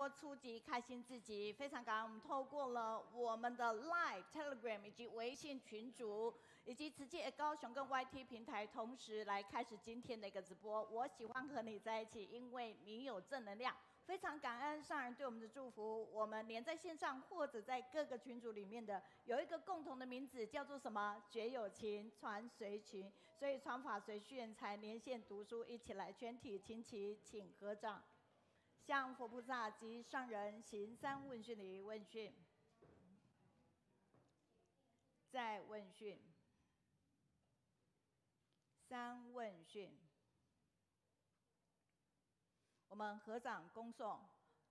初级开心自己，非常感恩我们透过了我们的 Line、Telegram 以及微信群组，以及慈济高雄跟 YT 平台，同时来开始今天的一个直播。我喜欢和你在一起，因为你有正能量。非常感恩上人对我们的祝福。我们连在线上或者在各个群组里面的，有一个共同的名字，叫做什么？觉有情，传随群。所以传法随序人才连线读书，一起来全体请起，请合掌。向佛菩萨及上人行三问讯礼，问讯，再问讯，三问讯。我们合掌恭诵，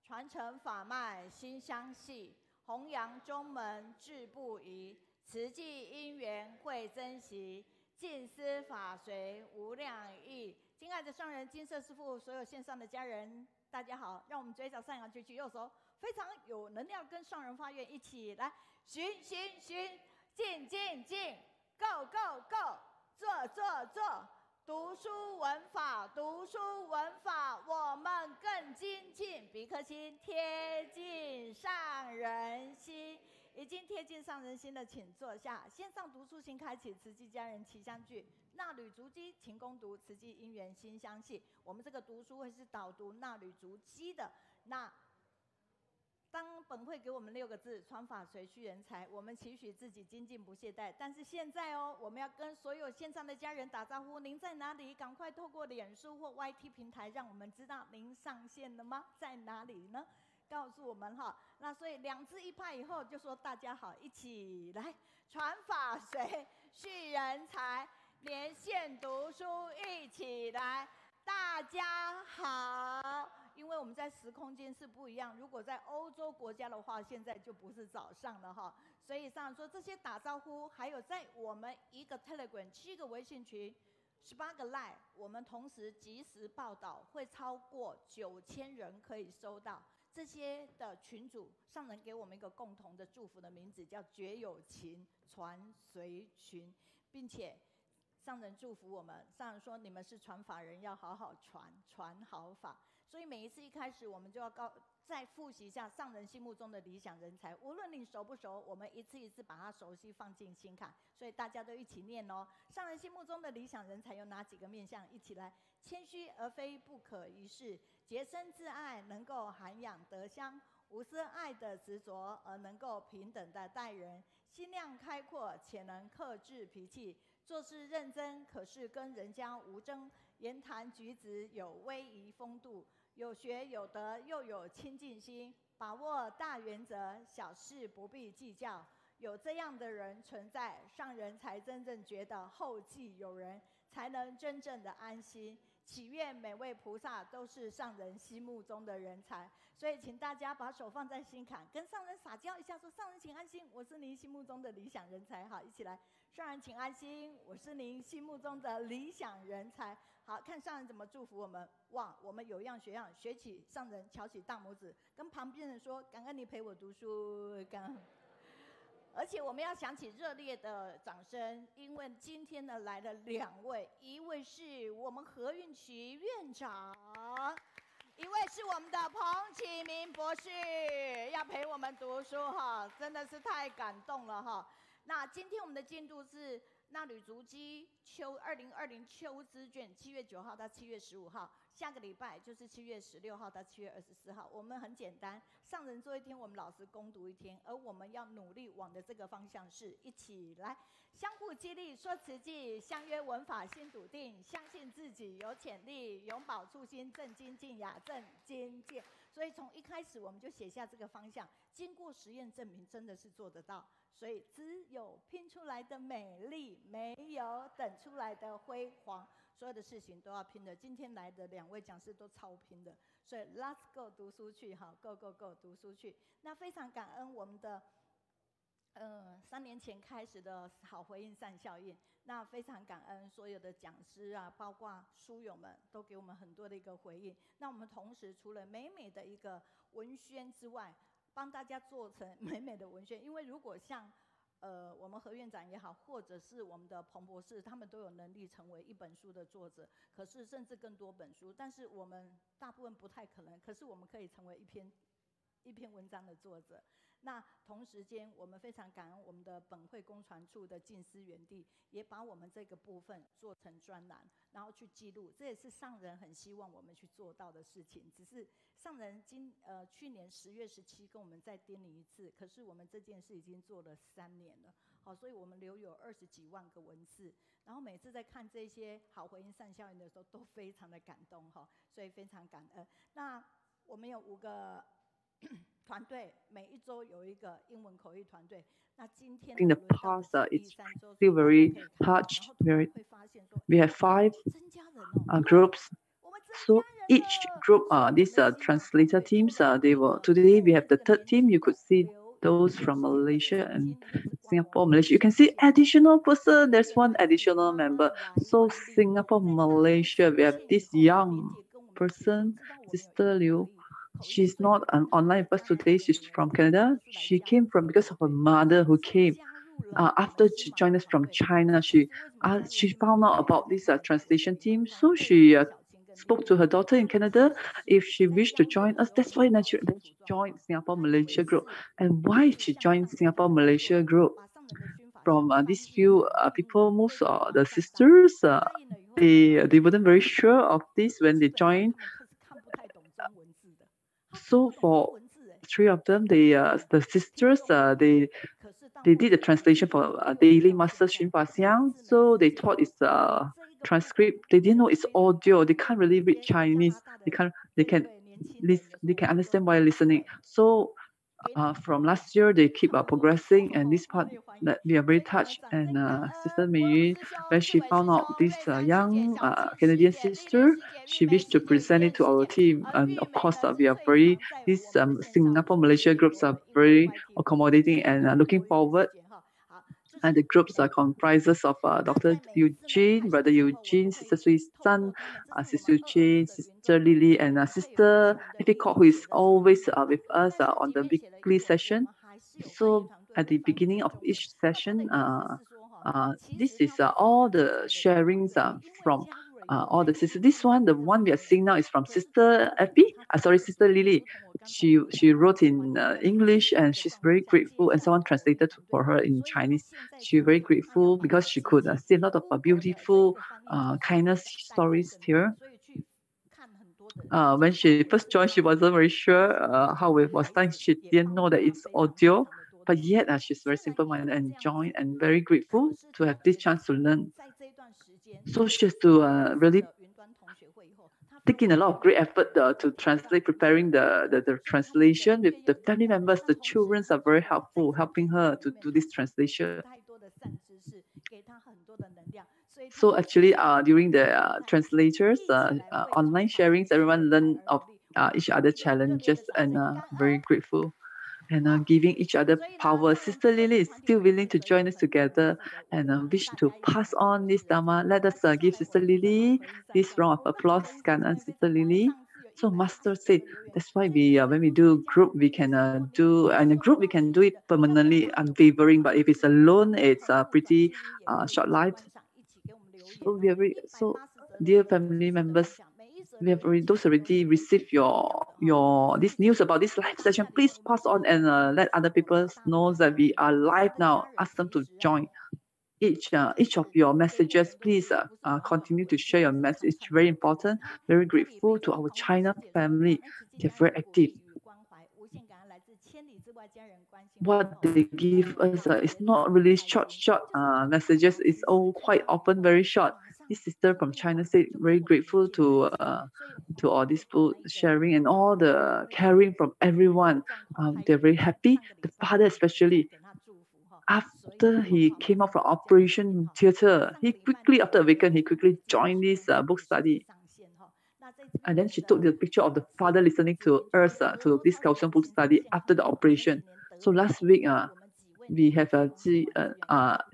传承法脉心相系，弘扬宗门志不移，慈济因缘会珍惜，尽思法随无量意。敬爱的上人、金色师父，所有线上的家人。大家好，让我们嘴角上扬，举起右手，非常有能量，跟上人发愿，一起来行行行，进进进 ，Go Go Go， 做做做，读书闻法，读书闻法，我们更精进，比克心贴近上人心。已经贴近上人心的，请坐下。线上读书行开启，慈济家人齐相聚。纳履足迹，勤攻读，慈济因缘心相系。我们这个读书会是导读纳履足迹的。那当本会给我们6个字：传法随需人才。我们期许自己精进不懈怠。但是现在哦，我们要跟所有线上的家人打招呼。您在哪里？赶快透过脸书或 YT 平台，让我们知道您上线了吗？在哪里呢？告诉我们哈，那所以2字一拍以后就说大家好，一起来传法随续人才，连线读书一起来，大家好。因为我们在时空间是不一样，如果在欧洲国家的话，现在就不是早上了哈。所以上说这些打招呼，还有在我们一个 Telegram 7个微信群。18个 Line， 我们同时即时报道，会超过9000人可以收到。这些的群主上人给我们一个共同的祝福的名字，叫觉有情传随群，并且上人祝福我们，上人说你们是传法人，要好好传好法。所以每一次一开始，我们就要再复习一下上人心目中的理想人才，无论你熟不熟，我们一次一次把它熟悉放进心坎。所以大家都一起念哦。上人心目中的理想人才有哪几个面向？一起来：谦虚而非不可一世，洁身自爱能够涵养德香，无私爱的执着而能够平等的待人，心量开阔且能克制脾气，做事认真，可是跟人家无争，言谈举止有威仪风度，有学有德，又有亲近心，把握大原则，小事不必计较。有这样的人存在，上人才真正觉得后继有人，才能真正的安心。祈愿每位菩萨都是上人心目中的人才，所以请大家把手放在心坎，跟上人撒娇一下，说：上人请安心，我是您心目中的理想人才。好，一起来，上人请安心，我是您心目中的理想人才。好，看上人怎么祝福我们。哇，我们有样学样，学起上人，翘起大拇指，跟旁边人说：感恩你陪我读书，感恩。而且我们要响起热烈的掌声，因为今天呢来了2位，一位是我们何运祺院长，一位是我们的彭启明博士，要陪我们读书哈，真的是太感动了哈。那今天我们的进度是纳履足迹2020秋资卷，7月9号到7月15号，下个礼拜就是7月16号到7月24号。我们很简单，上人做1天，我们老师攻读1天，而我们要努力往的这个方向是一起来相互激励，说慈济，相约文法心笃定，相信自己有潜力，永葆初心，正精进呀，正精进。所以从一开始我们就写下这个方向，经过实验证明真的是做得到。所以只有拼出来的美丽，没有等出来的辉煌。所有的事情都要拼的。今天来的2位讲师都超拼的，所以 Let's go 读书去哈 ，Go Go Go 读书去。那非常感恩我们的3年前开始的好回应善效应。那非常感恩所有的讲师啊，包括书友们都给我们很多的一个回应。那我们同时除了美美的一个文宣之外，帮大家做成美美的文宣，因为如果像我们何院长也好，或者是我们的彭博士，他们都有能力成为1本书的作者，可是甚至更多本书，但是我们大部分不太可能，可是我们可以成为一篇一篇文章的作者。那同时间，我们非常感恩我们的本会公传处的近思园地，也把我们这个部分做成专栏，然后去记录。这也是上人很希望我们去做到的事情。只是上人去年10月17跟我们再叮咛一次，可是我们这件事已经做了3年了。好，所以我们留有20几万个文字，然后每次在看这些好回应善效应的时候，都非常的感动哈，所以非常感恩。那我们有5个。团队每一周有一个英文口译团队。那今天 in the past, it's still very touched. We have 5 groups. So each group, these translator teams, today we have the 3rd team. You could see those from Malaysia and Singapore, Malaysia. You can see additional person. There's 1 additional member. So Singapore, Malaysia, we have this young person, Sister Liu. She's not online with us today. She's from Canada. She came from because of her mother who came after she joined us from China. She found out about this translation team, so she spoke to her daughter in Canada if she wished to join us. That's why then she joined Singapore Malaysia group. And why she joined Singapore Malaysia group? From these few people, most the sisters, they weren't very sure of this when they joined. So for 3 of them, the sisters, they did the translation for Daily Master Xun Fa Xiang. So they thought it's transcript. They didn't know it's audio. They can't really read Chinese. They can understand while listening. So from last year, they keep progressing, and this part that we are very touched. And Sister Mei, when she found out this young Canadian sister, she wished to present it to our team. And of course, we are these Singapore Malaysia groups are very accommodating and looking forward. And the groups comprises of Dr. Eugene, Brother Eugene, Sister Sui San, Sister Eugene, Sister Lily, and Sister Effie Kok, who is always with us on the weekly session. So at the beginning of each session, this is all the sharings from all the sisters. This one, the one we are seeing now, is from Sister Effie. Sister Lily. She wrote in English, and she's very grateful, and someone translated for her in Chinese. She's very grateful because she could see a lot of beautiful kindness stories here. When she first joined, she wasn't very sure how it was done. She didn't know that it's audio, but yet she's very simple-minded and joined and very grateful to have this chance to learn. So she has to really take in a lot of great effort to translate, preparing the translation with the family members. The children are very helpful, helping her to do this translation. So actually, during the translators, online sharings, everyone learned of each other challenges, and very grateful. And giving each other power. Sister Lily is still willing to join us together and wish to pass on this Dharma. Let us give Sister Lily this round of applause. Sister Lily. So Master said, that's why we when we do group, we can do, and a group we can do it permanently, unwavering. But if it's alone, it's pretty short-lived. So dear family members, we have already received your this news about this live session. Please pass on and let other people know that we are live now. Ask them to join. Each of your messages, please continue to share your message. Very important. Very grateful to our China family. They're very active. What they give us is not really short messages. It's all quite often very short. This sister from China said very grateful to all this food sharing and all the caring from everyone. They're very happy. The father especially. After he came out from Operation Theatre, after awakened, he quickly joined this book study. And then she took the picture of the father listening to us, to this Kaohsiung book study after the operation. So last week, we have Jin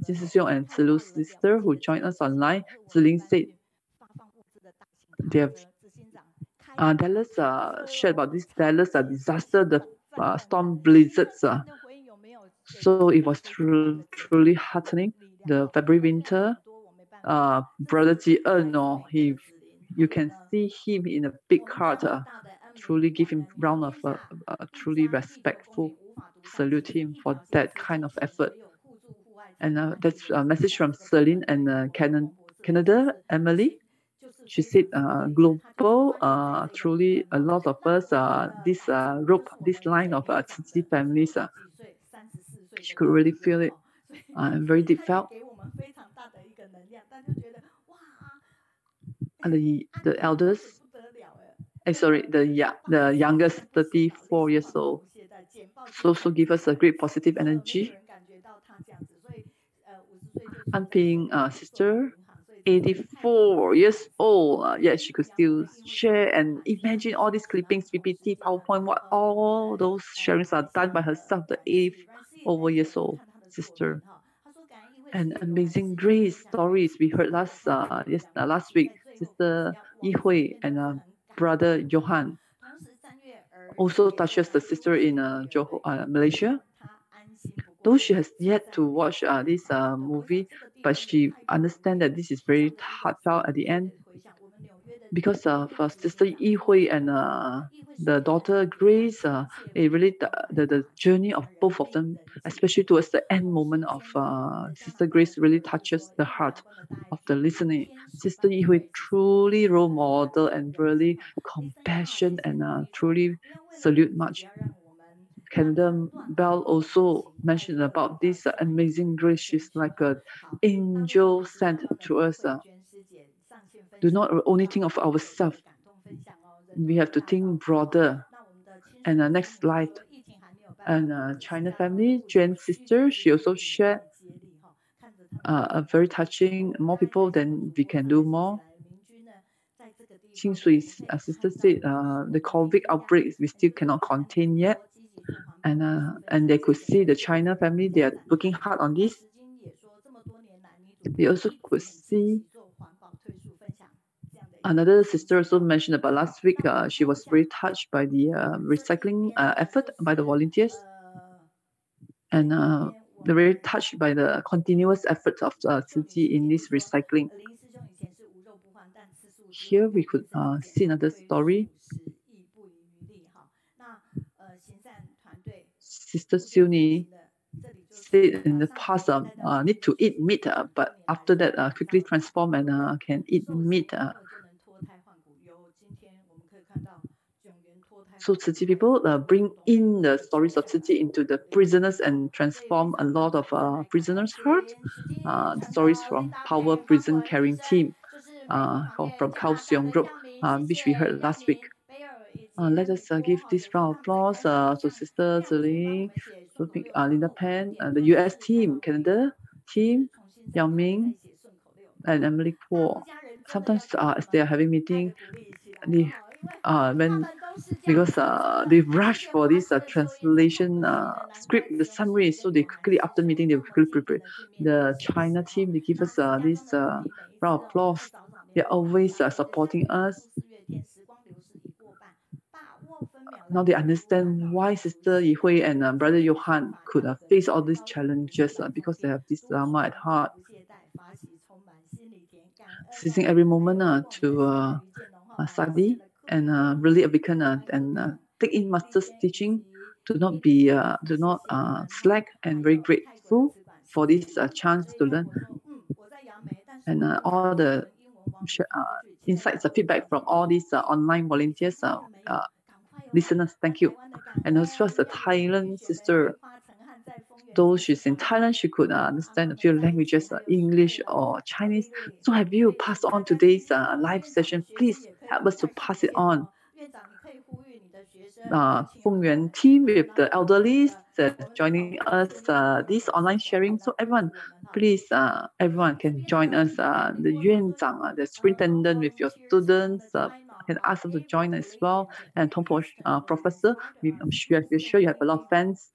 Shi-Jing and Zilu's sister who joined us online. Ziling said they have Dallas shared about this Dallas disaster, the storm blizzards. So it was truly heartening. The February winter, Brother Ji-En, you can see him in a big heart. truly give him round of truly respectful salute him for that kind of effort. And that's a message from Celine and Canada, Emily. She said, global, truly a lot of us, this line of Ci families, she could really feel it, and very deep felt. And the elders, the youngest, 34 years old, so give us a great positive energy. Anping sister, 84 years old, yet she could still share and imagine all these clippings, PPT, PowerPoint, what all those sharings are done by herself, the 84 years old sister. And amazing grace stories we heard last week, Sister Yi Hui and Brother Johan also touches the sister in Malaysia. Though she has yet to watch this movie, but she understands that this is very heartfelt at the end because of Sister Yi Hui and the daughter Grace. It really the journey of both of them, especially towards the end moment of Sister Grace, really touches the heart of the listening. Sister Yi Hui truly role model and really compassion and truly salute much. Canada Bell also mentioned about this amazing grace. She's like an angel sent to us. Do not only think of ourselves. We have to think broader. And next slide. And China family, Jane's sister, she also shared a very touching, more people than we can do more. Qing Sui's sister said the COVID outbreak we still cannot contain yet. And they could see the China family, they are working hard on this. They also could see another sister also mentioned about last week. She was very touched by the recycling effort by the volunteers. And they're very touched by the continuous efforts of Ci in this recycling. Here we could see another story. Sister Siuni said in the past need to eat meat, but after that quickly transform and can eat meat. So Ci people bring in the stories of Ci into the prisoners and transform a lot of prisoners' hearts. The stories from Power Prison Caring Team from Kaohsiung group, which we heard last week. Let us give this round of applause to Sister Ci-Ming, Linda Pan, the US team, Canada team, Yao Ming, and Emily Kuo. Sometimes as they are having meeting, because they rush for this translation script, the summary, so they quickly, after meeting, they quickly prepare. The China team, they give us this round of applause. They're always supporting us. Now they understand why Sister Yi Hui and Brother Johan could face all these challenges because they have this Dharma at heart. Seizing every moment to study and really awaken and take in Master's teaching. Do not slack, and very grateful for this chance to learn. And all the insights and feedback from all these online volunteers, listeners, thank you. And as well as the Thailand sister, though she's in Thailand, she could understand a few languages, English or Chinese. So have you passed on today's live session? Please help us to pass it on. Feng Yuan team with the elderly joining us this online sharing. So everyone, please, everyone can join us. The Yuan-Zhang, the superintendent with your students, can ask them to join as well. And Tongpo professor, I'm sure you have a lot of fans.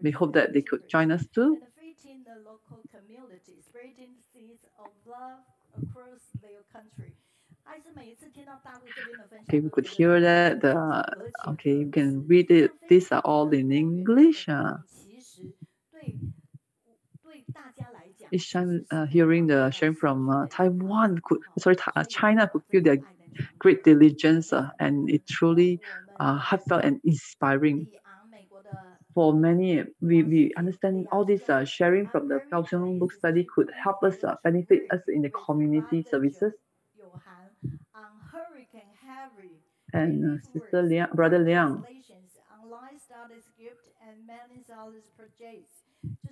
We hope that they could join us too. Okay, we could hear that. Okay, you can read it. These are all in English. Each time hearing the sharing from China could feel their great diligence, and it truly heartfelt and inspiring. For many, we understand all this sharing from the Kaohsiung book study could help us benefit us in the community services. And Sister Liang, Brother Liang,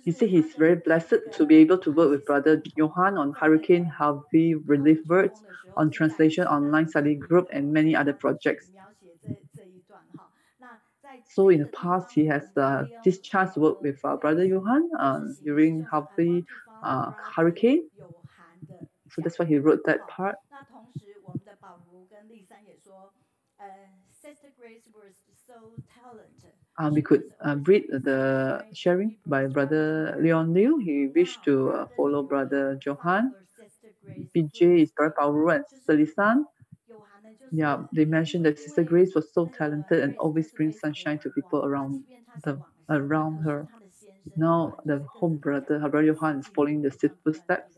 he said he's very blessed to be able to work with Brother Johan on Hurricane Harvey relief works, on translation online study group, and many other projects. So in the past, he has this chance to work with Brother Johan during Harvey Hurricane. So that's why he wrote that part. We could read the sharing by Brother Leon Liu. He wished to follow Brother Johan. BJ is Brother Paolo and Sister Lisan. Yeah, they mentioned that Sister Grace was so talented and always brings sunshine to people around her. Now the home brother, her brother Johan, is following the footsteps.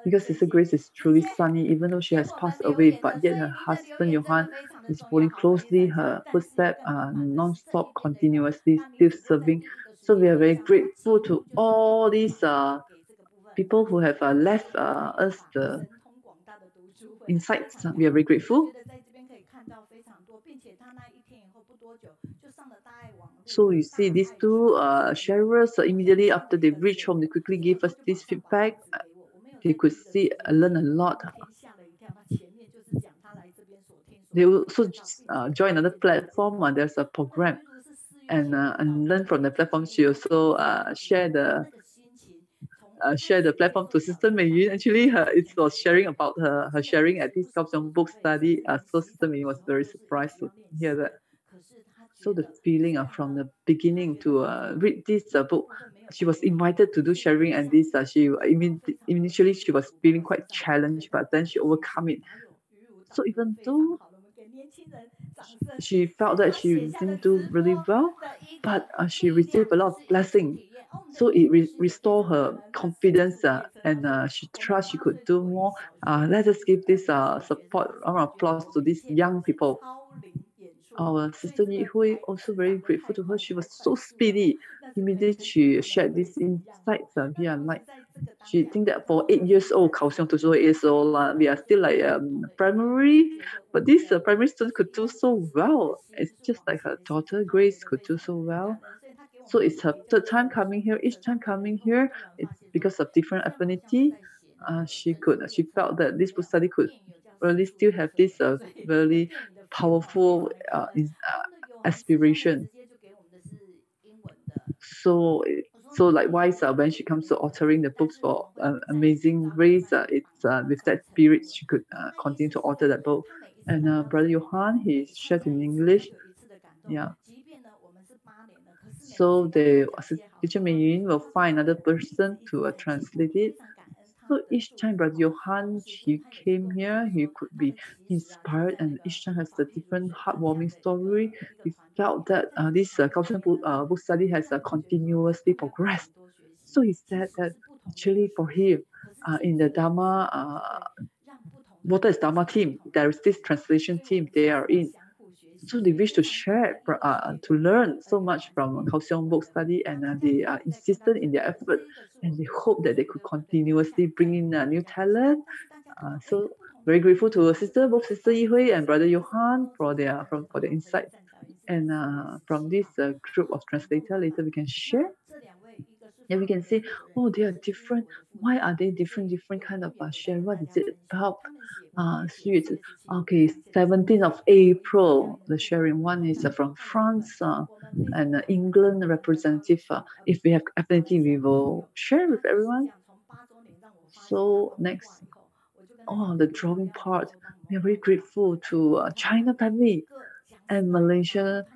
Because Sister Grace is truly sunny, even though she has passed away, but yet her husband Johan is following closely her footsteps, non-stop, continuously, still serving. So we are very grateful to all these people who have left us the insights. We are very grateful. So you see, these two sharers, immediately after they reached home, they quickly gave us this feedback. They could see, learn a lot. They also join another platform. There's a program, and learn from the platform. She also share the platform to Sister Mei Yun. Actually, it was sharing about her sharing at this Kaohsiung book study. So Sister Mei Yun was very surprised to hear that. So the feeling from the beginning to read this book, she was invited to do sharing, and this she initially she was feeling quite challenged, but then she overcome it. So even though she felt that she didn't do really well, but she received a lot of blessing. So it restored her confidence and she trust she could do more. Let us give this support, round of applause to these young people. Our Sister Yi Hui, also very grateful to her. She was so speedy. Immediately she shared these insights via like. She think that for 8 years old, Kaohsiung to 8 years old, we are still like primary, but this primary student could do so well. It's just like her daughter Grace could do so well. So it's her third time coming here. Each time coming here, it's because of different affinity. She felt that this book study could really still have this very powerful aspiration. So likewise, when she comes to authoring the books for Amazing Grace, it's with that spirit she could continue to author that book. And Brother Johan, he shared in English. Yeah. So the Teacher Mei Yun will find another person to translate it. So each time Brother Johan, he came here, he could be inspired, and each time has a different heartwarming story. We felt that this Kaohsiung book study has continuously progressed. So he said that actually for him, in the Dharma, Water is Dharma team, there is this translation team they are in. So they wish to share, to learn so much from Kaohsiung book study, and they are insistent in their effort, and they hope that they could continuously bring in new talent. So very grateful to both Sister Yi Hui and Brother Johan for their insights. And from this group of translators, later we can share. And we can say, oh, they are different. Why are they different kind of share? What is it about? Okay, 17th of April, the sharing one is from France and England representative. If we have affinity, we will share with everyone. So next, the drawing part. We are very grateful to China family and Malaysia.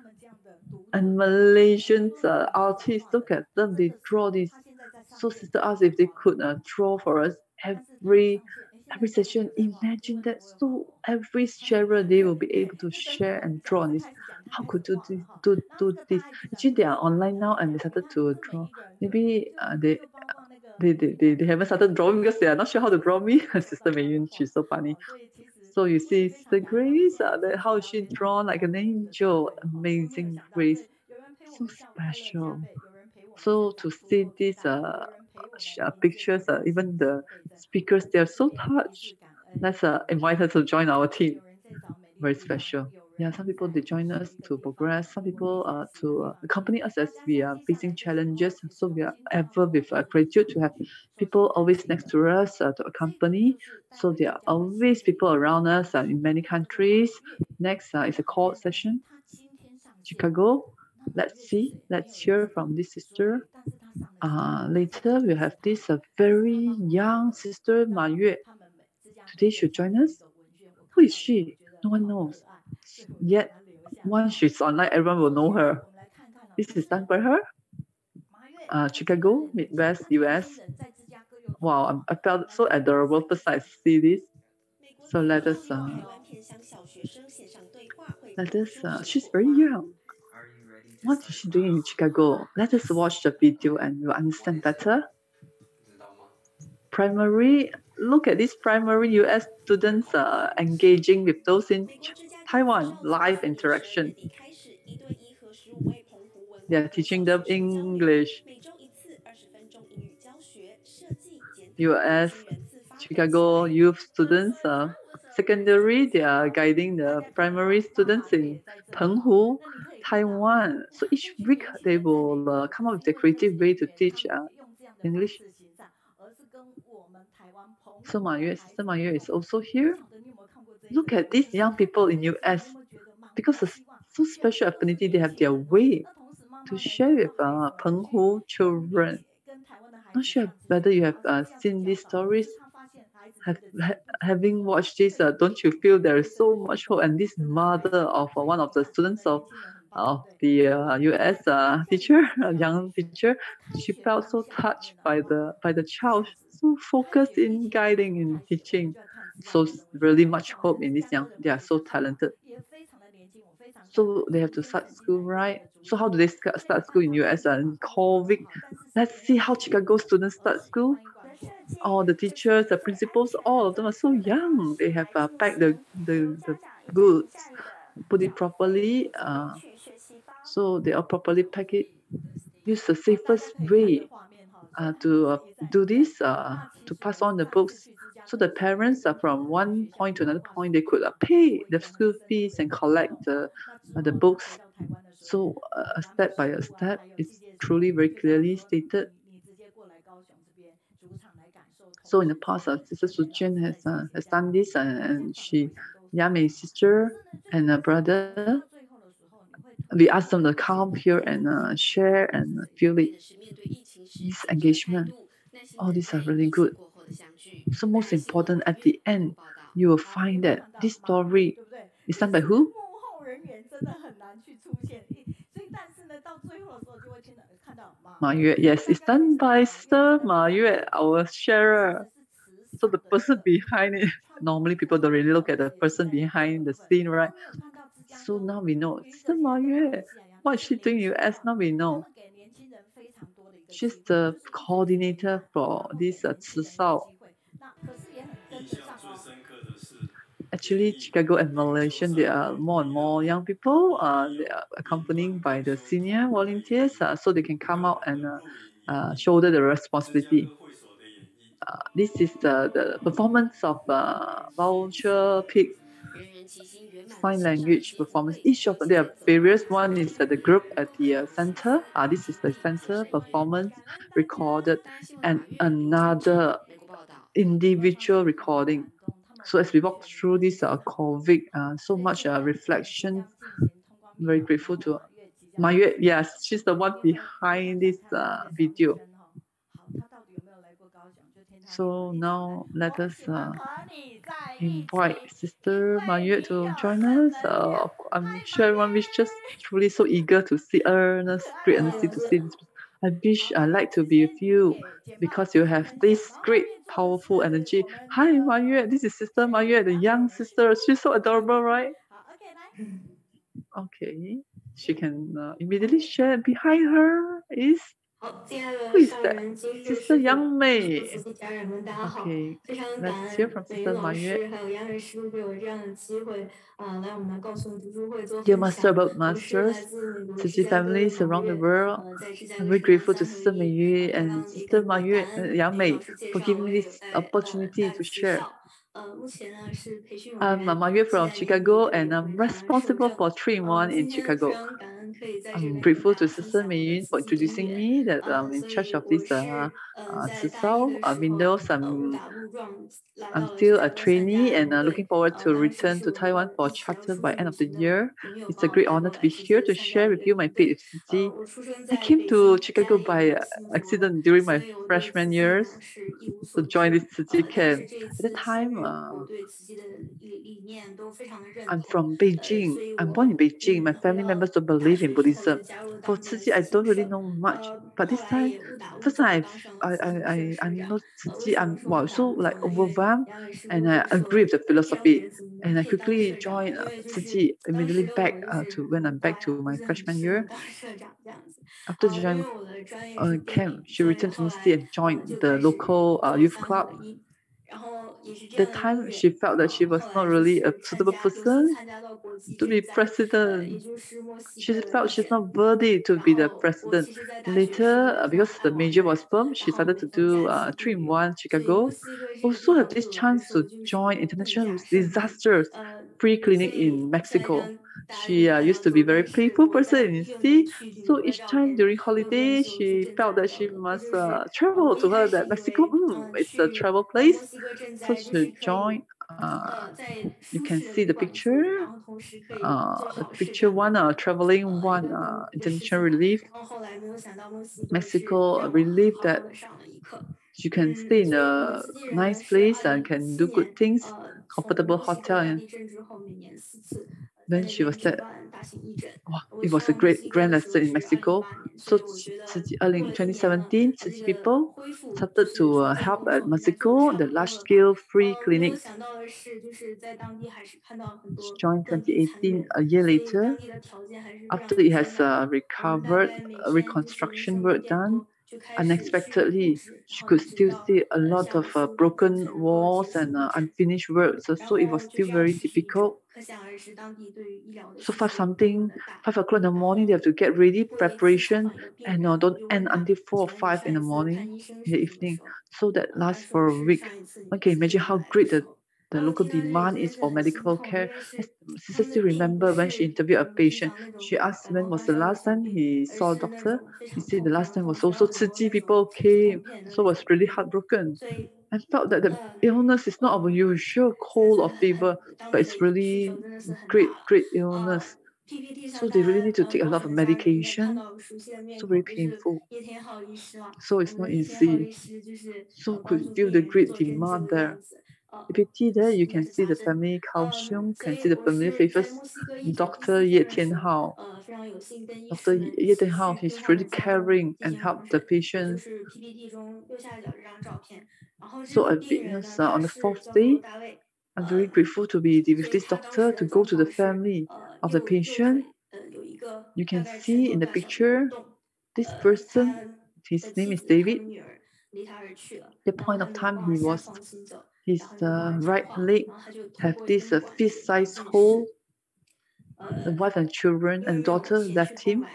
And Malaysian artists, look at them, they draw this. So Sister asked if they could draw for us every session. Imagine that. So every sharer, they will be able to share and draw on this. How could do this? Actually, they are online now and they started to draw. Maybe they haven't started drawing because they are not sure how to draw me. Sister Mei Yun, she's so funny. So you see Sister Grace, how she drawn like an angel, amazing Grace, so special. So to see these pictures, even the speakers, they are so touched. Let's invite her to join our team. Very special. Yeah, some people they join us to progress. Some people to accompany us as we are facing challenges. So we are ever with gratitude to have people always next to us to accompany. So there are always people around us in many countries. Next is a call session, Chicago. Let's hear from this sister. Later we have this very young sister Ma Yue. Today she'll join us. Who is she? No one knows. Yet once she's online, everyone will know her. This is done by her. Chicago, Midwest, US. Wow, I felt so adorable first I see this. So let us, she's very young. What is she doing in Chicago? Let us watch the video and you'll understand better. Primary, look at these primary US students engaging with those in Taiwan, live interaction. They are teaching them English. US, Chicago youth students, secondary, they are guiding the primary students in Penghu, Taiwan. So each week they will come up with a creative way to teach English. So Sister Ma Yue is also here. Look at these young people in US. Because of so special affinity, they have their way to share with Penghu children. Not sure whether you have seen these stories. Having watched this, don't you feel there is so much hope? And this mother of one of the students of the US teacher, a young teacher, she felt so touched by the child, so focused in guiding and teaching. So really much hope in this young. They are so talented. So they have to start school, right? So how do they start school in US and COVID? Let's see how Chicago students start school. All the teachers, the principals, all of them are so young. They have packed the goods, put it properly. So they are properly packed it. Use the safest way to do this, to pass on the books. So the parents are from one point to another point, they could pay the school fees and collect the books. So step by a step, it's truly very clearly stated. So in the past, Sister Shi-Jing has done this, and Yamei's sister and a brother, we asked them to come here and share and feel it. This engagement, all these are really good. So most important, at the end, you will find that this story is done by who? Ma Yue, yes, it's done by Sister Ma Yue, our sharer. So the person behind it, normally people don't really look at the person behind the scene, right? So now we know, Sister Ma Yue, what is she doing in US? Now we know. She's the coordinator for this Ci-Sao. Actually, Chicago and Malaysia, there are more and more young people. They are accompanied by the senior volunteers, so they can come out and shoulder the responsibility. This is the performance of voucher pig sign language performance. Each of them, there are various. One is at the group at the center. This is the center performance recorded, and another individual recording. So as we walk through this COVID, so much reflection. Very grateful to Ma Yue. Yes, she's the one behind this video. So now let us invite Sister Ma Yue to join us. I'm sure everyone is just truly so eager to see great earnestly to see this. I like to be with you because you have this great, powerful energy. Hi, Ma Yue. This is Sister Ma Yue, the young sister. She's so adorable, right? Okay. She can immediately share. Behind her is Who is that? Sister Yang Mei. Okay, let's hear from Sister Ma Yue. Dear Master, about Masters, Ci families around the world, I'm very grateful to Sister Mei Yue and Sister Yang Mei for giving me this opportunity to share. I'm Ma Yue from Chicago, and I'm responsible for 3-in-1 in Chicago. I'm grateful to Sister Mei Yun for introducing me, that I'm in charge of this Windows. I'm still a trainee and looking forward to return to Taiwan for charter by end of the year. It's a great honor to be here to share with you my faith with Ci. I came to Chicago by accident during my freshman years to join this Ci camp. At the time, I'm from Beijing. I'm born in Beijing. My family members don't believe in Buddhism. For Ci, I don't really know much. But this time, first time I know Ci, I'm so like overwhelmed, and I agree with the philosophy. And I quickly joined Ci immediately back to when I'm back to my freshman year. After joining camp, she returned to Misty and joined the local youth club. That time, she felt that she was not really a suitable person to be president. She felt she's not worthy to be the president. Later, because the major was firm, she started to do 3-in-1 Chicago. Also have this chance to join International Disasters Free Clinic in Mexico. She used to be a very playful person in city, so each time during holiday, she felt that she must travel to her that Mexico, it's a travel place. So she joined. You can see the picture. The picture one, traveling one, international relief. Mexico relief that you can stay in a nice place and can do good things, comfortable hotel. And then she was that, it was a grand lesson in Mexico. So 2017, Ci people started to help at Mexico, the large-scale free clinics. She joined 2018, a year later, after it has recovered, reconstruction work done. Unexpectedly, she could still see a lot of broken walls and unfinished work. So it was still very difficult. So 5 o'clock in the morning, they have to get ready, preparation, and don't end until 4 or 5 in the morning, in the evening. So that lasts for a week. Okay, imagine how great the local demand is for medical care. Sister still remember when she interviewed a patient, she asked when was the last time he saw a doctor. He said the last time was also Ci people came, so was really heartbroken. I felt that the illness is not our usual cold or fever, but it's really great illness. So they really need to take a lot of medication. So very painful. So it's not easy. So could feel the great demand there. If you see there, you can see the family Kaohsiung, can see the familiar faces. Dr. Ye Tianhao. Dr. Ye Tianhao, he's really caring and help the patients. So I witnessed on the 4th day, I'm very grateful to be with this doctor to go to the family of the patient. You can see in the picture, this person, his name is David. The point of time his right leg have this fist-sized hole. The wife and children and daughter left him,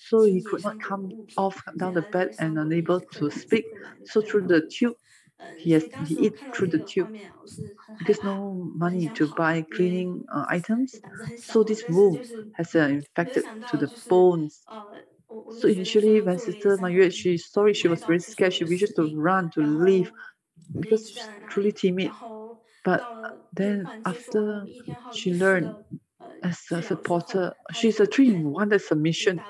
so he could not come off down the bed and unable to speak. So through the tube, he eat through the tube because no money to buy cleaning items. So this wound has infected to the bones. So initially, when Sister Ma Yue, she saw it, she was very scared. She wishes to run, to leave, because she's truly timid. But then after she learned as a supporter, she's a 3-in-1, that's a mission.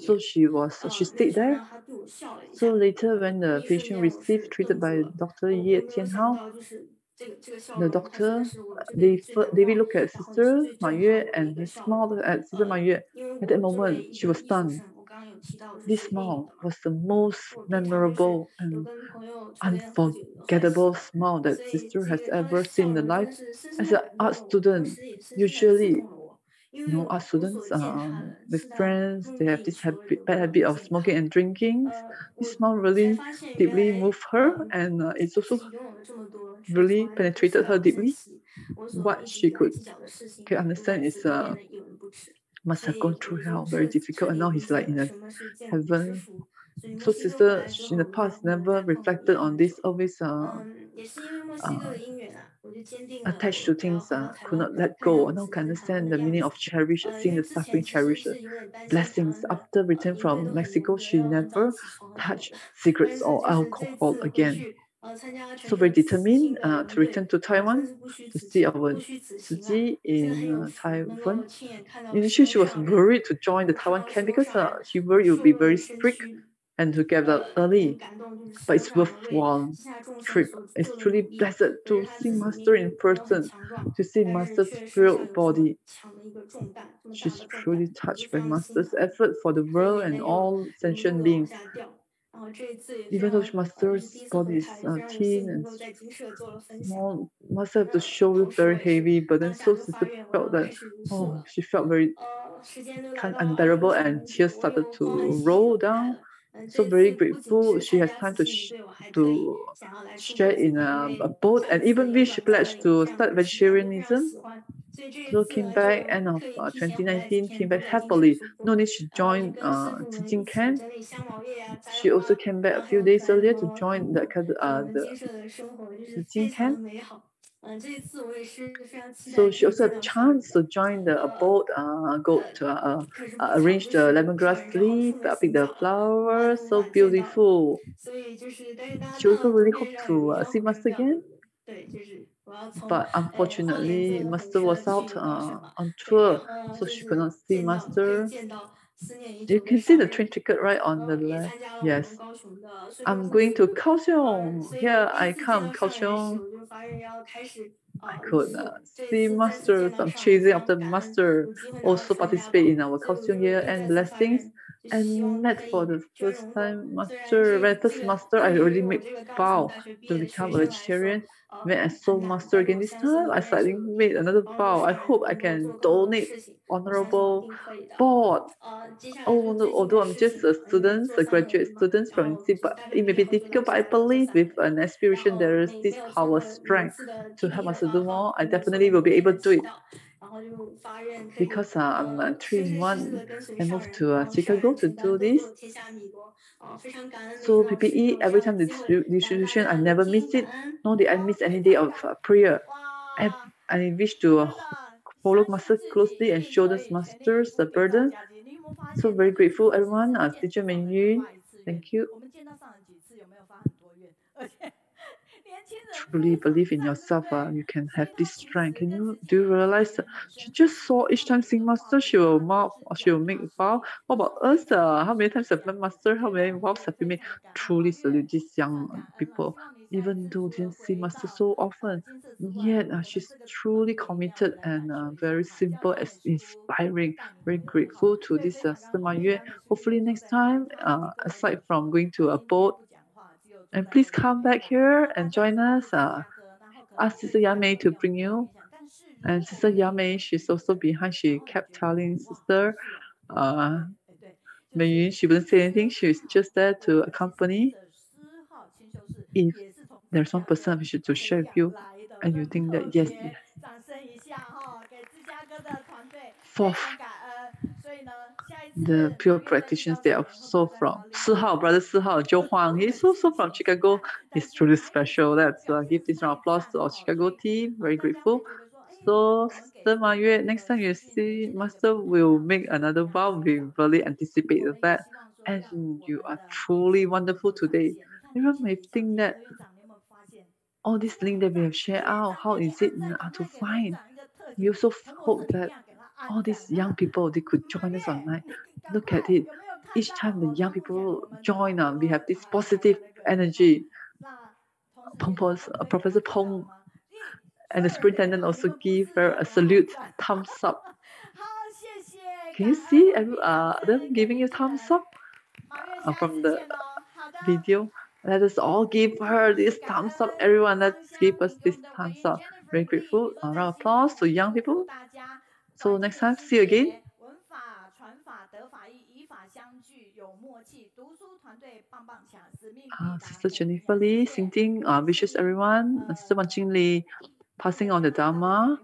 So she stayed there. So later when the patient received treated by Dr. Ye Tianhao, the doctor, David looked at Sister Ma Yue and he smiled at Sister Ma Yue. At that moment, she was stunned. This smile was the most memorable and unforgettable smile that Sister has ever seen in life. As an art student, usually art students with friends, they have this bad habit of smoking and drinking. This smile really deeply moved her, and it's also really penetrated her deeply. What she could understand is must have gone through hell, very difficult, and now he's like in a heaven. So sister in the past never reflected on this, always attached to things, could not let go. Now can understand the meaning of cherish, seeing the suffering, cherish the blessings. After return from Mexico, she never touched cigarettes or alcohol again. So very determined to return to Taiwan to see our Ci-Jing in Taiwan. Initially, she was worried to join the Taiwan camp because she worried it would be very strict and to get out early. But it's worthwhile trip. It's truly blessed to see Master in person, to see Master's thrilled body. She's truly touched by Master's effort for the world and all sentient beings. Even though Master's body is thin and small, Master have to shoulder very heavy, but then so sister felt that, she felt very unbearable and tears started to roll down. So very grateful she has time to share in a boat, and even wish pledged to start vegetarianism. So came back end of 2019, came back happily. No need she joined Ci-Jing camp. She also came back a few days earlier to join the Ci-Jing camp. So she also had chance to join the boat, go to arrange the lemongrass leaf, pick the flowers, so beautiful. She also really hope to see Master again. But unfortunately, Master was out on tour, so she could not see Master. You can see the train ticket right on the left. Yes. I'm going to Kaohsiung. Here I come, Kaohsiung. I could see Master. I'm chasing after Master. Also participate in our Kaohsiung year-end blessings. And met for the first time Master. When first Master, I already made vow to become a vegetarian. When I saw Master again this time, I slightly made another vow. I hope I can donate honorable board. Oh no, although I'm just a student, a graduate student from UC, but it may be difficult, but I believe with an aspiration there is this power, strength to help us to do more. I definitely will be able to do it. Because I'm 3-in-1, I moved to Chicago to do this. So PPE, every time the distribution, I never miss it, nor did I miss any day of prayer. I wish to follow Master closely and show the Masters the burden. So very grateful, everyone. Teacher Meng Yun, thank you. Truly believe in yourself. You can have this strength. Do you realize she just saw each time sing Master, she will make a vow. What about us? How many times have been Master? How many vows have we made? Truly salute these young people. Even though didn't see Master so often, yet she's truly committed and very simple as inspiring. Very grateful to this Sister Ma Yue. Hopefully next time, aside from going to a boat, and please come back here and join us. Ask Sister Yamei to bring you. And Sister Yamei, she's also behind. She kept telling Sister Mei Yun, she wouldn't say anything. She's just there to accompany. If there's one person I wish to share with you, and you think that yes. Fourth, the pure practitioners, they are also from brother Zhuang. He's also from Chicago. He's truly special. Let's give this round of applause to our Chicago team. Very grateful. So, Sister Ma Yue, next time you see Master will make another vow. We really anticipate that. And you are truly wonderful today. Everyone may think that all these links that we have shared out, how is it to find? We also hope that all these young people, they could join us online. Look at it. Each time the young people join, we have this positive energy. Professor Peng and the superintendent also give her a salute, thumbs up. Can you see them giving you thumbs up from the video? Let us all give her this thumbs up. Everyone, let's give us this thumbs up. Very grateful. A round of applause to young people. So next time, see you again. Sister Jennifer Lee, Xing-Jing wishes everyone, Sister Wen-Qing Lee, passing on the Dharma,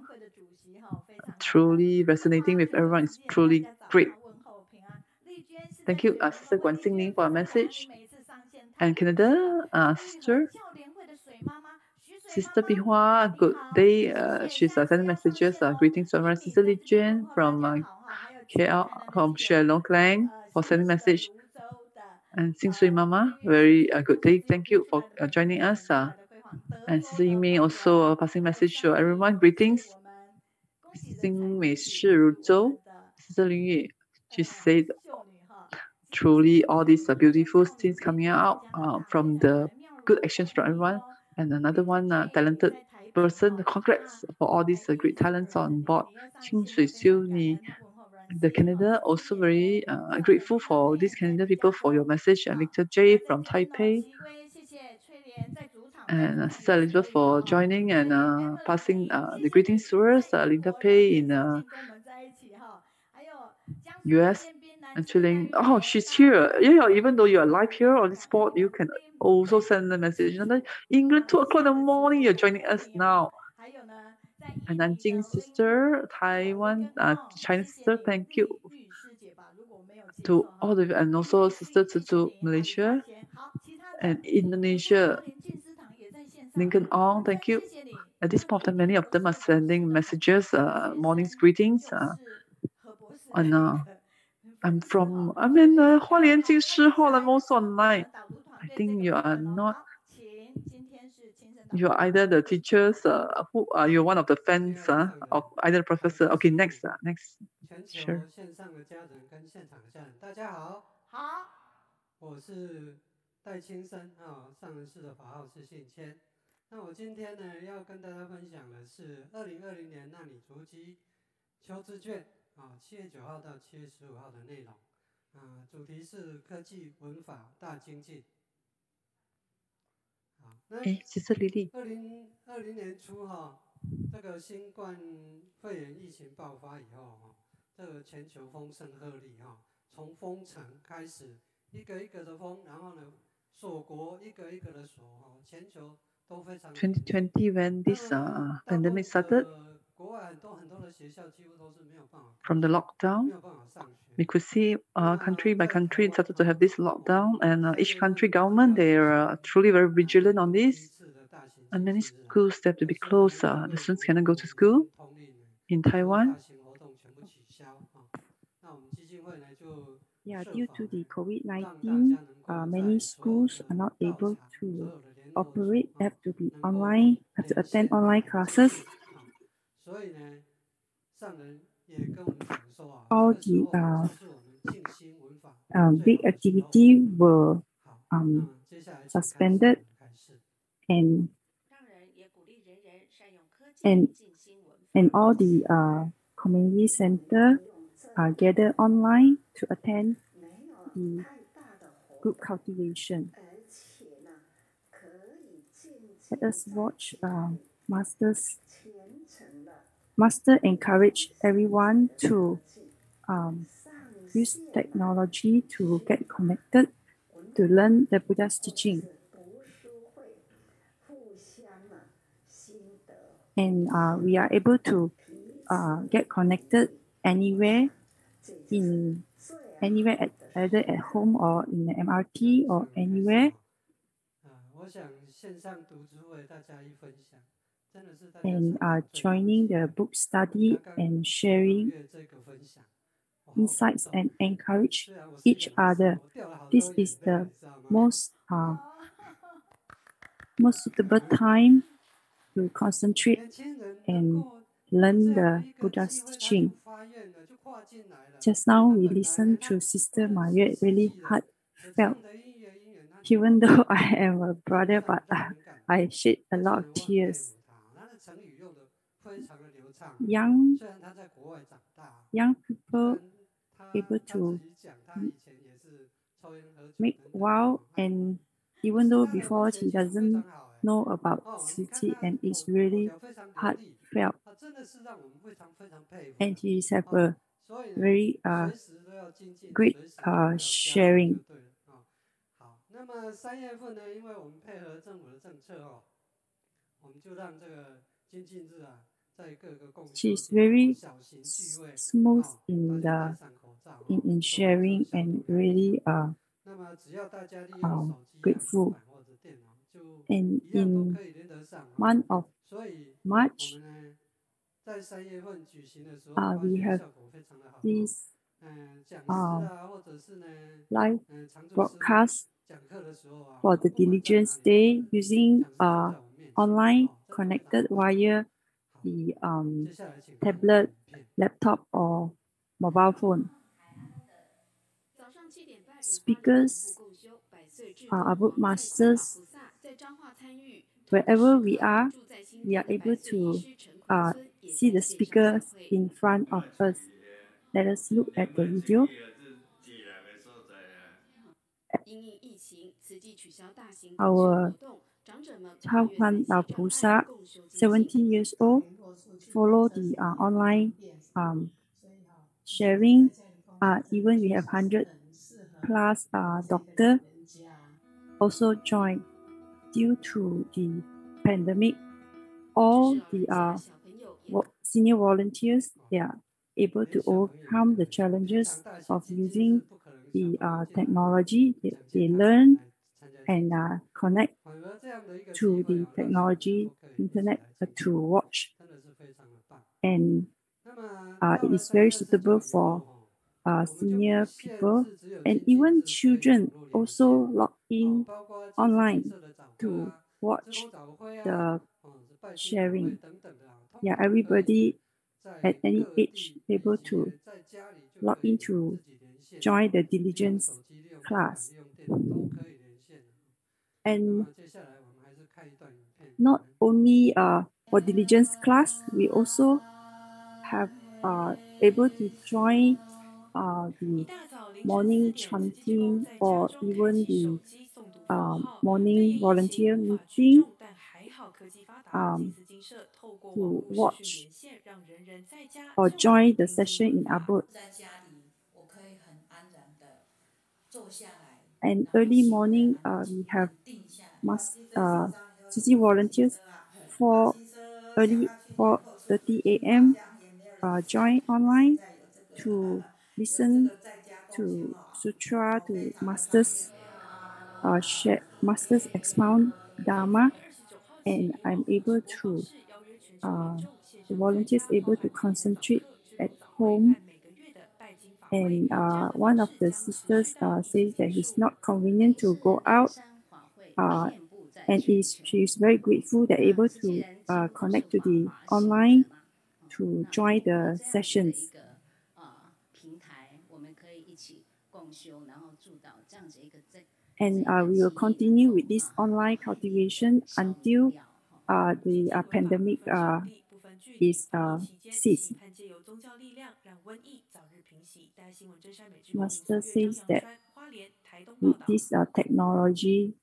truly resonating with everyone is truly great. Thank you, Sister Guan Xing for a message. And Canada, Sister Bihua, good day. She's sending messages, greetings to everyone. Sister Li Juan from KL, from Shalong Klang for sending message. And Sing Sui Mama, very good day. Thank you for joining us. And Sister Yiming also passing message to everyone. Greetings. Sing Mei Shi Ru Zhou, Sister Lin Yue, she said, truly all these beautiful things coming out from the good actions from everyone. And another one, talented person, congrats for all these great talents on board. Qing Shui Xiu Ni, the Canada, also very grateful for these Canadian people for your message. And Victor J from Taipei. And Sister Elizabeth for joining and passing the greetings to us. Linda Pei in US. And chilling. Oh, she's here. Yeah, even though you're live here on the spot, you can also send a message. And England, 2 o'clock in the morning, you're joining us now. And Nanjing sister, Taiwan, China sister, thank you to all of you. And also sister to Malaysia and Indonesia. Lincoln Ong, thank you. At this point, many of them are sending messages, morning's greetings. I'm in Hualien Jingshi Hall. I'm also online. I think you are not. You're either the teachers, who are you one of the fans of either the professor? Okay, next. Sure. 那我今天呢，要跟大家分享的是2020年纳履足迹求职卷7月9号到7月15号的内容。主题是科技文法大精进。其实丽丽，2020年初这个新冠肺炎疫情爆发以后这个全球风声鹤唳从封城开始，一个一个的封，然后呢，锁国一个一个的锁全球。2020 when this pandemic started, from the lockdown, we could see country by country started to have this lockdown, and each country government, they are truly very vigilant on this. And many schools have to be closed. The students cannot go to school in Taiwan. Yeah, due to the COVID-19, many schools are not able to operate, have to be online, have to attend online classes. All the big activity were suspended, and all the community center gathered online to attend the group cultivation. Let us watch Master encourage everyone to use technology to get connected, to learn the Buddha's teaching. And we are able to get connected anywhere, either at home or in the MRT or anywhere. And joining the book study and sharing insights and encourage each other. This is the most suitable time to concentrate and learn the Buddha's teaching. Just now we listened to Sister Margaret, really heartfelt. Even though I am a brother, but I shed a lot of tears. Young people able to make wow, and even though before he doesn't know about Shi-Jing, and it's really heartfelt. And he have a very great sharing. 好，那么3月份呢，因为我们配合政府的政策我们就让这个精进日在各个共修 She's very 小型聚会 smooth in in sharing and really 那么只要大家利用手机 grateful. 或者电脑，就 And 一样都 in 可以连得上 month of 所以 March, 我们呢在3月份举行的时候， we have 效果非常的好。 this 讲师或者是呢 live 常驻师 broadcast 讲课的时候 for the Diligence Day using online connected via the tablet, laptop, or mobile phone. Speakers are Abud Masters. Wherever we are able to see the speakers in front of us. Let us look at the video. Our Chaohan Lao Pusa, 70 years old, follow the online sharing. Even we have 100 plus doctor also join. Due to the pandemic, all the senior volunteers, they are able to overcome the challenges of using the technology. They learn and connect to the technology, internet to watch. And it is very suitable for senior people, and even children also log in online to watch the sharing. Yeah, everybody at any age able to log in to join the diligence class. And not only for diligence class, we also have able to join the morning chanting or even the morning volunteer meeting to watch or join the session in Abud. And early morning, we have CC volunteers for early 4:30 a.m. Join online to listen to sutra, to masters masters expound Dharma, and I'm able to the volunteers able to concentrate at home. And one of the sisters says that it's not convenient to go out, and she is very grateful that able to connect to the online to join the sessions. And we will continue with this online cultivation until the pandemic is ceased. Master says that with this technology,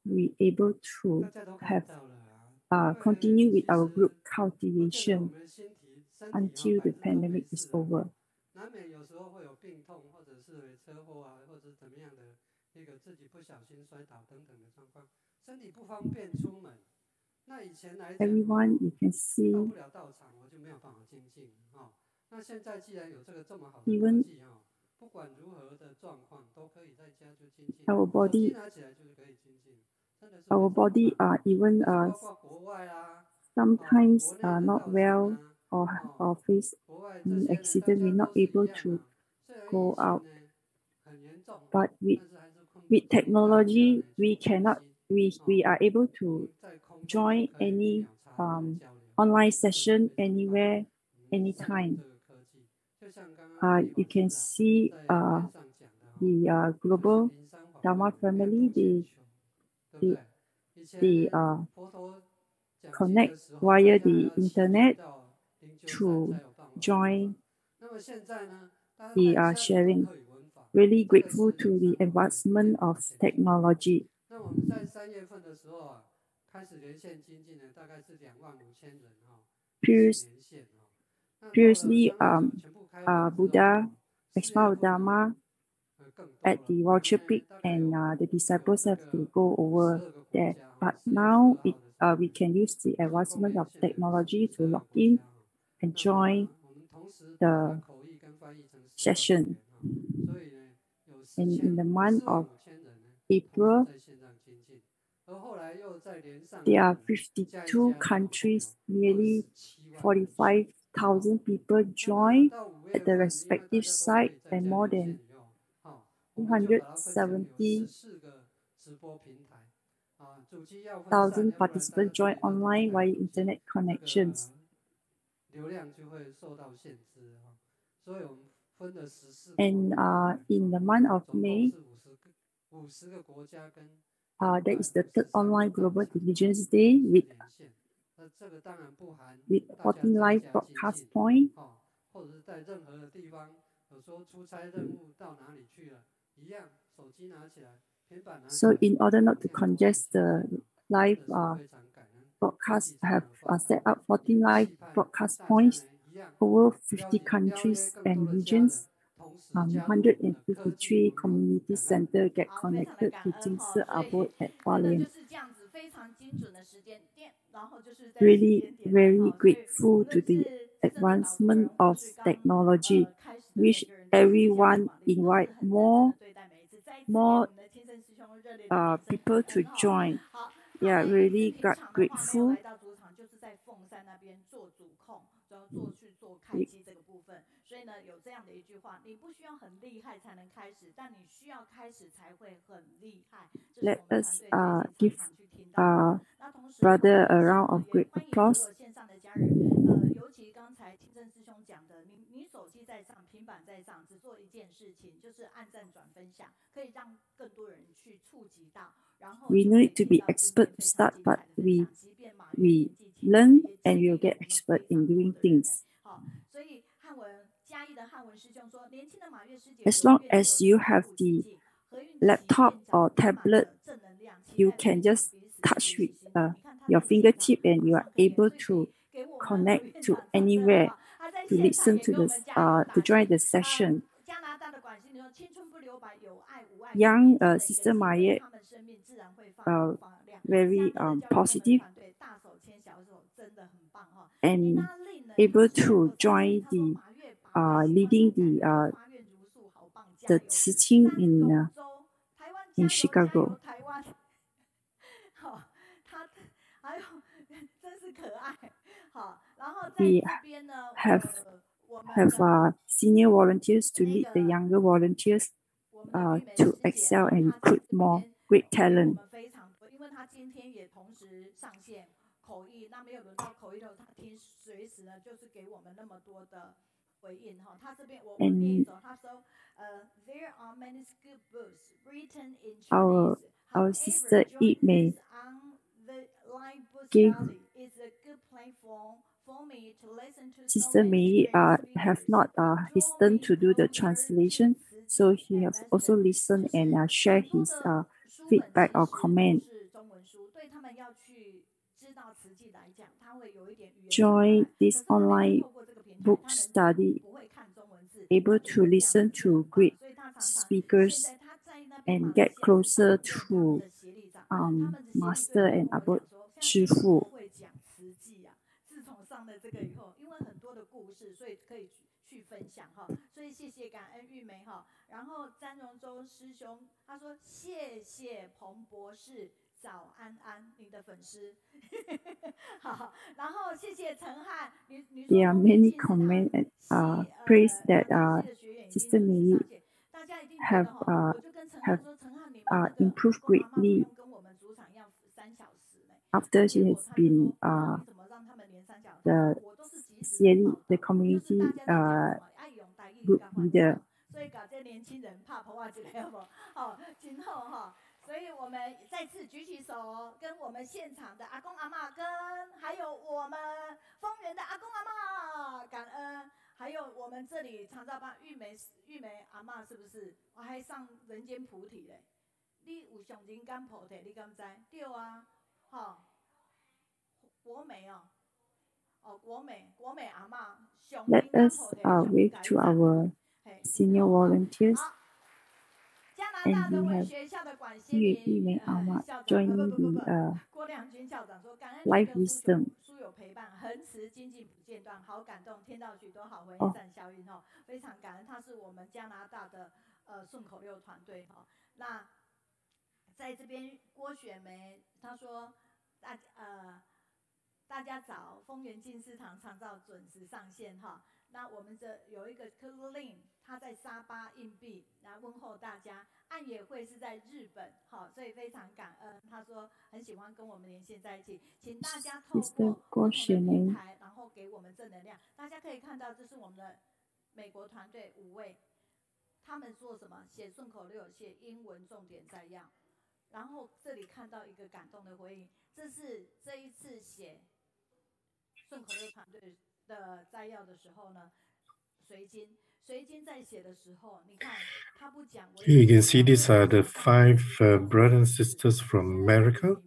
we able to have continue with our group cultivation until the pandemic is over. 难免有时候会有病痛，或者是车祸或者怎么样的一个自己不小心摔倒等等的状况，身体不方便出门。那以前来讲， Everyone, you can see 到不了道场，我就没有办法精进那现在既然有这个这么好的科技不管如何的状况，都可以在家就精进。our body 拿起来就是可以精进。our body even 包括国外sometimes not well or face accident, we're not able to go out. But with technology, we are able to join any online session anywhere, anytime. You can see the global Dharma family, they connect via the internet to join the sharing. Really grateful to the advancement of technology. Previously, Buddha expounded Dharma at the Vulture Peak, and the disciples have to go over there. But now we can use the advancement of technology to log in and join the session. And in the month of April, there are 52 countries, nearly 45,000 people join at the respective site, and more than 270,000 participants join online via internet connections. And in the month of May, that is the third online Global Diligence Day with 14 live broadcast points. So in order not to congest the live broadcast, I have set up 14 live broadcast points over 50 countries and regions. 153 community centers get connected to Jingsi Abode at Hualien. Really very grateful to the advancement of technology. Wish everyone invite more people to join. Yeah, really grateful. Let us give brother a round of great applause. 尤其刚才清真师兄讲的，你手机在上，平板在上，只做一件事情，就是按赞、转分享，可以让更多人去触及到。然后 We need to be expert to start, but we learn and we'll get expert in doing things. 好，所以汉文嘉义的汉文师兄说，年轻的马月师姐 As long as you have the laptop or tablet, you can just touch with your fingertip and you are able to connect to anywhere to listen to to join the session. Young Sister Maya, very positive and able to join the leading the Ci-Jing in Chicago. We have senior volunteers to lead the younger volunteers to excel and recruit more great talent. 口译，那没有轮到口译的时候，他听随时呢就是给我们那么多的回应哈。他这边我念一首，他说，There are many good books written in Chinese. Our sister Yi-Ming gave Sister Mei have not listened to do the translation, so he has also listened and share his feedback or comment. Join this online book study, able to listen to great speakers and get closer to Master and Abode 师父。自从上了这个以后，因为很多的故事，所以可以去分享哈。所以谢谢感恩玉梅哈。然后詹荣洲师兄他说谢谢彭博士。早安安，你的粉丝，好，然后谢谢陈汉，你 There are many comments and praise that Sister Mei have improved greatly after she has been the community group leader. 所以搞这年轻人怕破坏这个好，今后哈。所以我们再次举起手，跟我们现场的阿公阿嬷，跟还有我们丰原的阿公阿嬷感恩，还有我们这里长照班玉梅阿嬷是不是？我还上人间菩提嘞，你有上人间菩提，你敢知？对啊，好， Let us wave to our senior volunteers. And we have Ci-Ming joining the life wisdom. 恒慈精进不间断，好感动，听到许多好回应善效应哦，非常感恩，他是我们加拿大的顺口溜团队哈。那在这边郭雪梅她说大家早，丰原进士堂常照准时上线哈。那我们这有一个 Kulin， 他在沙巴硬币来问候大家。岸野会是在日本，好，所以非常感恩。他说很喜欢跟我们连线在一起，请大家透过平台，然后给我们正能量。大家可以看到，这是我们的美国团队5位，他们做什么？写顺口溜，写英文重点摘要。然后这里看到一个感动的回应，这是这一次写顺口溜团队的摘要的时候呢，随金在写的时候，你看他不讲。You can see these are the 5 brothers and sisters from America,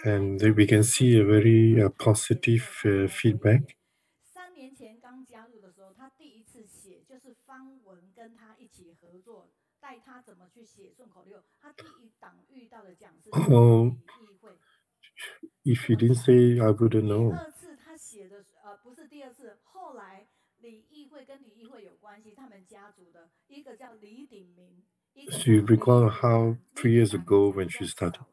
and we can see a very positive feedback. 3年前刚加入的时候，他第一次写就是方文跟他一起合作，带他怎么去写顺口溜。他第一档遇到的讲师是李议会。If you didn't say, I wouldn't know. 第2次他写的不是第2次，后来李议会跟李议会有关系，他们家族的一个叫李鼎明。So you recall how 3 years ago when she started,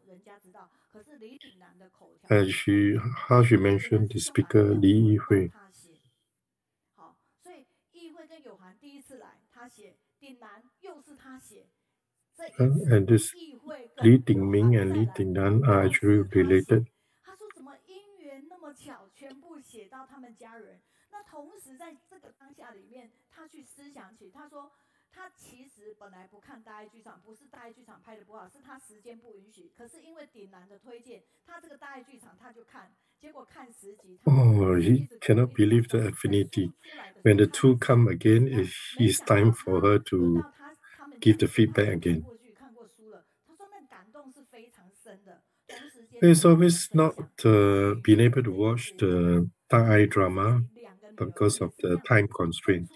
how she mentioned the speaker Li Yihui. 好，所以议会跟友涵第一次来，他写；鼎南又是他写。And this Li Dingming and Li Dingnan are actually related. 他说怎么因缘那么巧，全部写到他们家人。那同时在这个当下里面，他去思想起，他说他其实本来不看大爱剧场，不是大爱剧场拍的不好，是他时间不允许。可是因为鼎南的推荐，他这个大爱剧场他就看，结果看10集。He cannot believe the affinity. When the two come again, it's time for her to give the feedback again. It's always not been able to watch the Thai drama because of the time constraint.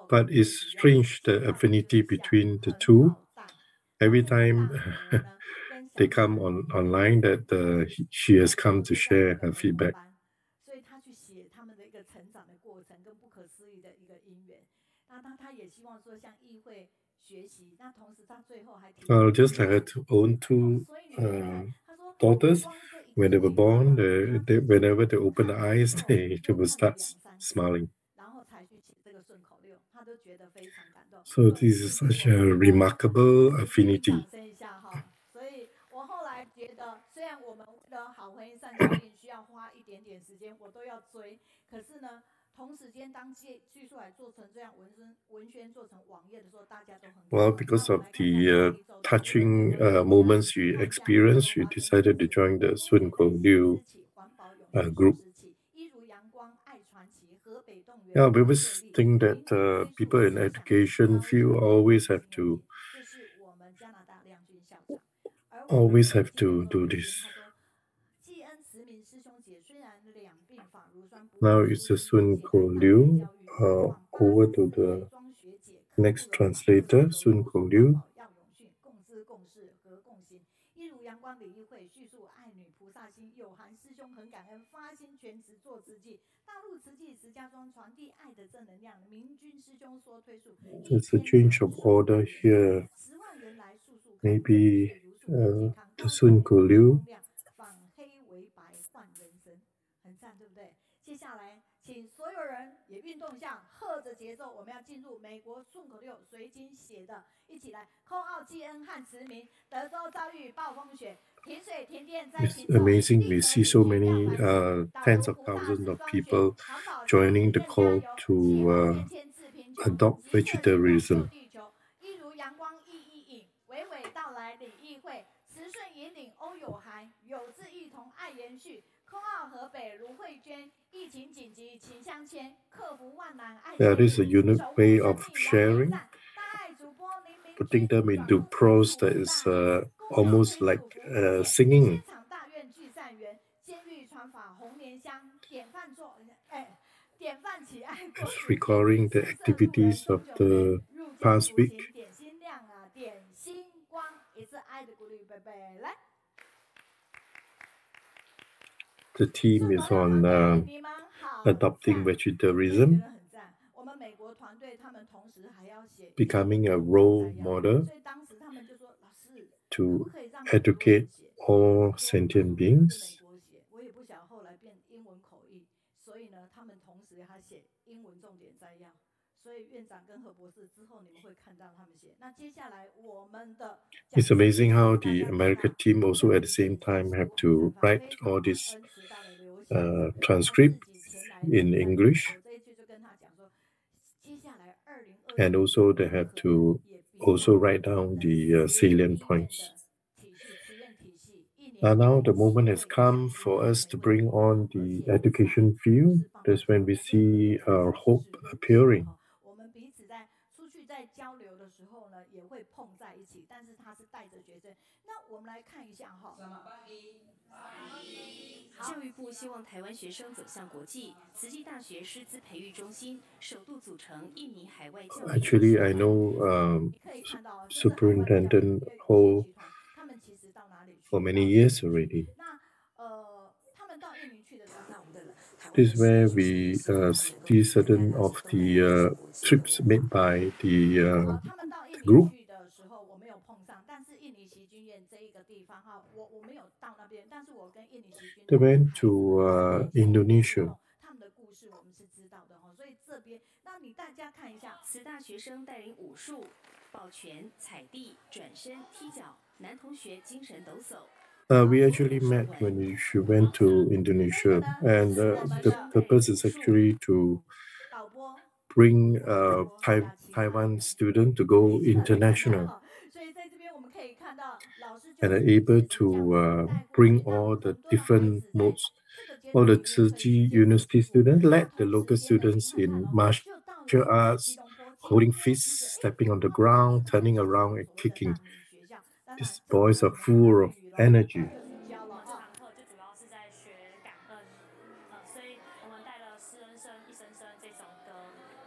But it's strange the affinity between the two. Every time they come online, that she has come to share her feedback. Just like her own 2 daughters, when they were born, whenever they open their eyes, they will start smiling. So this is such a remarkable affinity. 所以我后来觉得，虽然我们的好回应善效应需要花一点点时间，我都要追。可是呢，同时间当技术来做成这样文宣做成网页的时候，大家都很。Well, because of the touching moments you experienced, you decided to join the Sun Ko Liu group. Yeah, we always think that people in education field always have to do this. Now it's the Sun Ko Liu. Over to the next translator, Sun Ko Liu. 阳光礼仪会叙述爱女菩萨心，有含师兄很感恩，发心全职做慈济，大陆慈济石家庄传递爱的正能量。明君师兄说推述。There's a change of order here. Maybe the Sun Ko Liu. 反黑为白，换人生，很赞，对不对？接下来，请所有人也运动一下，和着节奏，我们要进入美国顺口溜随金写的，一起来。扣奥基恩和慈明，德州遭遇暴风雪，停水停电在行动。It's amazing we see so many tens of thousands of people joining the call to adopt vegetarianism. 一如阳光熠熠影，娓娓道来李议会，慈顺引领欧有涵，有志一同爱延续。空奥河北卢慧娟，疫情紧急情相牵，克服万难爱。Yeah, this is a unique way of sharing. Putting them into prose that is almost like singing. is recalling the activities of the past week. The theme is on adopting vegetarianism, becoming a role model to educate all sentient beings. It's amazing how the American team also at the same time have to write all this transcript in English. And also they have to also write down the salient points. Now the moment has come for us to bring on the education field. That's when we see our hope appearing. Actually, I know Superintendent Ho for many years already. This is where we see certain of the trips made by the group. They went to Indonesia. We actually met when she went to Indonesia, and the purpose is actually to bring Taiwan students to go international and are able to bring all the different modes. All the Ci-Jing University students led the local students in martial arts, holding fists, stepping on the ground, turning around and kicking. These boys are full of energy.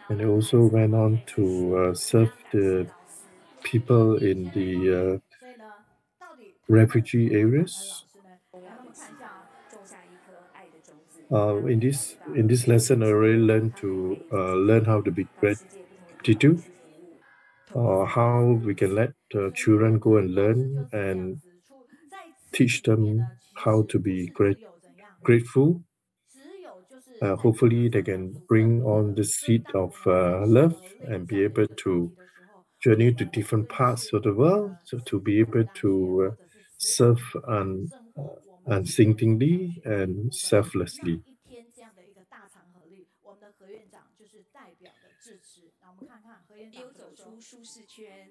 And they also went on to serve the people in the refugee areas. In this lesson, I really learned to learn how to be gratitude, how we can let children go and learn and teach them how to be grateful. Hopefully, they can bring on the seed of love and be able to journey to different parts of the world, so to be able to serve unthinkingly and selflessly.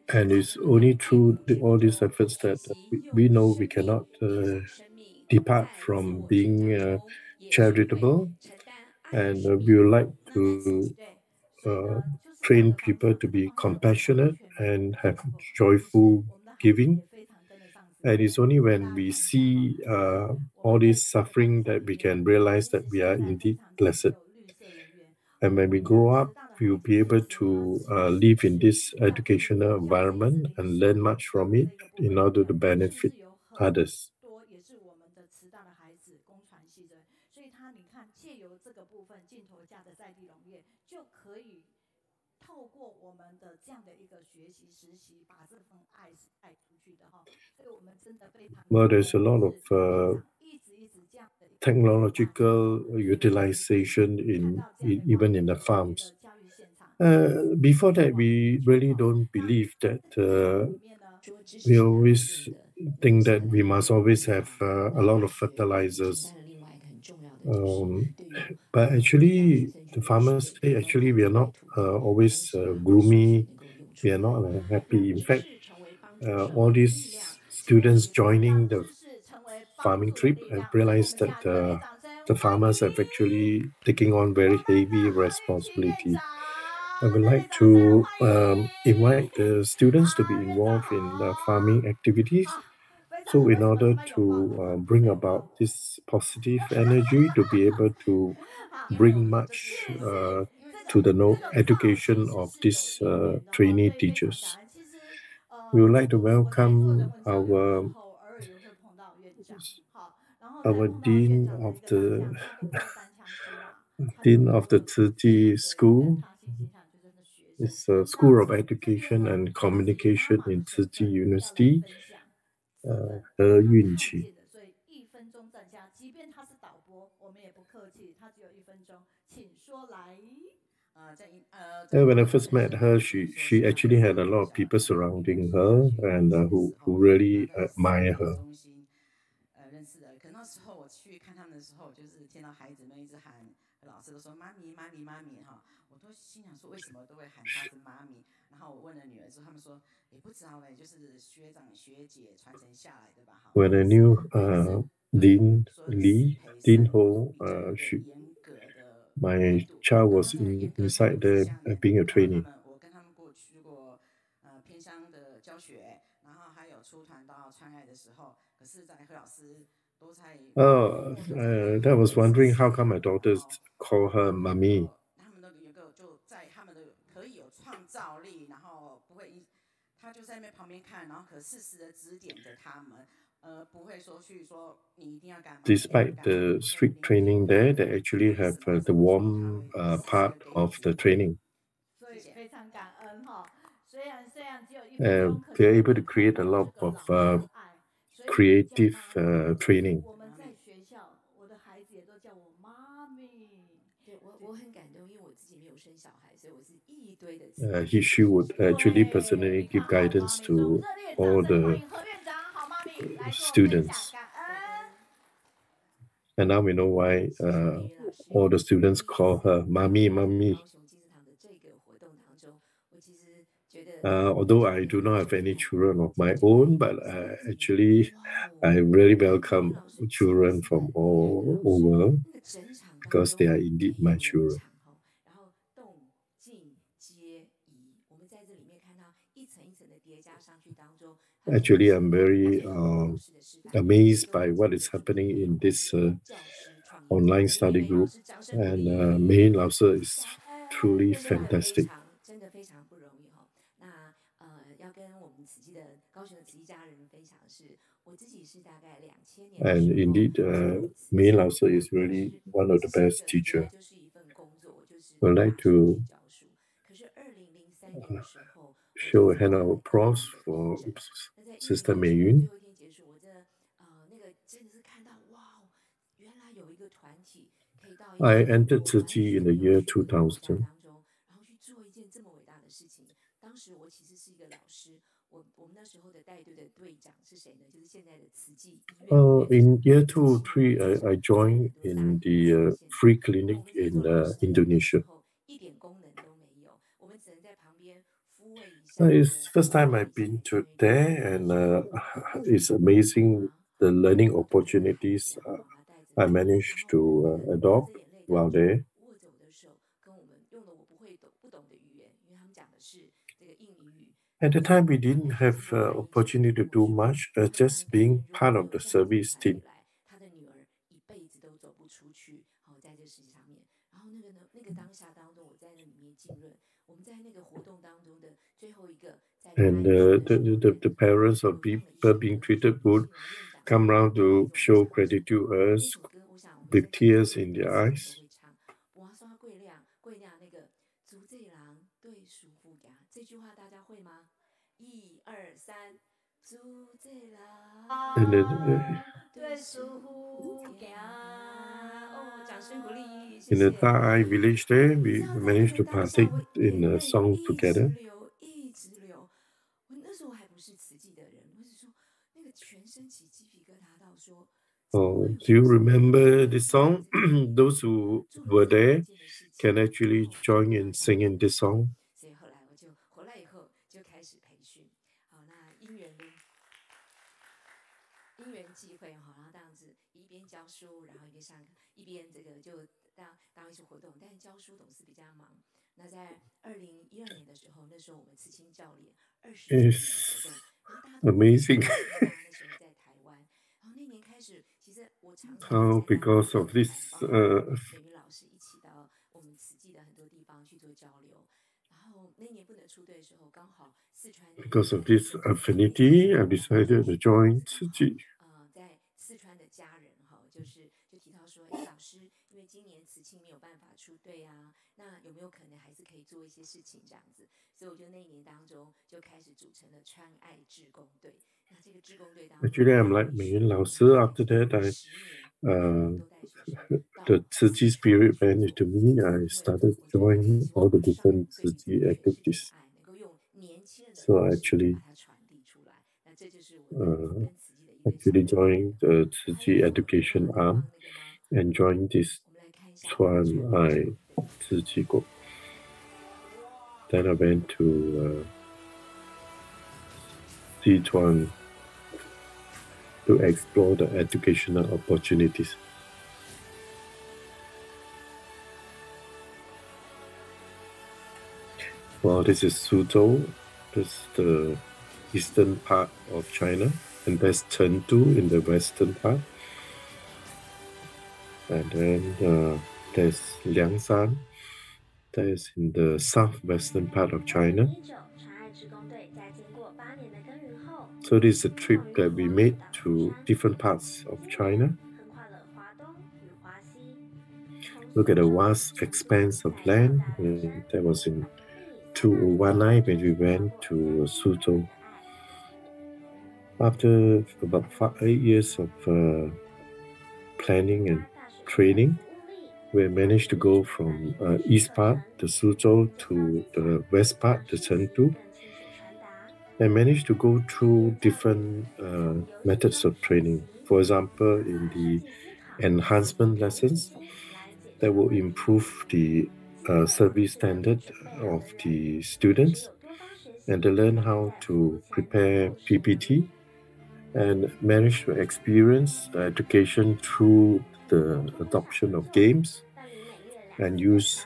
And it's only through all these efforts that we know we cannot depart from being charitable, and we would like to train people to be compassionate and have joyful giving. And it's only when we see all this suffering that we can realize that we are indeed blessed. And when we grow up, we will be able to live in this educational environment and learn much from it in order to benefit others. Well, there's a lot of technological utilization even in the farms. Before that, we really don't believe that. We always think that we must always have a lot of fertilizers. But actually, the farmers say actually we are not always gloomy. We are not happy. In fact, all these students joining the farming trip have realized that the farmers have actually taking on very heavy responsibility. I would like to invite the students to be involved in the farming activities. So in order to bring about this positive energy, to be able to bring much to the education of these trainee teachers. We would like to welcome our dean of the Ci-Ji School. It's a School of Education and Communication in Ci-Ji University, He Yunqi. When I first met her, she actually had a lot of people surrounding her and who really admire her. 认识的，可那时候我去看他们的时候，就是听到孩子们一直喊老师都说妈咪妈咪妈咪哈，我都心想说为什么都会喊她是妈咪？然后我问了女儿之后，他们说也不知道嘞，就是学长学姐传承下来的吧。哈。When I knew Dean Ho, my child was inside there being a trainee. 我跟他们过去过偏乡的教学，然后还有出团到川爱的时候。 I was wondering how come my daughters call her mommy. 他们都有个就在他们的可以有创造力，然后不会，他就在那边旁边看，然后可适时的指点着他们，不会说去说你一定要干嘛。Despite the strict training there, they actually have the warm part of the training. They're able to create a lot of creative training. She would actually personally give guidance to all the students. And now we know why all the students call her mommy, mommy. Although I do not have any children of my own, but actually I really welcome children from all over because they are indeed my children. Actually, I'm very amazed by what is happening in this online study group, and Mei Lao Sư is truly fantastic. And indeed, Mei Lao Sư is really one of the best teachers. I'd like to show a hand of applause for Sister Mei Yun. I entered Ci-Ji in the year 2000. In year 2 or 3, I joined in the free clinic in Indonesia. It's the first time I've been to there, and it's amazing the learning opportunities I managed to adopt while there. At the time, we didn't have opportunity to do much, just being part of the service team. And the parents of people being treated would come around to show gratitude to us with tears in their eyes. And in the Thai village there, we managed to partake in a song together. Oh, do you remember this song? Those who were there can actually join in singing this song. It's amazing how because of this Because of this affinity, I decided to join Ci-Jing. Actually, I'm like Ming Lao Si. After that, the Ci-Ji spirit went into me. I started joining all the different Ci-Ji activities. So I actually joined the Ci-Ji education arm and joined this Zhuang Ci-Ji group. Then I went to Zhuang to explore the educational opportunities. Well, this is Suzhou. This is the eastern part of China, and there's Chengdu in the western part. And then there's Liangshan, that is in the southwestern part of China. So this is a trip that we made to different parts of China. Look at the vast expanse of land. That was in 2019 when we went to Suzhou. After about 8 years of planning and training, we managed to go from east part, the Suzhou, to the west part, the Chengdu. I managed to go through different methods of training. For example, in the enhancement lessons, that will improve the service standard of the students, and to learn how to prepare PPT and manage to experience education through the adoption of games and use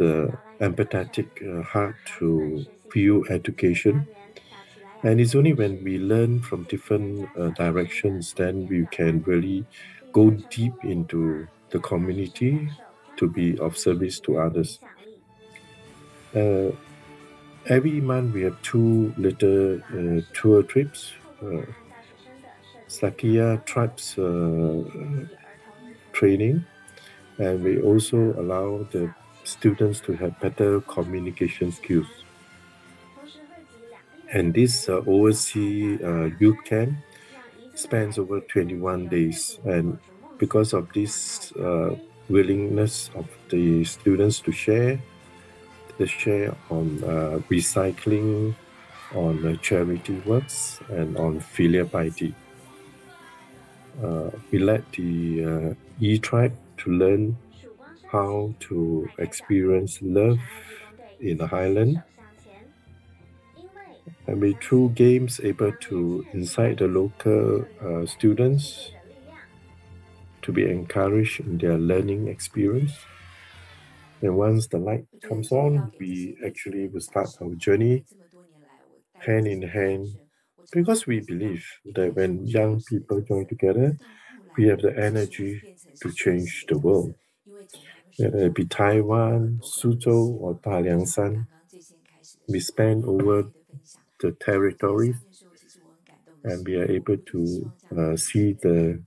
empathetic heart to view education. And it's only when we learn from different directions then we can really go deep into the community to be of service to others. Every month we have 2 little tour trips. Sakya tribes training, and we also allow the students to have better communication skills. And this overseas youth camp spans over 21 days, and because of this willingness of the students to share, they share on recycling, on charity works, and on filial piety. We led the E-tribe to learn how to experience love in the highland. And we, through games, able to incite the local students to be encouraged in their learning experience. And once the light comes on, we actually will start our journey hand in hand, because we believe that when young people join together, we have the energy to change the world. Whether it be Taiwan, Suzhou, or Daliangshan, we span over the territories, and we are able to see the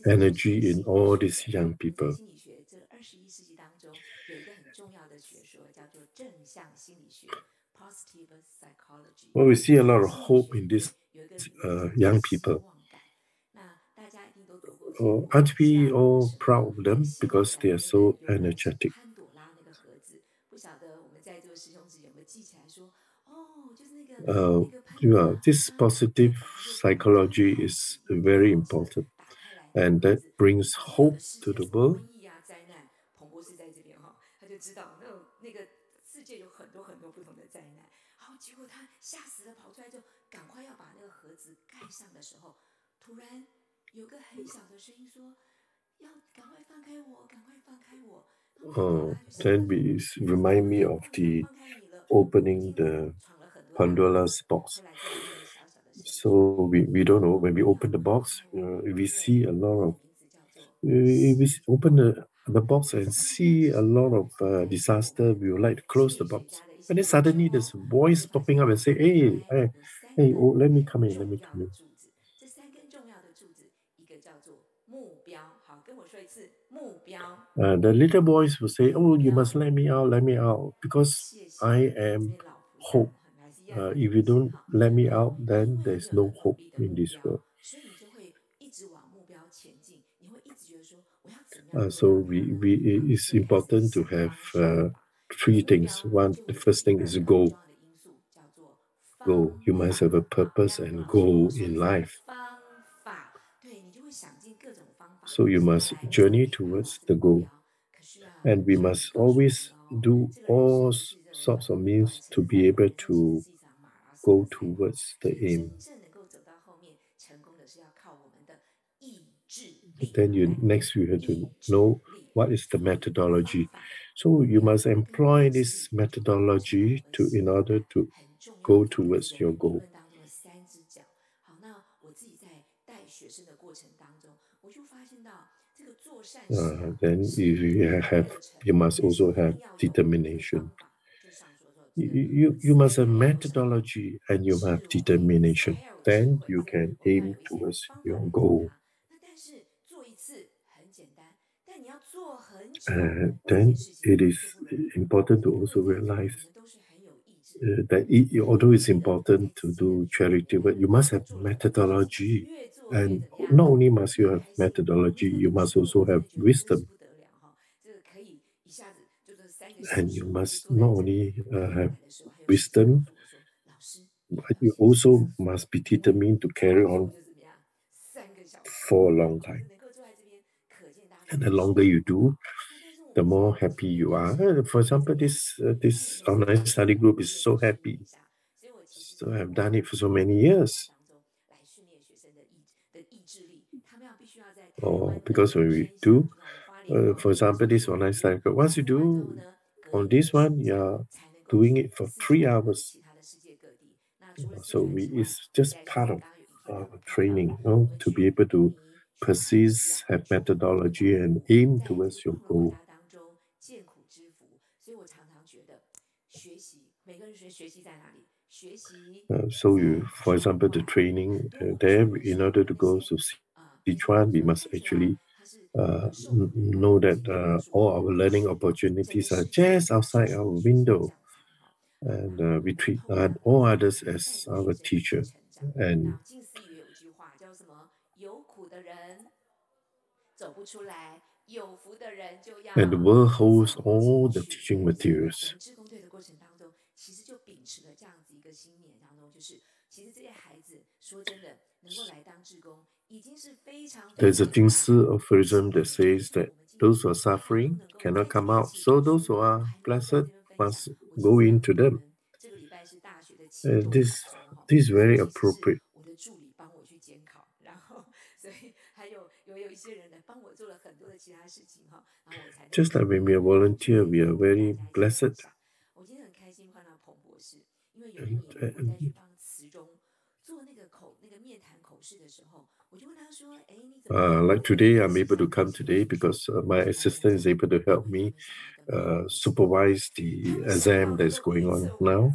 energy in all these young people. Well, we see a lot of hope in these young people. Aren't we all proud of them because they are so energetic? This positive psychology is very important, and that brings hope to the world. Then remind me of the opening the Pandora's box. So we don't know, when we open the box, we see a lot of, if we open the box and see a lot of disaster, we would like to close the box. And then suddenly there's a voice popping up and say, hey, oh, let me come in. The little voice will say, oh, you must let me out, because I am hope. If you don't let me out, then there's no hope in this world. So it's important to have three things. One, the first thing is goal. You must have a purpose and goal in life. So you must journey towards the goal. And we must always do all sorts of means to be able to go towards the aim. Then next you have to know what is the methodology. So you must employ this methodology in order to go towards your goal. Then you must also have determination. You must have methodology and you have determination. Then you can aim towards your goal. Then it is important to also realize that although it's important to do charity work, you must have methodology. And not only must you have methodology, you must also have wisdom. And you must not only have wisdom, but you also must be determined to carry on for a long time. And the longer you do, the more happy you are. For example, this online study group is so happy. So I've done it for so many years. Because when we do, for example, this online study group, once you do on this one, you're doing it for 3 hours. So it's just part of training, to be able to persist, have methodology, and aim towards your goal. So for example, the training there, in order to go to Sichuan, we must actually know that all our learning opportunities are just outside our window. And we treat all others as our teacher. And the world holds all the teaching materials. There's a Jingsi aphorism that says that those who are suffering cannot come out, so those who are blessed must go into them. This is very appropriate. Just like when we are volunteer, we are very blessed. Like today, I'm able to come today because my assistant is able to help me supervise the exam that's going on now.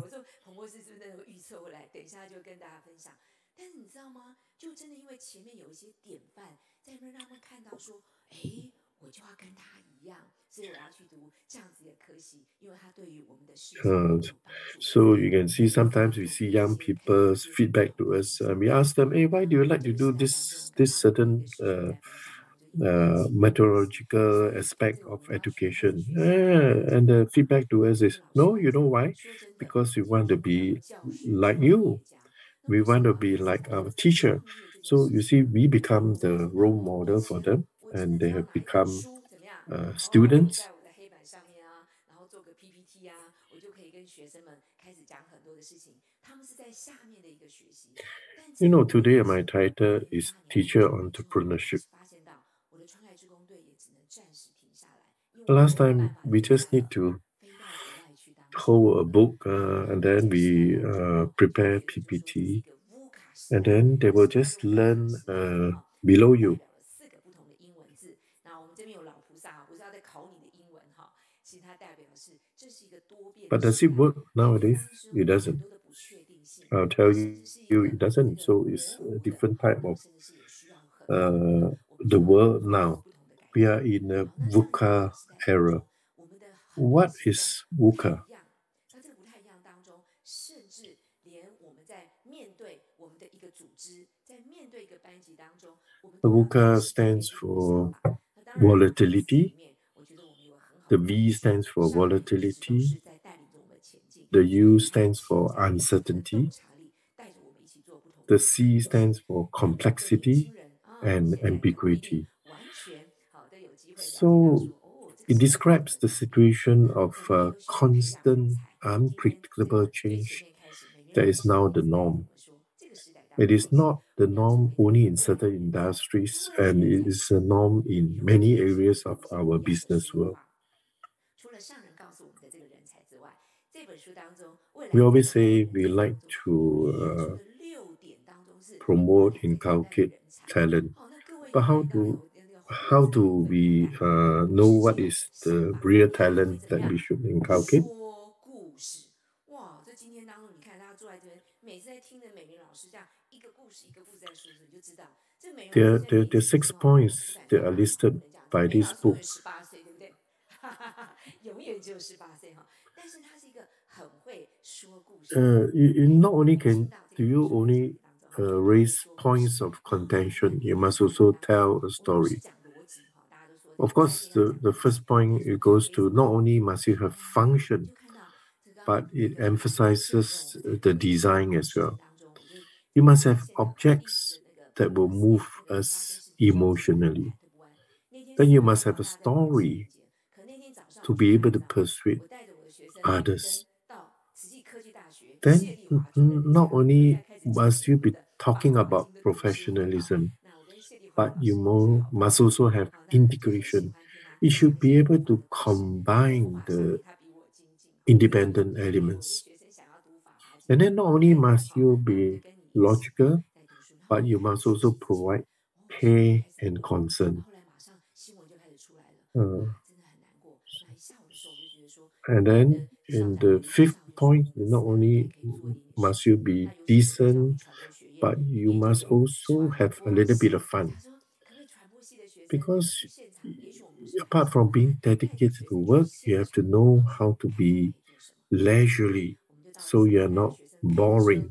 So you can see sometimes we see young people's feedback to us. We ask them, hey, why do you like to do this certain methodological aspect of education? And the feedback to us is, no, you know why? Because we want to be like you. We want to be like our teacher. So you see, we become the role model for them, and they have become students. Today my title is Teacher Entrepreneurship. Last time, we just need to hold a book and then we prepare PPT, and then they will just learn below you. But does it work nowadays? It doesn't. I'll tell you, it doesn't. So it's a different type of the world now. We are in a VUCA era. What is VUCA? VUCA stands for volatility. The V stands for volatility. The U stands for uncertainty. The C stands for complexity and ambiguity. So it describes the situation of constant, unpredictable change that is now the norm. It is not the norm only in certain industries, and it is a norm in many areas of our business world. We always say we like to promote, inculcate talent, but how do we know what is the real talent that we should inculcate? There are 6 points that are listed by this book. You not only do you only raise points of contention, you must also tell a story. Of course, the first point, it goes to not only must you have function, but it emphasizes the design as well. You must have objects that will move us emotionally. Then you must have a story to be able to persuade others. Then not only must you be talking about professionalism, but you must also have integration. You should be able to combine the independent elements. And then not only must you be logical, but you must also provide care and concern. And then in the fifth point, not only must you be decent, but you must also have a little bit of fun. Because apart from being dedicated to work, you have to know how to be leisurely, so you are not boring.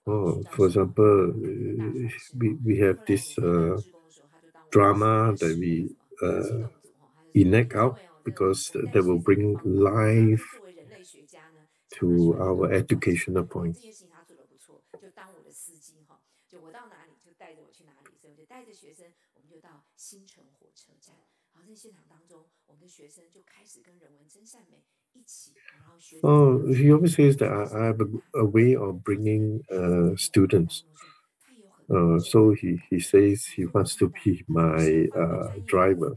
For example, we have this drama that we enact out because that will bring life to our educational point. He always says that I have a way of bringing students. So he says he wants to be my driver.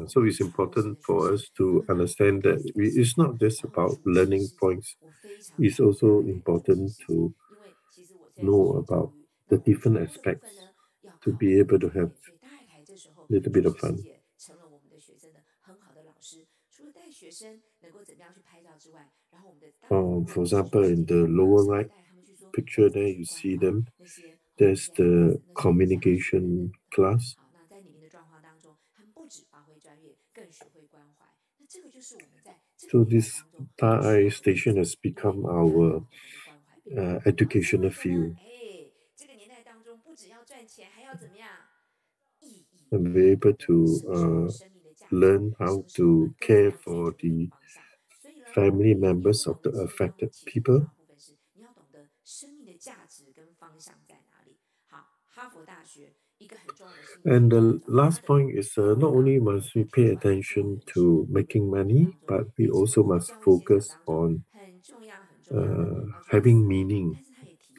So it's important for us to understand that it's not just about learning points. It's also important to know about the different aspects to be able to have a little bit of fun. For example, in the lower right picture there, you see them. There's the communication class. So this Thai station has become our educational field. And be able to learn how to care for the family members of the affected people. And the last point is not only must we pay attention to making money, but we also must focus on having meaning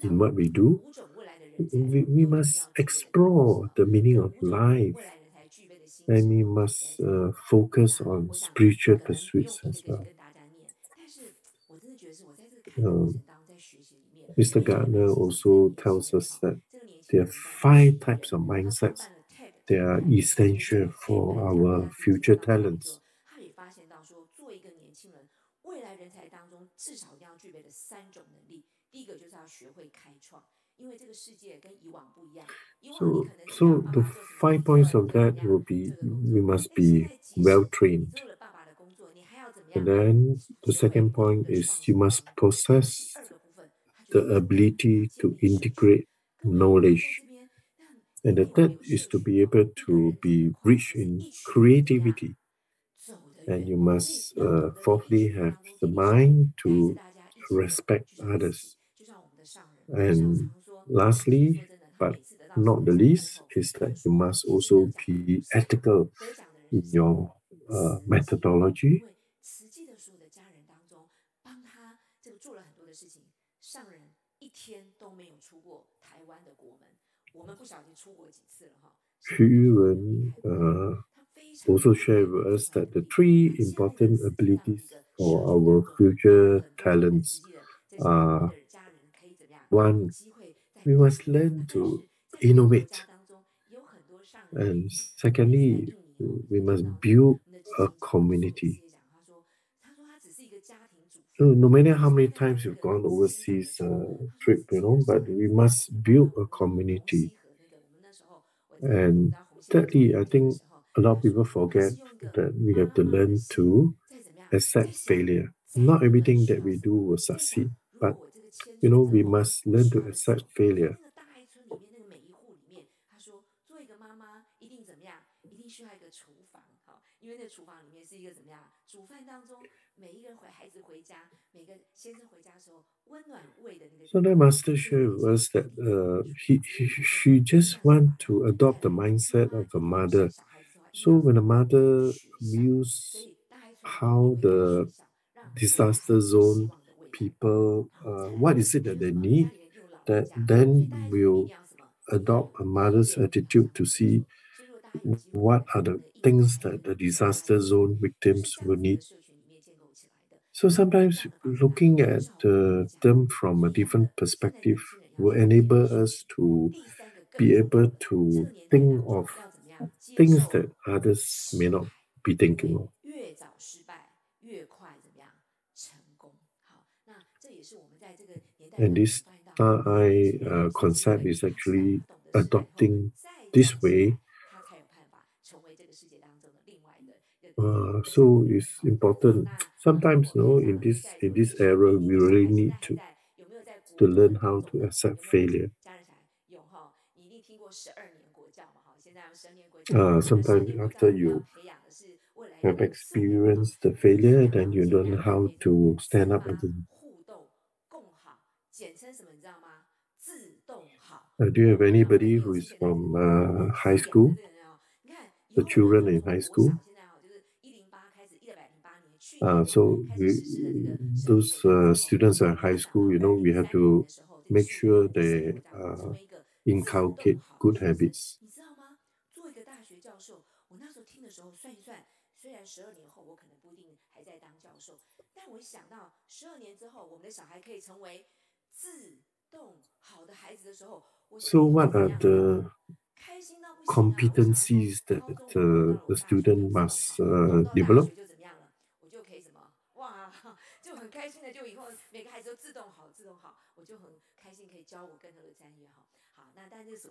in what we do we must explore the meaning of life, and we must focus on spiritual pursuits as well. Mr. Gardner also tells us that there are 5 types of mindsets that are essential for our future talents. So the 5 points of that will be, we must be well trained. And then the second point is you must possess the ability to integrate knowledge. And the third is to be able to be rich in creativity. And you must fourthly have the mind to respect others. And lastly, but not the least, is that you must also be ethical in your methodology. Xu Yuren also shared with us that the 3 important abilities for our future talents are: 1, we must learn to innovate. And secondly, we must build a community. So no matter how many times you've gone overseas trip, but we must build a community. And thirdly, I think a lot of people forget that we have to learn to accept failure. Not everything that we do will succeed, but we must learn to accept failure. So the master shared with us that she just want to adopt the mindset of a mother. So when a mother views how the disaster zone people, what is it that they need, that then we'll adopt a mother's attitude to see what are the things that the disaster zone victims will need. So sometimes looking at them from a different perspective will enable us to be able to think of things that others may not be thinking of. And this eye concept is actually adopting this way. So it's important. Sometimes, in this era, we really need to learn how to accept failure. Sometimes after you have experienced the failure, then you learn how to stand up again. Do you have anybody who is from high school? The children in high school? So those students at high school, we have to make sure they inculcate good habits. So what are the competencies that the student must develop?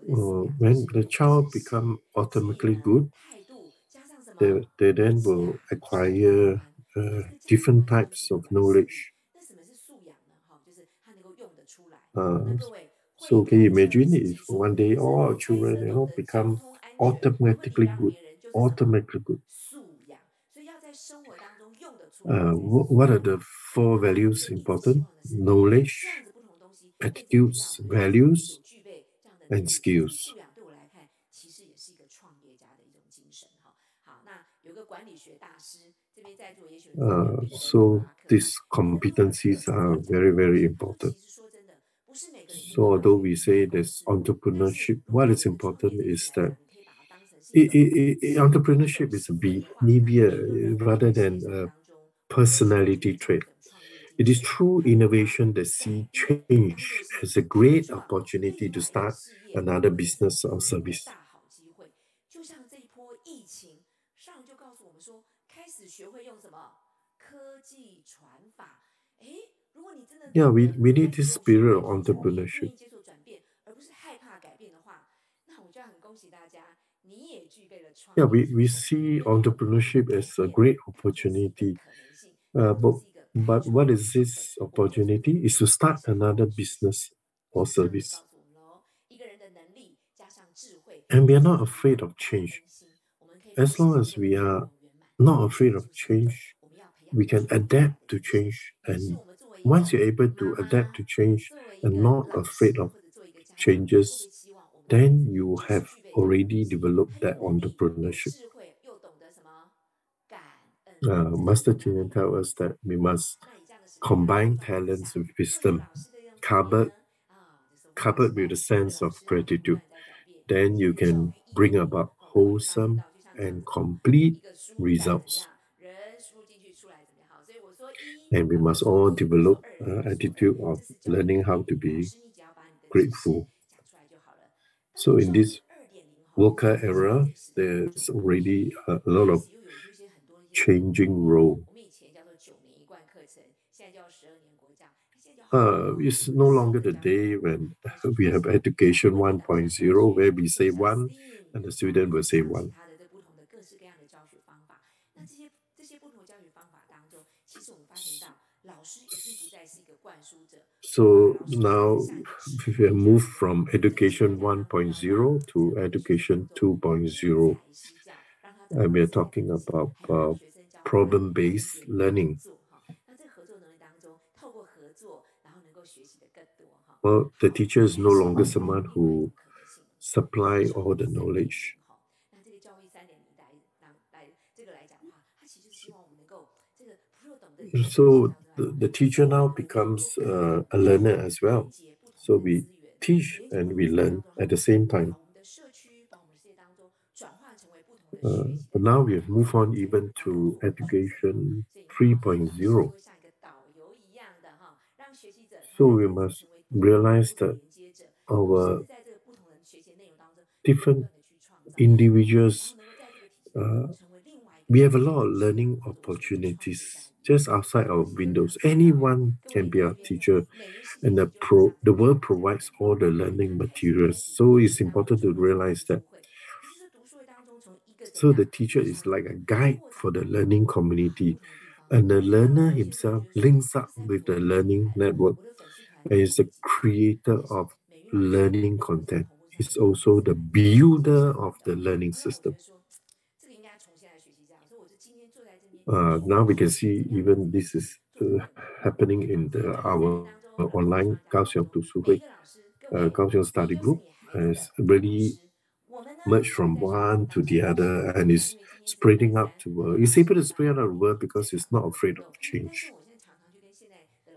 When the child become automatically good, they then will acquire different types of knowledge. So can you imagine if one day all children, become automatically good? What are the 4 values important? Knowledge, attitudes, values, and skills. So these competencies are very, very important. So although we say there's entrepreneurship, what is important is that entrepreneurship is a behavior rather than a personality trait. It is true innovation that see change as a great opportunity to start another business or service. Yeah, we need this spirit of entrepreneurship. Yeah, we see entrepreneurship as a great opportunity. But what is this opportunity? Is to start another business or service. And we are not afraid of change. As long as we are not afraid of change, we can adapt to change. And once you're able to adapt to change and not afraid of changes, then you have already developed that entrepreneurship. Master Ci-Ming tells us that we must combine talents with wisdom, coupled with a sense of gratitude. Then you can bring about wholesome and complete results. And we must all develop an attitude of learning how to be grateful. So in this VUCA era, there's already a lot of changing role. It's no longer the day when we have education 1.0, where we say one and the student will say one. So now we have moved from education 1.0 to education 2.0. And we are talking about problem-based learning. Well, the teacher is no longer someone who supply all the knowledge. So the teacher now becomes a learner as well. So we teach and we learn at the same time. But now we have moved on even to education 3.0. So we must realize that our different individuals, we have a lot of learning opportunities just outside our windows. Anyone can be a teacher, and the world provides all the learning materials. So it's important to realize that. So the teacher is like a guide for the learning community, and the learner himself links up with the learning network and is the creator of learning content. He's also the builder of the learning system. Now we can see even this is happening in our online Kaohsiung Kaohsiung study group has really merged from one to the other and is spreading out to it's able to spread out the word because it's not afraid of change.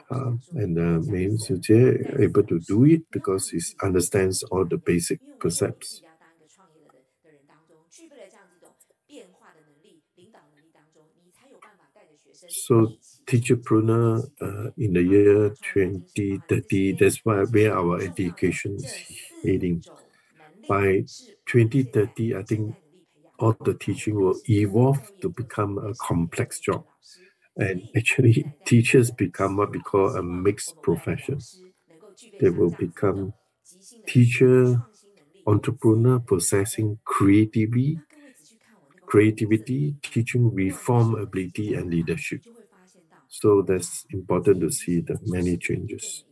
And Mei Sujie able to do it because he understands all the basic precepts. So teacherpreneur in the year 2030, that's where our education is heading. By 2030, I think all the teaching will evolve to become a complex job. And actually, teachers become what we call a mixed profession. They will become teacher, entrepreneur, possessing creativity, teaching reform ability and leadership. So that's important to see the many changes.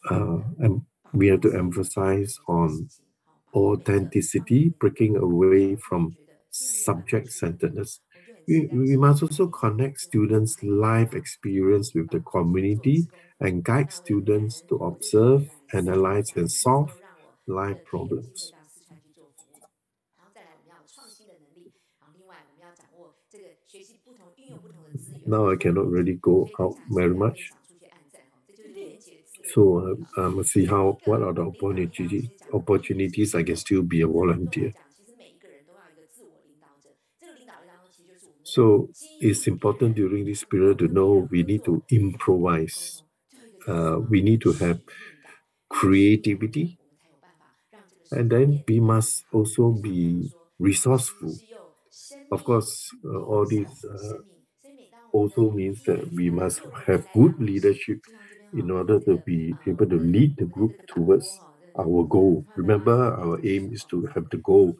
And we have to emphasize on authenticity, breaking away from subject-centeredness. We must also connect students' life experience with the community and guide students to observe, analyze, and solve life problems. Now I cannot really go out very much. So see what are the opportunities I can still be a volunteer. So it's important during this period to know we need to improvise. We need to have creativity, and then we must also be resourceful. Of course, all this also means that we must have good leadership in order to be able to lead the group towards our goal. Remember, our aim is to have the goal.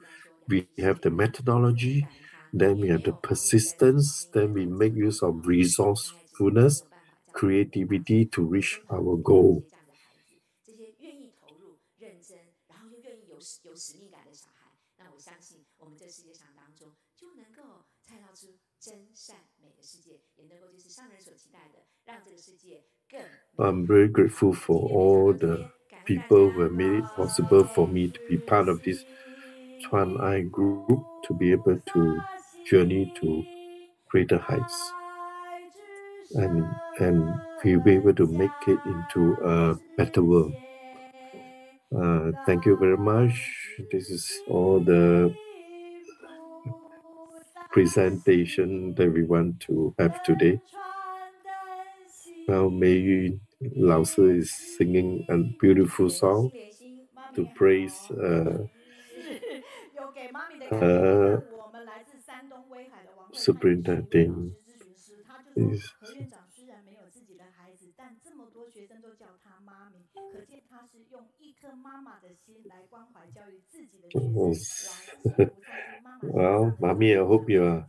We have the methodology, then we have the persistence, then we make use of resourcefulness, creativity to reach our goal. I'm very grateful for all the people who have made it possible for me to be part of this Chuan Ai group, to be able to journey to greater heights. And we'll be able to make it into a better world. Thank you very much. This is all the presentation that we want to have today. Now, Mei Yu Lao Si is singing a beautiful song to praise superintendent. Well, Mommy, I hope you are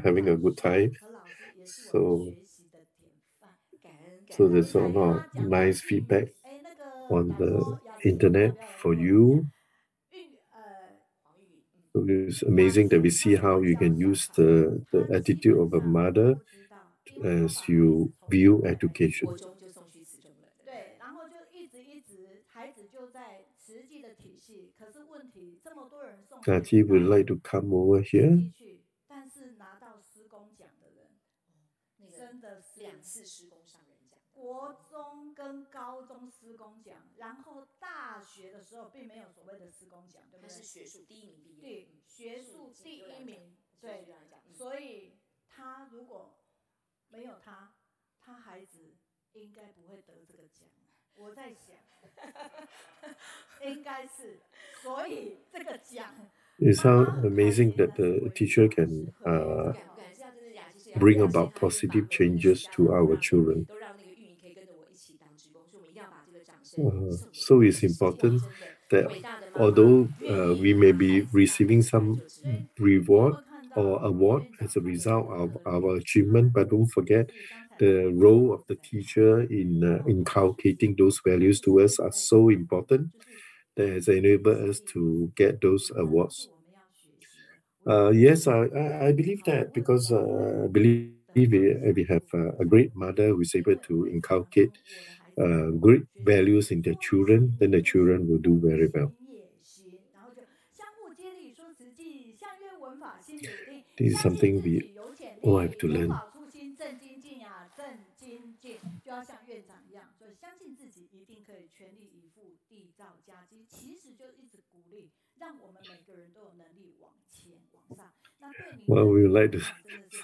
having a good time. So there's a lot of nice feedback on the internet for you. So it's amazing that we see how you can use the attitude of a mother as you view education. Kaji would like to come over here. It's how amazing that the teacher can bring about positive changes to our children. So it's important that although we may be receiving some reward or award as a result of our achievement, but don't forget the role of the teacher in inculcating those values to us are so important that has enabled us to get those awards. Yes, I believe that, because I believe we have a great mother who is able to inculcate great values in their children, then the children will do very well. This is something we all have to learn. Well, we would like to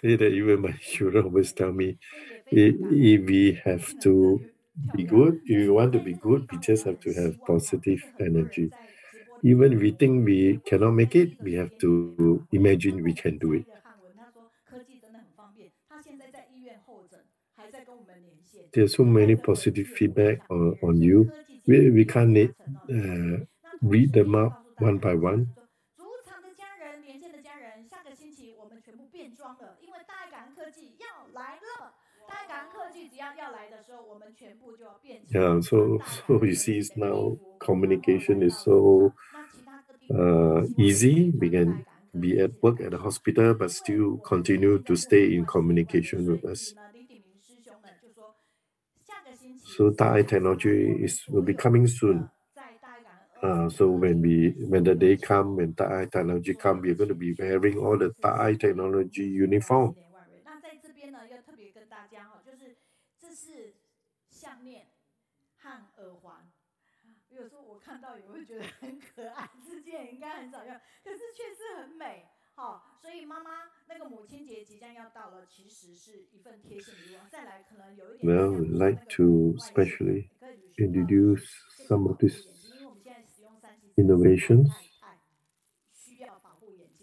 say that even my children always tell me, if we have to be good, if we want to be good, we just have to have positive energy. Even if we think we cannot make it, we have to imagine we can do it. There's so many positive feedback on you. We can't read them out one by one. Yeah, so you see, now communication is so easy. We can be at work at the hospital, but still continue to stay in communication with us. So Thai technology will be coming soon. So when the day come, when Thai technology come, we're going to be wearing all the Thai technology uniform. 和耳环。有时候我看到也会觉得很可爱，之前应该很少用，可是确实很美。好，所以妈妈那个母亲节即将要到了，其实是一份贴心礼物。再来，可能有一点 Well, we'd like to especially introduce some of these innovations.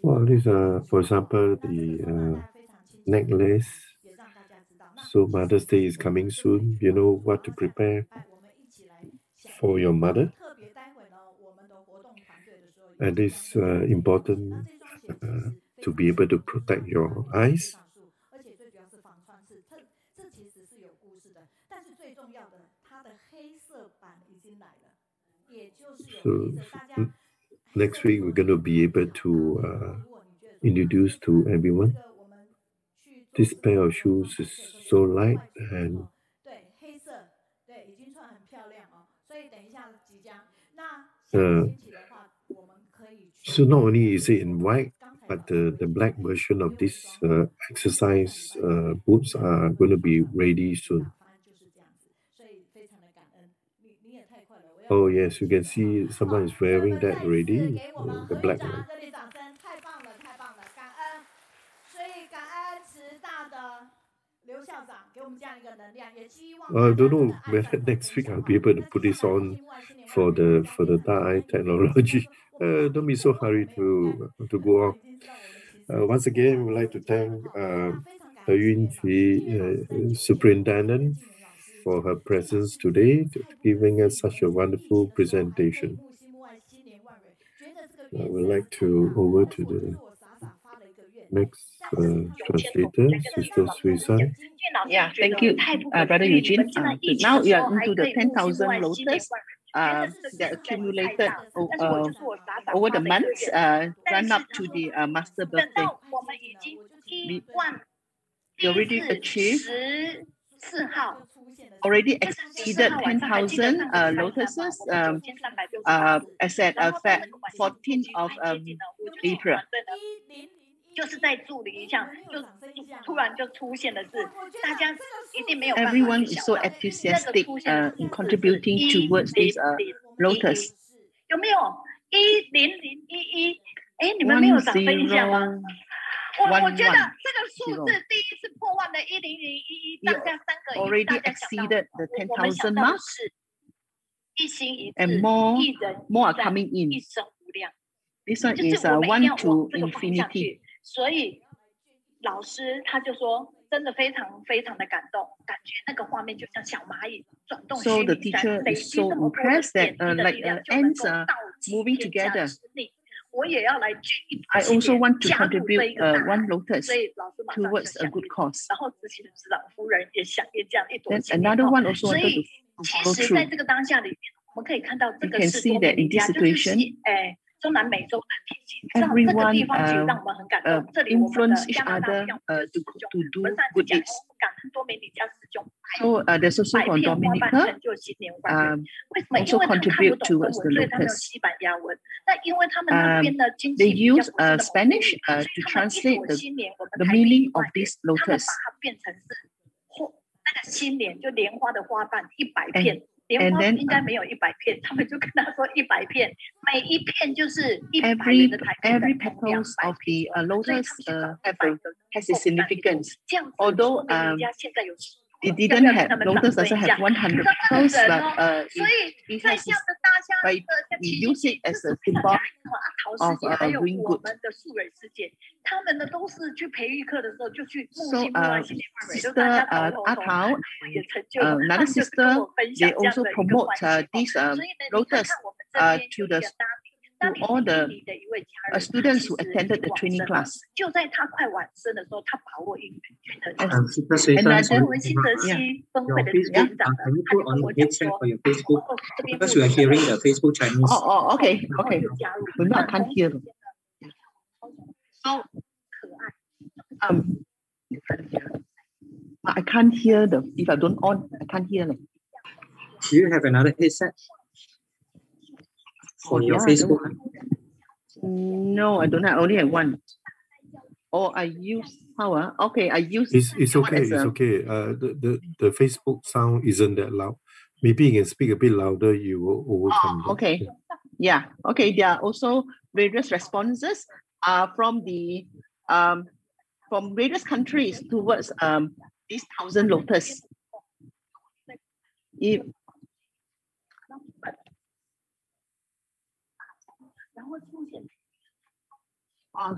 Well, these are, for example, the necklace. So Mother's Day is coming soon. You know what to prepare for your mother. And it's important to be able to protect your eyes. So next week we're going to be able to introduce to everyone. This pair of shoes is so light and so not only is it in white, but the black version of this exercise boots are going to be ready soon. Oh yes, you can see someone is wearing that already, the black one. I don't know whether next week I'll be able to put this on for the eye technology. Don't be so hurried to go off. Once again, we'd like to thank Wen-Qing Superintendent for her presence today, giving us such a wonderful presentation. I would like to over to the next translator, Sister Suisan. Yeah, thank you, Brother Eugene. Now we are into the 10,000 lotus that accumulated over the months, run up to the master birthday. We already achieved, already exceeded 10,000 lotuses as at 14th of April. 就是在助理一项，就突然就出现的是，大家一定没有办法。 Everyone is so enthusiastic in contributing towards this lotus. 有没有10011？哎，你们没有掌声一下吗？我觉得这个数字第一次破万的10011，大家3个 already exceeded the 10,000 mark, 一心一致， and more are coming in. 一生无量。 This one is one to infinity. 所以老师他就说，真的非常非常的感动，感觉那个画面就像小蚂蚁转动。So the teacher is so impressed that like ants are moving together. 我也要来捐一 I also want to contribute one lotus towards a good cause. 然后执行的指导夫人也响应这样一朵。 Then another one also wanted to go 其实在这个当下里面，我们可以看到这个是多米尼加，就是中南美洲的体系，这个地方其实让我们很感动。这里我们的加拿大票to do good deeds。感恩多米尼加师兄。So there's also for Dominica also contribute towards the lotus. 西班牙文，那因为他们那边的经济 They use Spanish to translate the meaning of this lotus. 他们把它变成是那个新莲，就莲花的花瓣100片。 莲花应该没有100片，他们就跟他说100片，每一片就是100元的台币。 Every petals of the lotus has a significance. Although it didn't have lotus doesn't have 100 petals, but it has. But we use it as a symbol of doing good. 他们呢都是去培育课的时候就去木 So 星木外星莲花蕊，就大 Sister 家头 Atao, 也成就了。 another sister, they also promote this lotus to all the students who attended the training class. 就在他快晚生的时候，他把握应允捐的。 Another, 我们新泽西分会的执行长，他就跟我讲说，这边 Because we are hearing the Facebook Chinese. oh, okay. But not, I can't hear them. So, I can't hear them. If I don't on, I can't hear them. Do you have another headset for your Facebook? No, I don't have. I only have one. Oh, I use how? Okay, I use. It's okay. It's okay. The Facebook sound isn't that loud. Maybe you can speak a bit louder, you will overcome that. Okay. Yeah. Okay. There are also various responses from the from various countries towards these 1,000 lotus.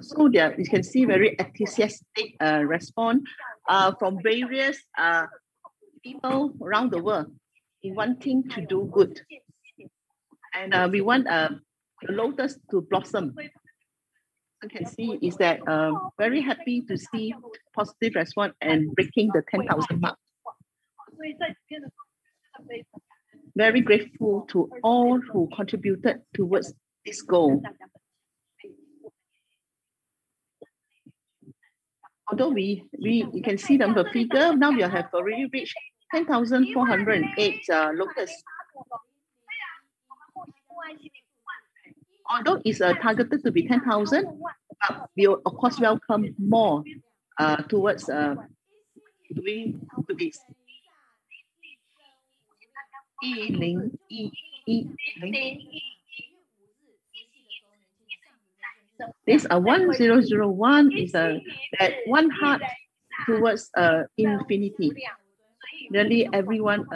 So there you can see very enthusiastic response from various people around the world in wanting to do good. And we want the lotus to blossom. You can see is that very happy to see positive response and breaking the 10,000 mark. Very grateful to all who contributed towards this goal. Although you can see the figure, now we have already reached 10,408 lotus. Although it's targeted to be 10,000, we will of course welcome more towards doing this. This 1001 is that one heart towards infinity. Really, everyone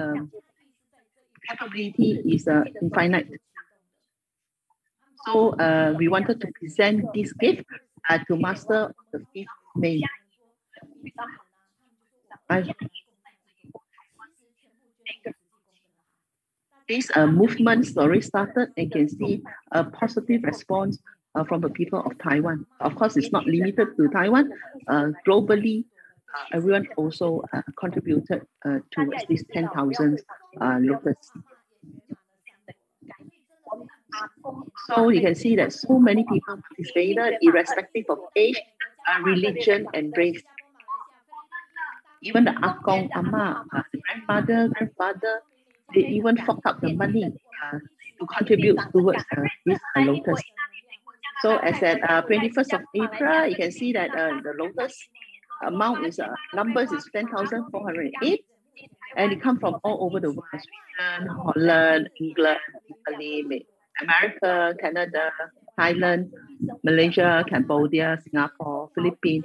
capability is infinite. So we wanted to present this gift to Master the 5th May. This movement already started and can see a positive response from the people of Taiwan. Of course, it's not limited to Taiwan. Globally, everyone also contributed towards these 10,000 lotus. So you can see that so many people participated, irrespective of age, religion, and race. Even the Akong, Ama, the grandmother, grandfather, they even fork out the money to contribute towards this lotus. So as at 21st of April, you can see that the lotus amount is numbers is 10,408, and it comes from all over the world: Sweden, Holland, England, Italy, America, Canada, Thailand, Malaysia, Cambodia, Singapore, Philippines,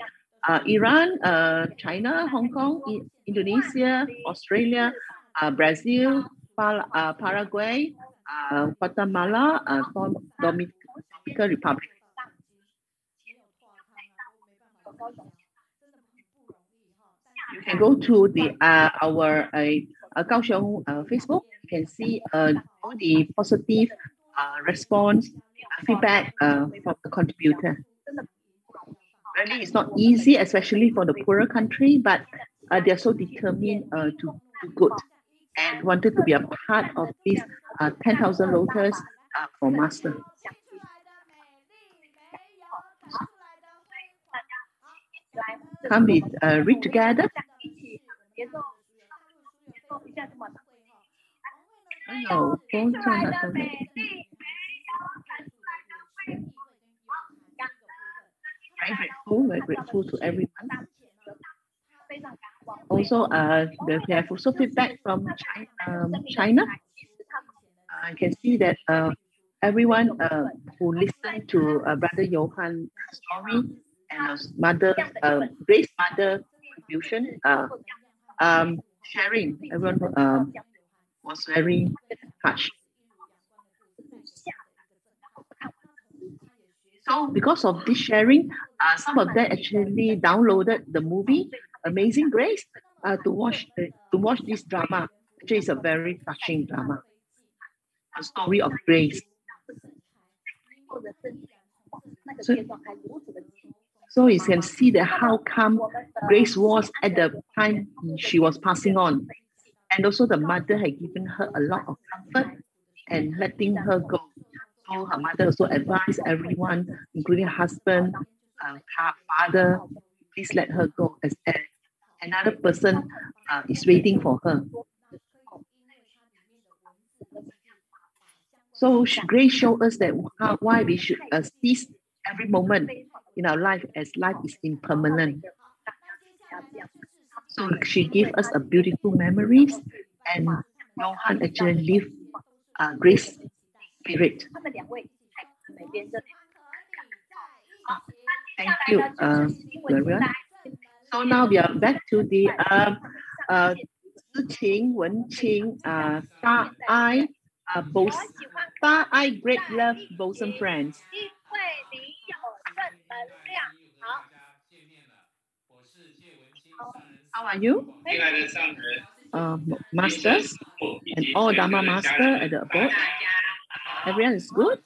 Iran, China, Hong Kong, Indonesia, Australia, Brazil, Paraguay, Guatemala, Dominican Republic. You can go to the our Kaohsiung Facebook. You can see all the positive response, feedback from the contributor. Really, it's not easy, especially for the poorer country, but they're so determined to do good and wanted to be a part of this 10,000 lotus for Master. Can we read together? No, very grateful to everyone. Also, we have also feedback from China. I can see that everyone who listened to Brother Johan's story and mother, Grace mother contribution, sharing, everyone was very touched. So because of this sharing, some of them actually downloaded the movie Amazing Grace to watch this drama. Actually, it's a very touching drama, a story of grace. So you can see that how come Grace was at the time she was passing on, and also the mother had given her a lot of comfort and letting her go. So her mother also advised everyone, including her husband, her father, please let her go, as another person is waiting for her. So Grace showed us that why we should seize every moment in our life, as life is impermanent. So she gave us a beautiful memories, and Johan actually live grace spirit. Thank you, everyone. So now we are back to the Shi-Jing, Wen-Qing, Da-I, Da-I, great love, bosom friends. How are you? Masters and all Dharma master at the abode. Everyone is good.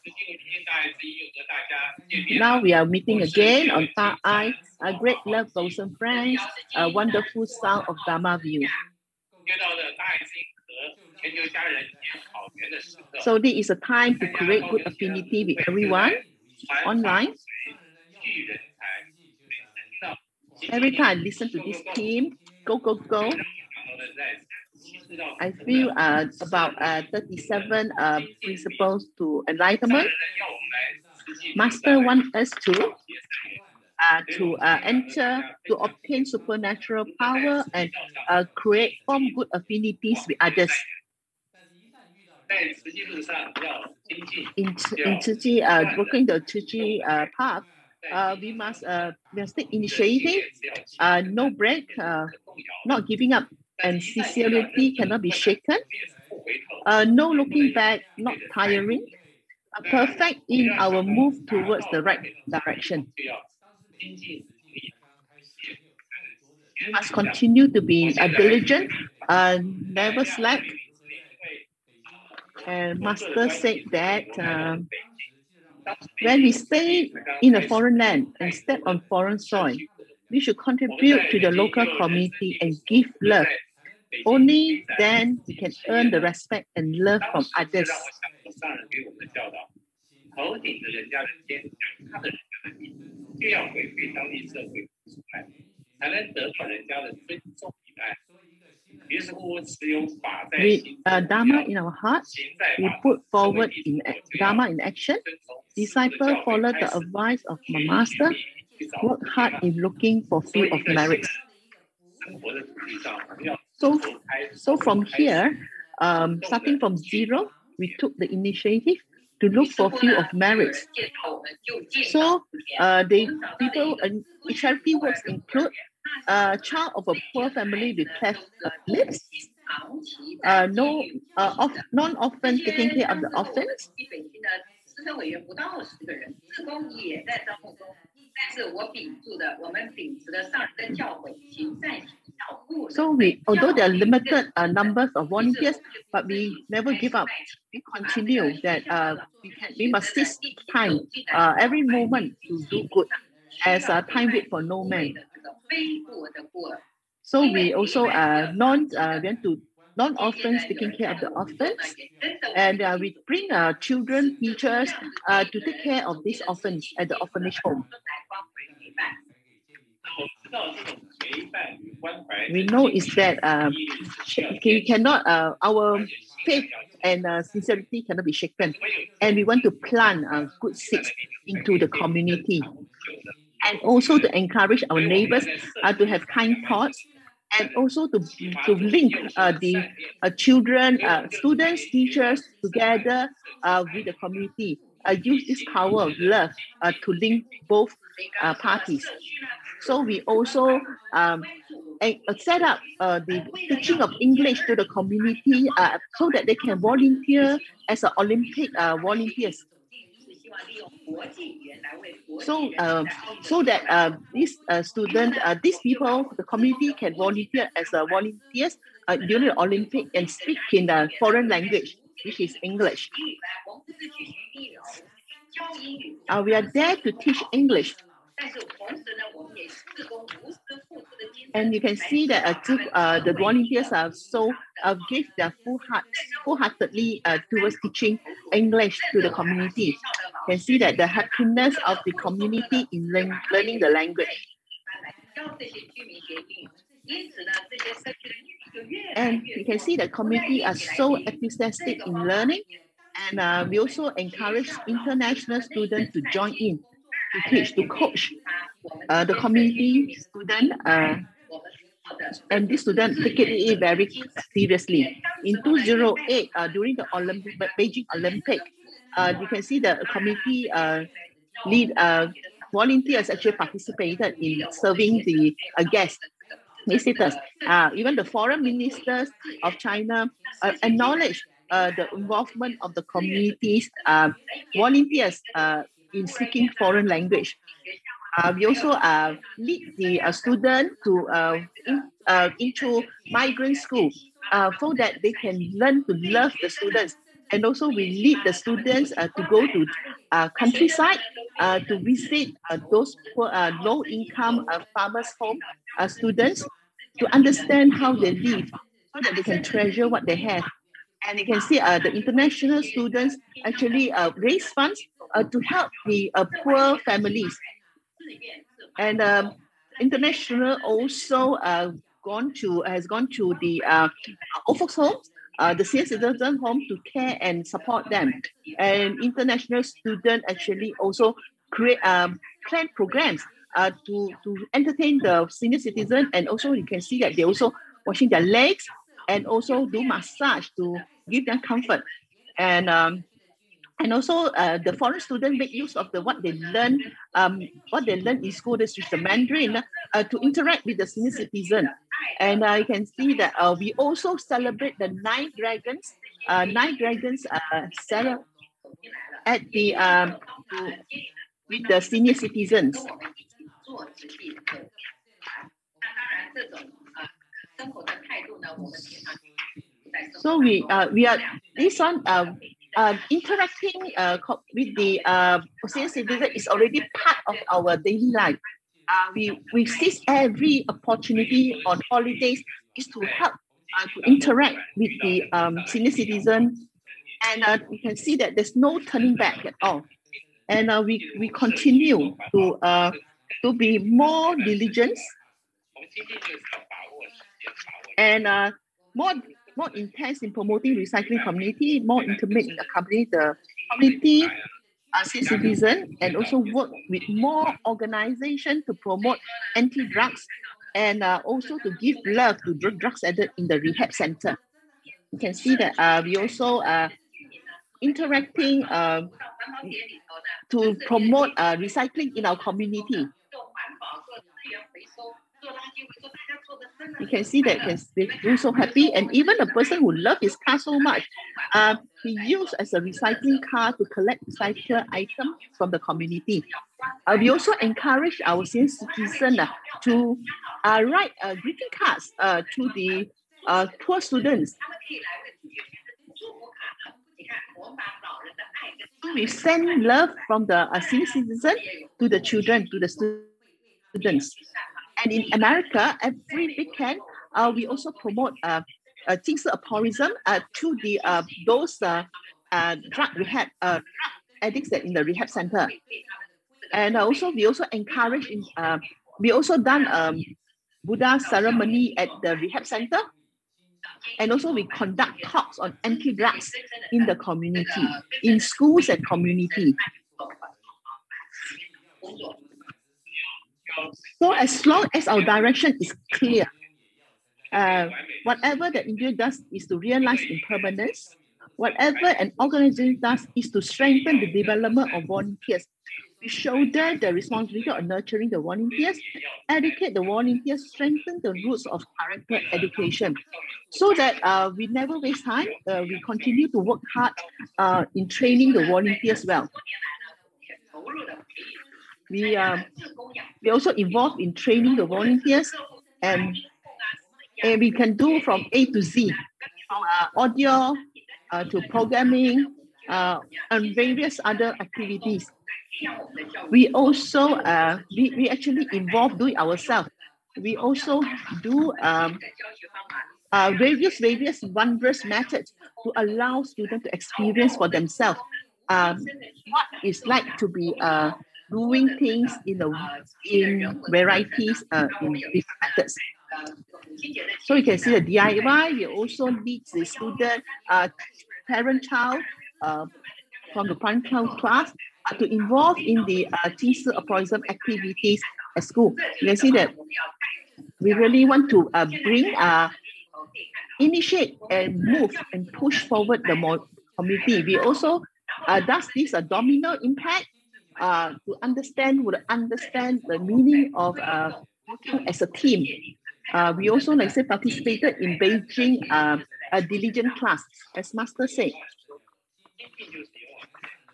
Now we are meeting again on Da-I, a great love, bosom friends, a wonderful sound of Dharma view. So this is a time to create good affinity with everyone online. Every time I listen to this team, go, go, go, I feel about 37 principles to enlightenment. Master wants us to enter, to obtain supernatural power and form good affinities with others. In Ci-Ji, working the Ci-Ji path, we must take initiative, no break, not giving up, and sincerity cannot be shaken. No looking back, not tiring. Perfect in our move towards the right direction. We must continue to be diligent, never slack. And Master said that when we stay in a foreign land and step on foreign soil, we should contribute to the local community and give love. Only then we can earn the respect and love from others. With Dharma in our hearts, we put forward Dharma in action. Disciple follow the advice of my master, work hard in looking for field of merits. So from here, starting from zero, we took the initiative to look for field of merits. So people charity works include child of a poor family with cleft lips, non-orphan taking care of the orphans. So although there are limited numbers of volunteers, but we never give up. We continue that we must seize time, every moment to do good, as time wait for no man. So we also went to non-orphans taking care of the orphans, and we bring children, teachers to take care of these orphans at the orphanage home. We know is that we cannot, our faith and sincerity cannot be shaken, and we want to plant good seeds into the community, and also to encourage our neighbors to have kind thoughts, and also to link the children, students, teachers together with the community. Use this power of love to link both parties. So we also set up the teaching of English to the community so that they can volunteer as Olympic volunteers. So that these students, these people, the community can volunteer as volunteers during the Olympic and speak in the foreign language, which is English. We are there to teach English. And you can see that the volunteers are give their full-heartedly towards teaching English to the community. You can see that the happiness of the community in learning the language. And you can see the community are so enthusiastic in learning. And we also encourage international students to join in, to teach, to coach the community student. And these students take it very seriously. in 2008, during the Beijing Olympic, you can see the committee volunteers actually participated in serving the guests, visitors. Even the foreign ministers of China acknowledged the involvement of the community's volunteers in speaking foreign language. We also lead the student to into migrant school so that they can learn to love the students. And also we lead the students to go to countryside to visit those low-income farmers' home students to understand how they live so that they can treasure what they have. And you can see the international students actually raise funds to help the poor families. And international also has gone to the old folks homes, the senior citizen home to care and support them. And international students actually also create plan programs to entertain the senior citizen. And also you can see that they also washing their legs and also do massage to give them comfort. And also the foreign students make use of what they learn in school, this is the Mandarin, to interact with the senior citizen. And you can see that we also celebrate the Nine Dragons at the with the senior citizens. So we are this one interacting with the senior citizen is already part of our daily life. We seize every opportunity on holidays is to help to interact with the senior citizen, and you can see that there's no turning back at all. And we continue to be more diligent and more intense in promoting recycling community, more intimate in accompanying the community, citizen, and also work with more organization to promote anti-drugs and also to give love to drugs addicts in the rehab center. You can see that we also interacting to promote recycling in our community. You can see that they're so happy, and even the person who loves his car so much, he used as a recycling car to collect recycled items from the community. We also encourage our senior citizens to write greeting cards to the poor students. We send love from the senior citizen to the children, to the students. And in America, every weekend, we also promote tourism to the those drug rehab addicts that in the rehab center. And also we also encourage we also done Buddha ceremony at the rehab center. And also we conduct talks on anti-drugs in the community, in schools and community. So as long as our direction is clear, whatever the individual does is to realize impermanence. Whatever an organization does is to strengthen the development of volunteers. We shoulder the responsibility of nurturing the volunteers, educate the volunteers, strengthen the roots of character education, so that we never waste time. We continue to work hard in training the volunteers well. We also involved in training the volunteers, and we can do from A to Z, from audio to programming and various other activities. We also we actually involve doing ourselves. We also do various wondrous methods to allow students to experience for themselves what it's like to be doing things in varieties in different methods. So you can see the DIY. We also lead the student, parent-child from the primary class to involve in the teacher tourism activities at school. You can see that we really want to bring initiate and move and push forward the community. We also does this a domino impact to understand the meaning of working as a team. We also, like say, participated in Beijing a diligent class, as Master said.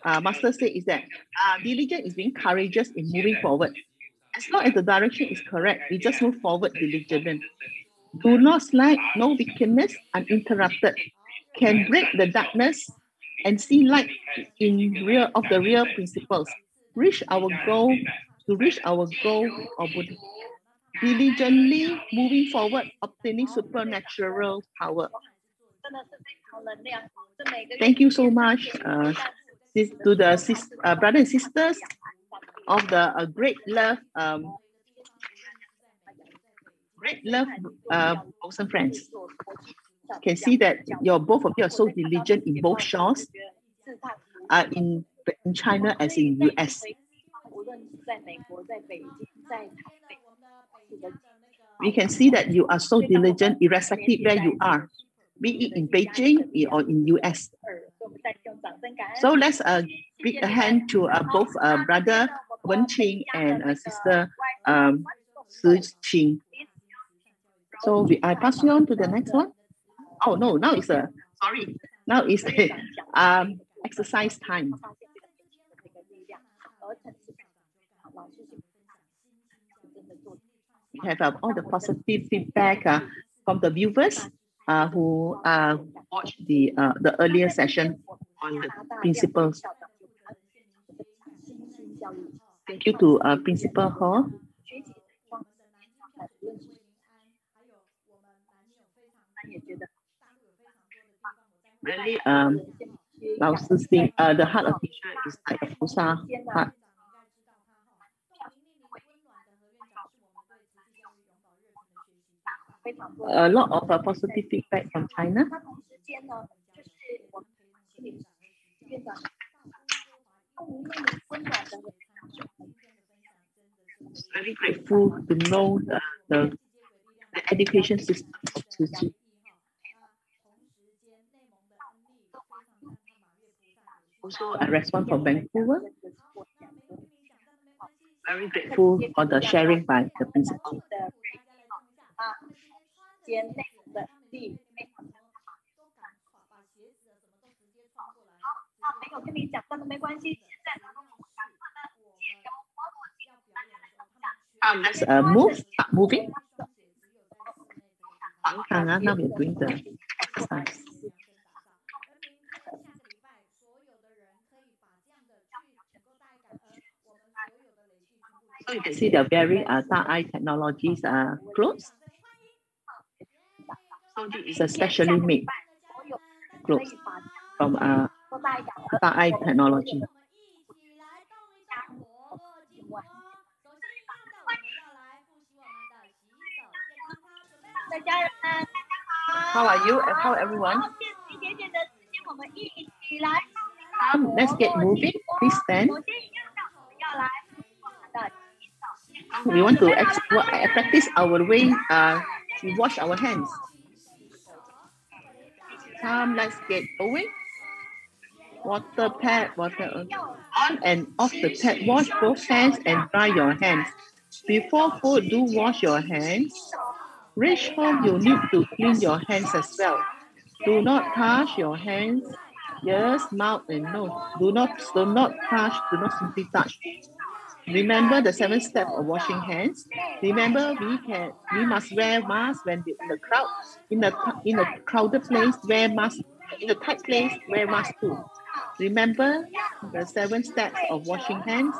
Master said is that diligent is being courageous in moving forward. As long as the direction is correct, we just move forward diligently. Do not slack, no weakness, uninterrupted. Can break the darkness and see light in the real principles. Reach our goal of Buddha. Diligently moving forward, obtaining supernatural power. Thank you so much to the brothers and sisters of the great love Kaohsiung friends. You can see that both of you are so diligent in both shores, in China as in US. We can see that you are so diligent irrespective where you are, be it in Beijing or in US. So let's give a hand to both brother Wen-Qing and sister Shi-Jing. So I pass you on to the next one. Oh no, now it's now it's exercise time. We have all the positive feedback from the viewers who watched the earlier session on the principles. Thank you to Principal Hall. Really, Lao Sư Sing, the heart of teacher is like a Pusa heart. A lot of positive feedback from China. Very grateful to know the education system of Ci-Ming. Also a response from Vancouver. Very grateful for the sharing by the principal. Let's start moving. Now we're doing the exercise. So you can see they're wearing eye technologies clothes. So this is a specially made clothes from eye technology. How are you? And how everyone? Let's get moving. Please stand. We want to practice our way. We wash our hands. Let's get going. Water pad, water on and off the tap. Wash both hands and dry your hands. Before food, do wash your hands. Reach home, you need to clean your hands as well. Do not touch your hands, ears, mouth, and nose. Do not touch. Do not simply touch. Remember the 7 steps of washing hands. Remember, we must wear masks when in the crowd. In a crowded place, wear mask. In a tight place, wear mask too. Remember the 7 steps of washing hands.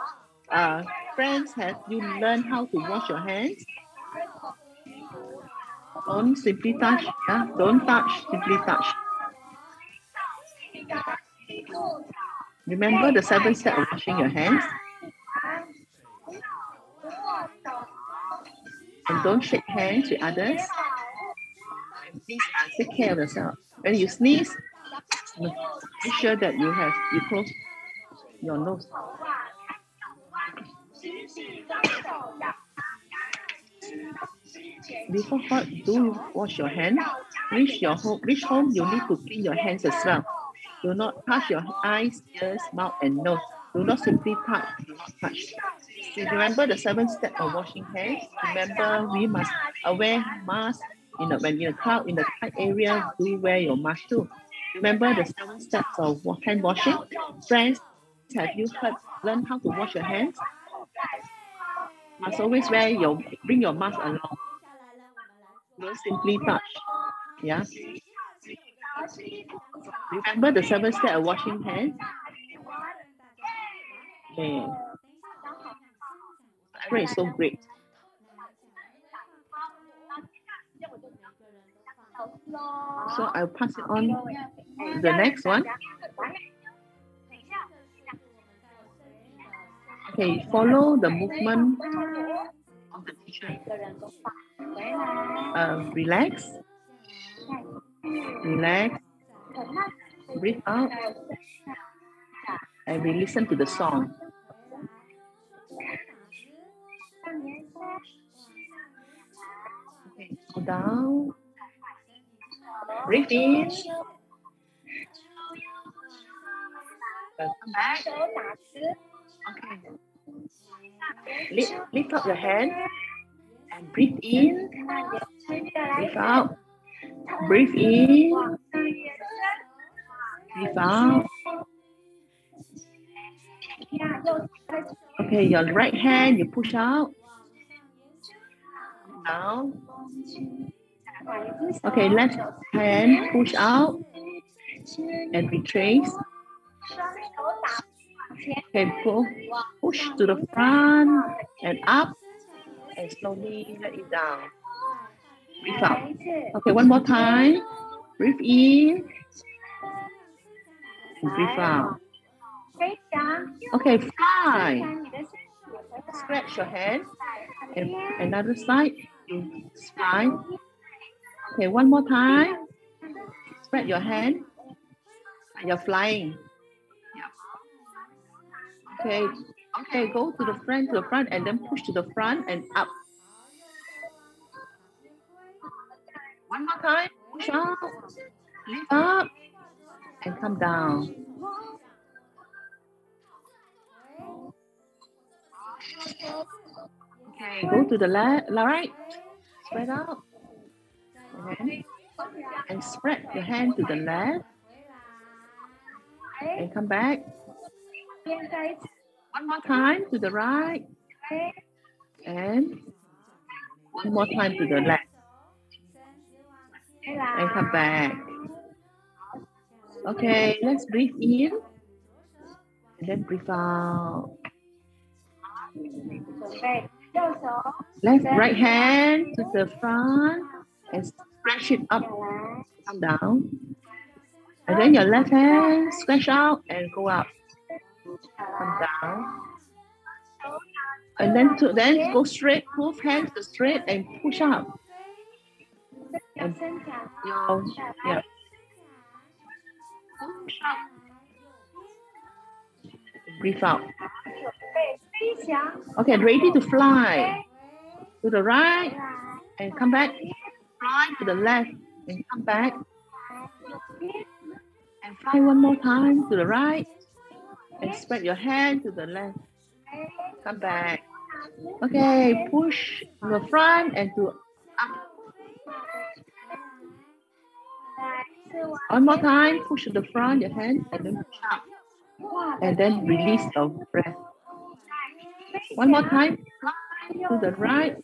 Friends, have you learned how to wash your hands? Don't simply touch. Don't touch, simply touch. Remember the 7 steps of washing your hands. And don't shake hands with others. Please take care of yourself. When you sneeze, make sure that you close your nose. before do wash your hands. Reach home, you need to clean your hands as well. Do not touch your eyes, ears, mouth, and nose. Do not simply touch. Do not touch. Remember the 7 steps of washing hands. Remember, we must wear masks. When you're in a crowd, in the tight area, do wear your mask too. Remember the 7 steps of hand washing. Friends, have you learned how to wash your hands? Must always bring your mask along. Don't simply touch. Yeah. Remember the 7 steps of washing hands. Okay. Ira is so great. So I'll pass it on to the next one. Okay, follow the movement of the teacher. Relax. Relax. Breathe out. And we listen to the song. Okay, go down. Breathe in. Come back. Okay. Lift up your hand and breathe in. Breathe out. Breathe in. Breathe out. Okay, your right hand, you push out. Down. Okay, left hand, push out and retrace. Okay, push to the front and up and slowly let it down. Breathe out. Okay, one more time. Breathe in. And breathe out. Okay, fly. Stretch your hand. And another side, you fly. Okay, one more time. Spread your hand. You're flying. Okay, go to the front, and then push to the front and up. One more time, push up, lift up, and come down. Okay, go to the right, spread out, and spread your hand to the left, and come back. One more time to the right, and one more time to the left, and come back. Okay, let's breathe in, and then breathe out. Right hand to the front, and stretch it up, come down. And then your left hand, stretch out and go up. Come down. And then go straight, both hands to straight and push up. And yeah. Push up. Breathe out. Okay, ready to fly. To the right and come back. Fly to the left and come back. And fly one more time to the right. And spread your hand to the left. Come back. Okay, push to the front and to up. One more time, push to the front, your hand, and then push up. And then release the breath. One more time, fly to the right,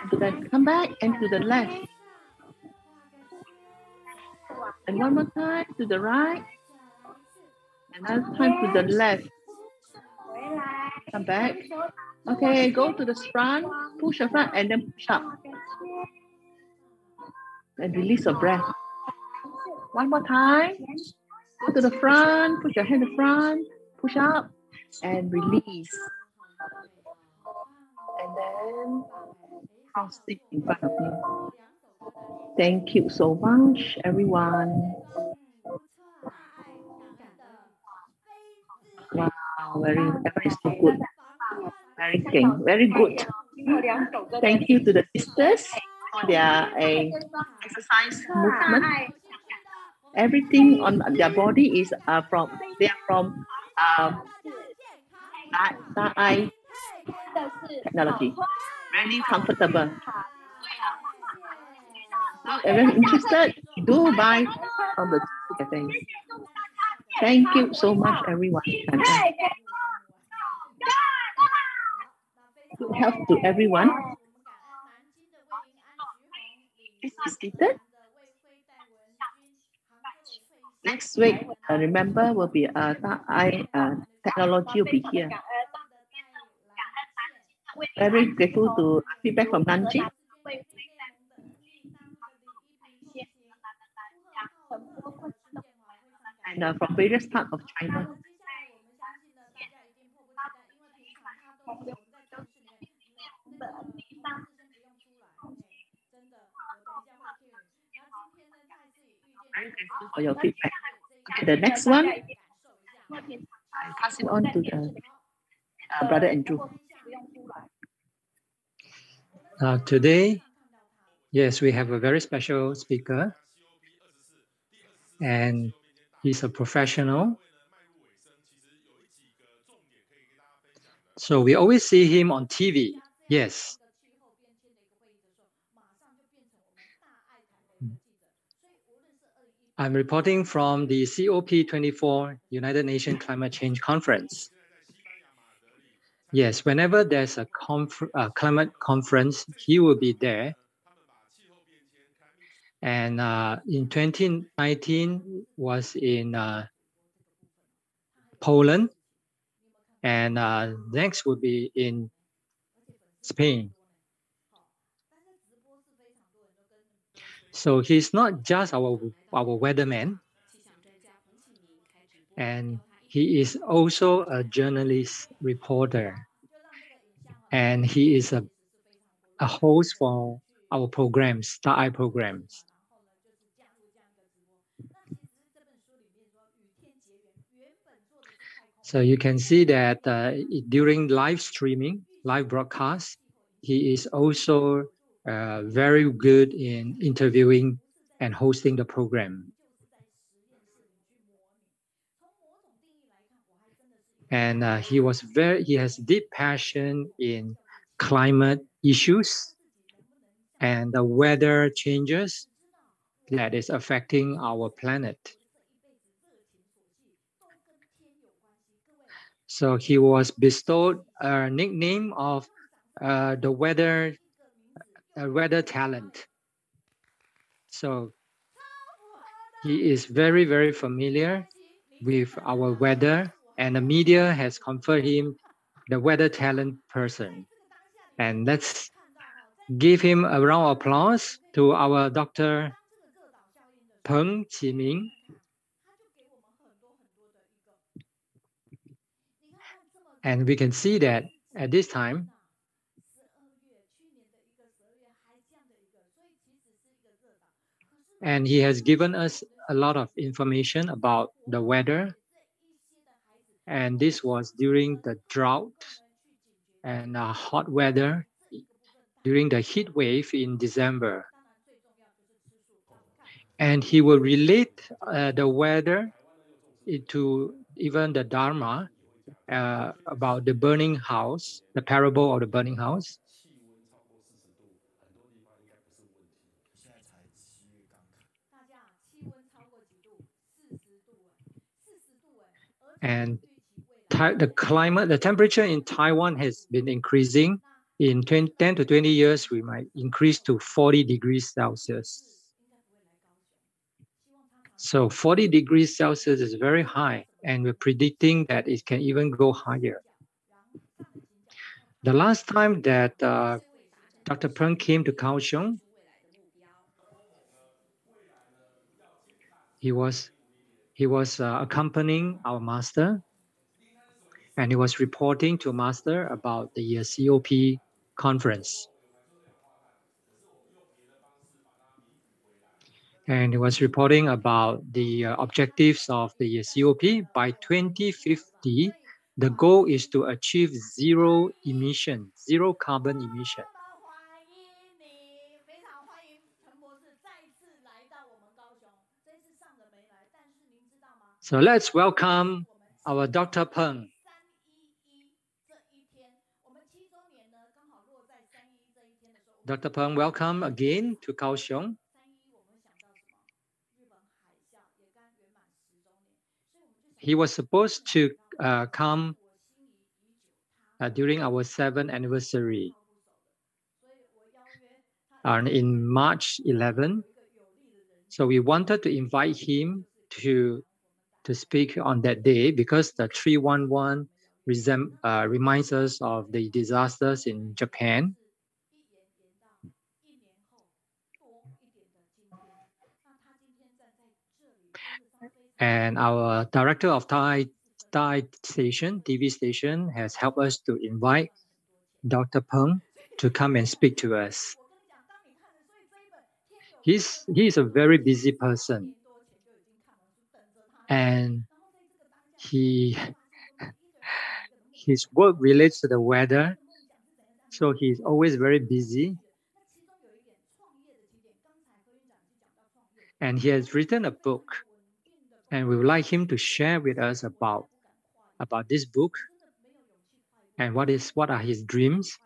and then come back and to the left. And one more time to the right. Another time to the left. Come back. Okay, go to the front, push the front, and then push up. And release your breath. One more time. Go to the front, push your hand to the front, push up, and release. And then cross it in front of you. Thank you so much, everyone. Wow, very so good. Very good. Thank you to the sisters for their exercise movement. Everything on their body is from eye technology. Really comfortable. So everyone interested, do buy from the cafe. Thank you so much, everyone. Good health to everyone. This is seated. Next week, remember, will be eye technology will be here. Very grateful to feedback from Nanjing. And from various parts of China. Very grateful for your feedback. Okay, the next one, I pass it on to the Brother Andrew. Today, yes, we have a very special speaker, and he's a professional. So we always see him on TV. Yes. I'm reporting from the COP24 United Nations Climate Change Conference. Yes, whenever there's a climate conference, he will be there. And in 2019 was in Poland, and next will be in Spain. So he's not just our weatherman, and he is also a journalist reporter, and he is a host for our programs, Star Eye programs. So you can see that during live streaming, live broadcast, he is also very good in interviewing and hosting the program. And he has deep passion in climate issues and the weather changes that is affecting our planet. So he was bestowed a nickname of the weather talent. So he is very, very familiar with our weather, and the media has conferred him the weather talent person. And let's give him a round of applause to our Dr. Peng Qi-Ming. And we can see that at this time, and he has given us a lot of information about the weather. And this was during the drought and hot weather during the heat wave in December. And he will relate the weather to even the Dharma about the burning house, the parable of the burning house. And the temperature in Taiwan has been increasing. In 10 to 20 years, we might increase to 40 degrees Celsius. So 40 degrees Celsius is very high, and we're predicting that it can even go higher. The last time that Dr. Peng came to Kaohsiung, he was accompanying our master, and he was reporting to master about the COP conference. And he was reporting about the objectives of the COP. By 2050, the goal is to achieve zero emission, zero carbon emission. So let's welcome our Dr. Peng. Dr. Peng, welcome again to Kaohsiung. He was supposed to come during our 7th anniversary in March 11. So we wanted to invite him to speak on that day because the 311 reminds us of the disasters in Japan. And our director of Thai station, TV station, has helped us to invite Dr. Peng to come and speak to us. He's a very busy person, and his work relates to the weather, so he's always very busy. And he has written a book, and we would like him to share with us about this book and what are his dreams.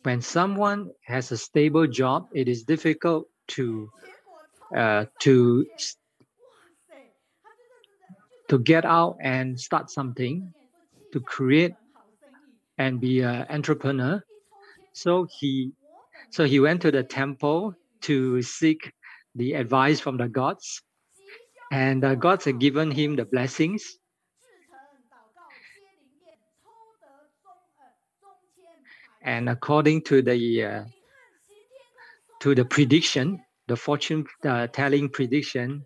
When someone has a stable job, it is difficult to get out and start something, to create and be an entrepreneur. So he went to the temple to seek the advice from the gods, and the gods had given him the blessings. And according to the prediction, the fortune telling prediction,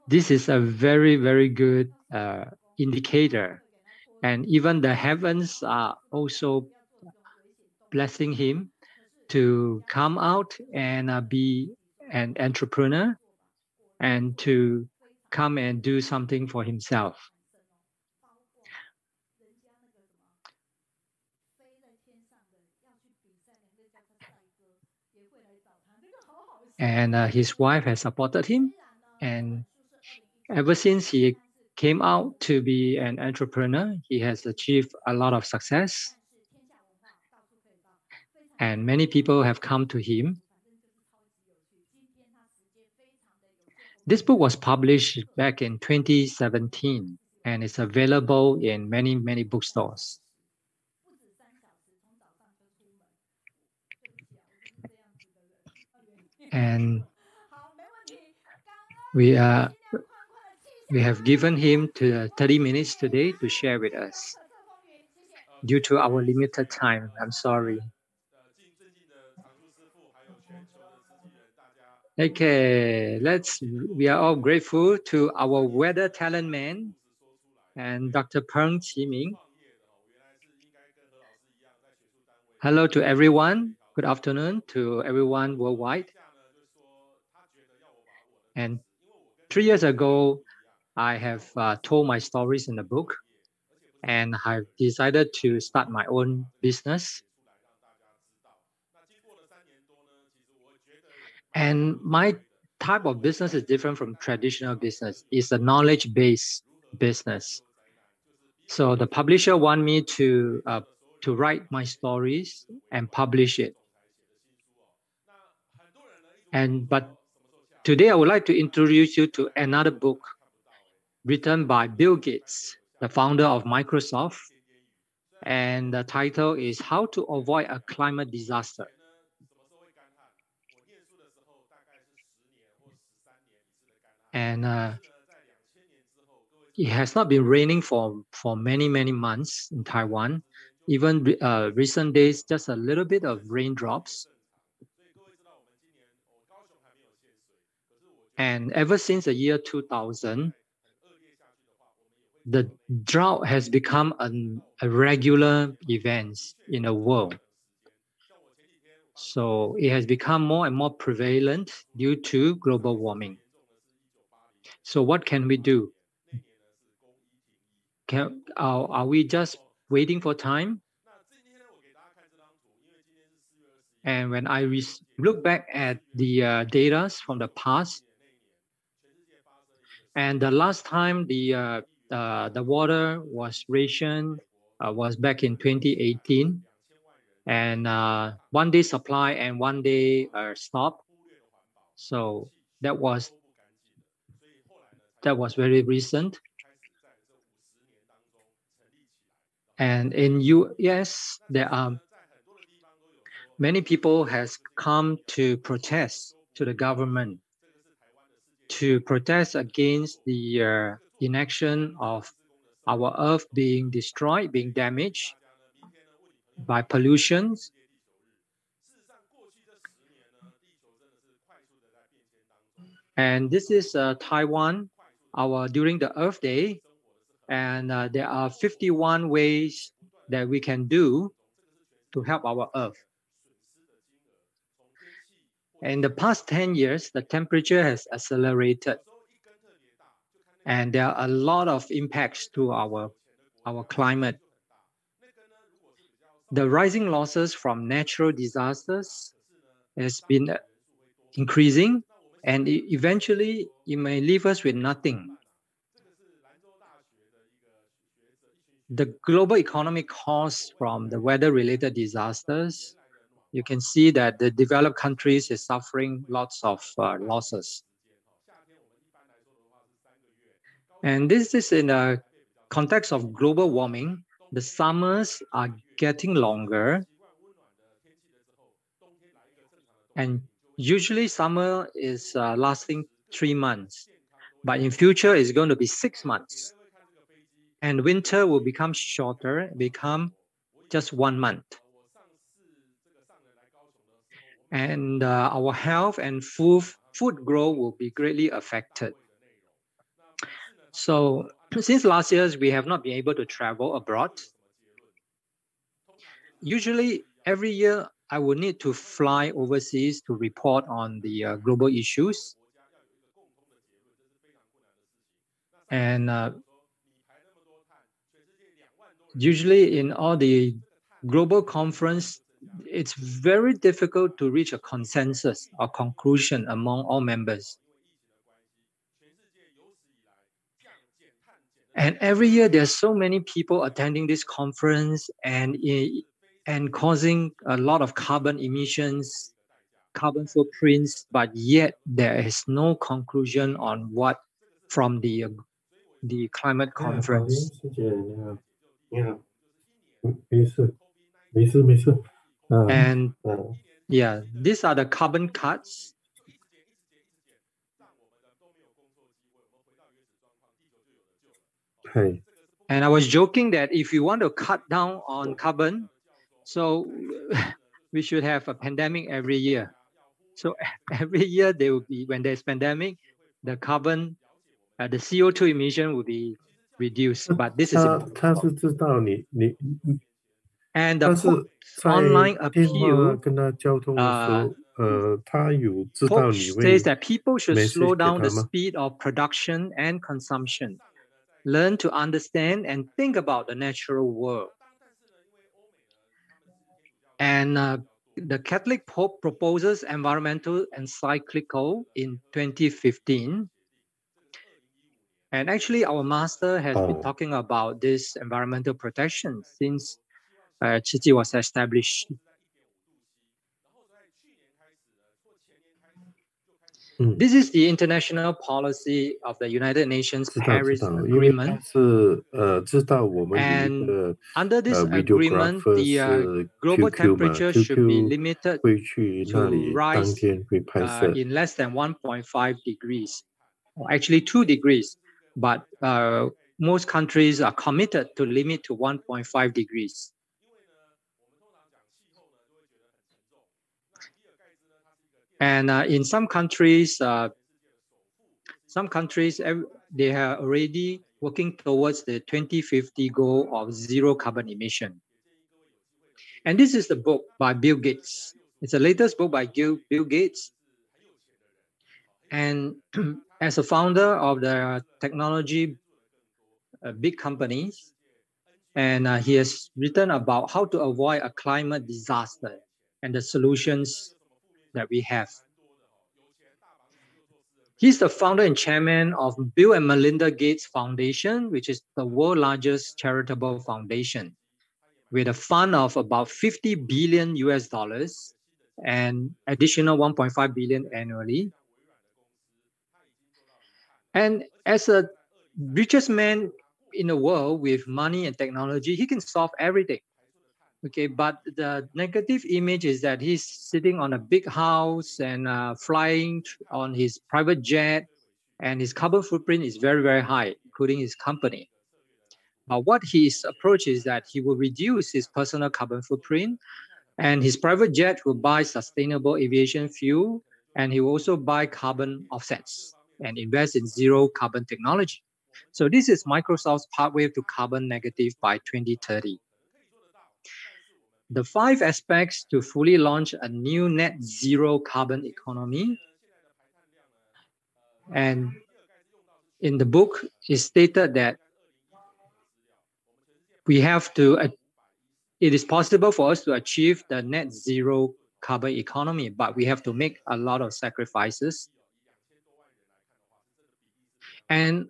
this is a very, very good indicator. And even the heavens are also blessing him to come out and be an entrepreneur and to come and do something for himself. And his wife has supported him, and ever since he came out to be an entrepreneur, he has achieved a lot of success. And many people have come to him. This book was published back in 2017, and it's available in many, many bookstores. And we have given him 30 minutes today to share with us. Due to our limited time, I'm sorry. Okay, we are all grateful to our weather talent man and Dr. Peng Qi-Ming. Hello to everyone. Good afternoon to everyone worldwide. And 3 years ago, I have told my stories in the book, and I've decided to start my own business. And my type of business is different from traditional business. It's a knowledge-based business. So the publisher want me to write my stories and publish it. But today I would like to introduce you to another book written by Bill Gates, the founder of Microsoft. And the title is How to Avoid a Climate Disaster. And it has not been raining for many, many months in Taiwan. Even recent days, just a little bit of raindrops. And ever since the year 2000, the drought has become a regular event in the world. So it has become more and more prevalent due to global warming. So what can we do? Are we just waiting for time? And when I look back at the data from the past, and the last time the water was rationed was back in 2018, and 1 day supply and 1 day stop. So that was very recent. And in US, there are many people has come to protest to the government, to protest against the inaction of our earth being destroyed, being damaged by pollutions. And this is Taiwan, during the Earth Day, and there are 51 ways that we can do to help our Earth. In the past 10 years, the temperature has accelerated, and there are a lot of impacts to our climate. The rising losses from natural disasters has been increasing, and eventually it may leave us with nothing. The global economic costs from the weather-related disasters, you can see that the developed countries is suffering lots of losses. And this is in a context of global warming. The summers are getting longer, and usually summer is lasting 3 months, but in future it's going to be 6 months, and winter will become shorter, become just 1 month. And our health and food growth will be greatly affected. So since last year, we have not been able to travel abroad. Usually every year, I will need to fly overseas to report on the global issues. And usually in all the global conference, it's very difficult to reach a consensus or conclusion among all members. And every year, there's so many people attending this conference and causing a lot of carbon emissions, carbon footprints, but yet there is no conclusion on what from the climate conference. And yeah, these are the carbon cuts. And I was joking that if you want to cut down on carbon, so we should have a pandemic every year. So every year there will be, when there's pandemic, the carbon, the CO2 emission will be reduced. But this is impossible. And the Pope's online appeal, Pope says that people should slow down the speed of production and consumption, learn to understand and think about the natural world. And the Catholic Pope proposes environmental encyclical in 2015. And actually, our master has been talking about this environmental protection since Ci-Jing was established. This is the international policy of the United Nations Paris Agreement. And under this agreement, the global temperature should be limited to rise in less than 1.5 degrees, or actually 2 degrees. But most countries are committed to limit to 1.5 degrees. And in some countries, they are already working towards the 2050 goal of zero carbon emission. And this is the book by Bill Gates. It's the latest book by Bill Gates. And as a founder of the technology big companies, and he has written about how to avoid a climate disaster and the solutions that we have. He's the founder and chairman of Bill and Melinda Gates Foundation, which is the world's largest charitable foundation, with a fund of about 50 billion US dollars and additional 1.5 billion annually. And as a richest man in the world with money and technology, he can solve everything. Okay, but the negative image is that he's sitting on a big house and flying on his private jet, and his carbon footprint is very, very high, including his company. But what his approach is that he will reduce his personal carbon footprint, and his private jet will buy sustainable aviation fuel, and he will also buy carbon offsets and invest in zero carbon technology. So this is Microsoft's pathway to carbon negative by 2030. The 5 aspects to fully launch a new net zero carbon economy. And in the book, it's stated that it is possible for us to achieve the net zero carbon economy, but we have to make a lot of sacrifices. And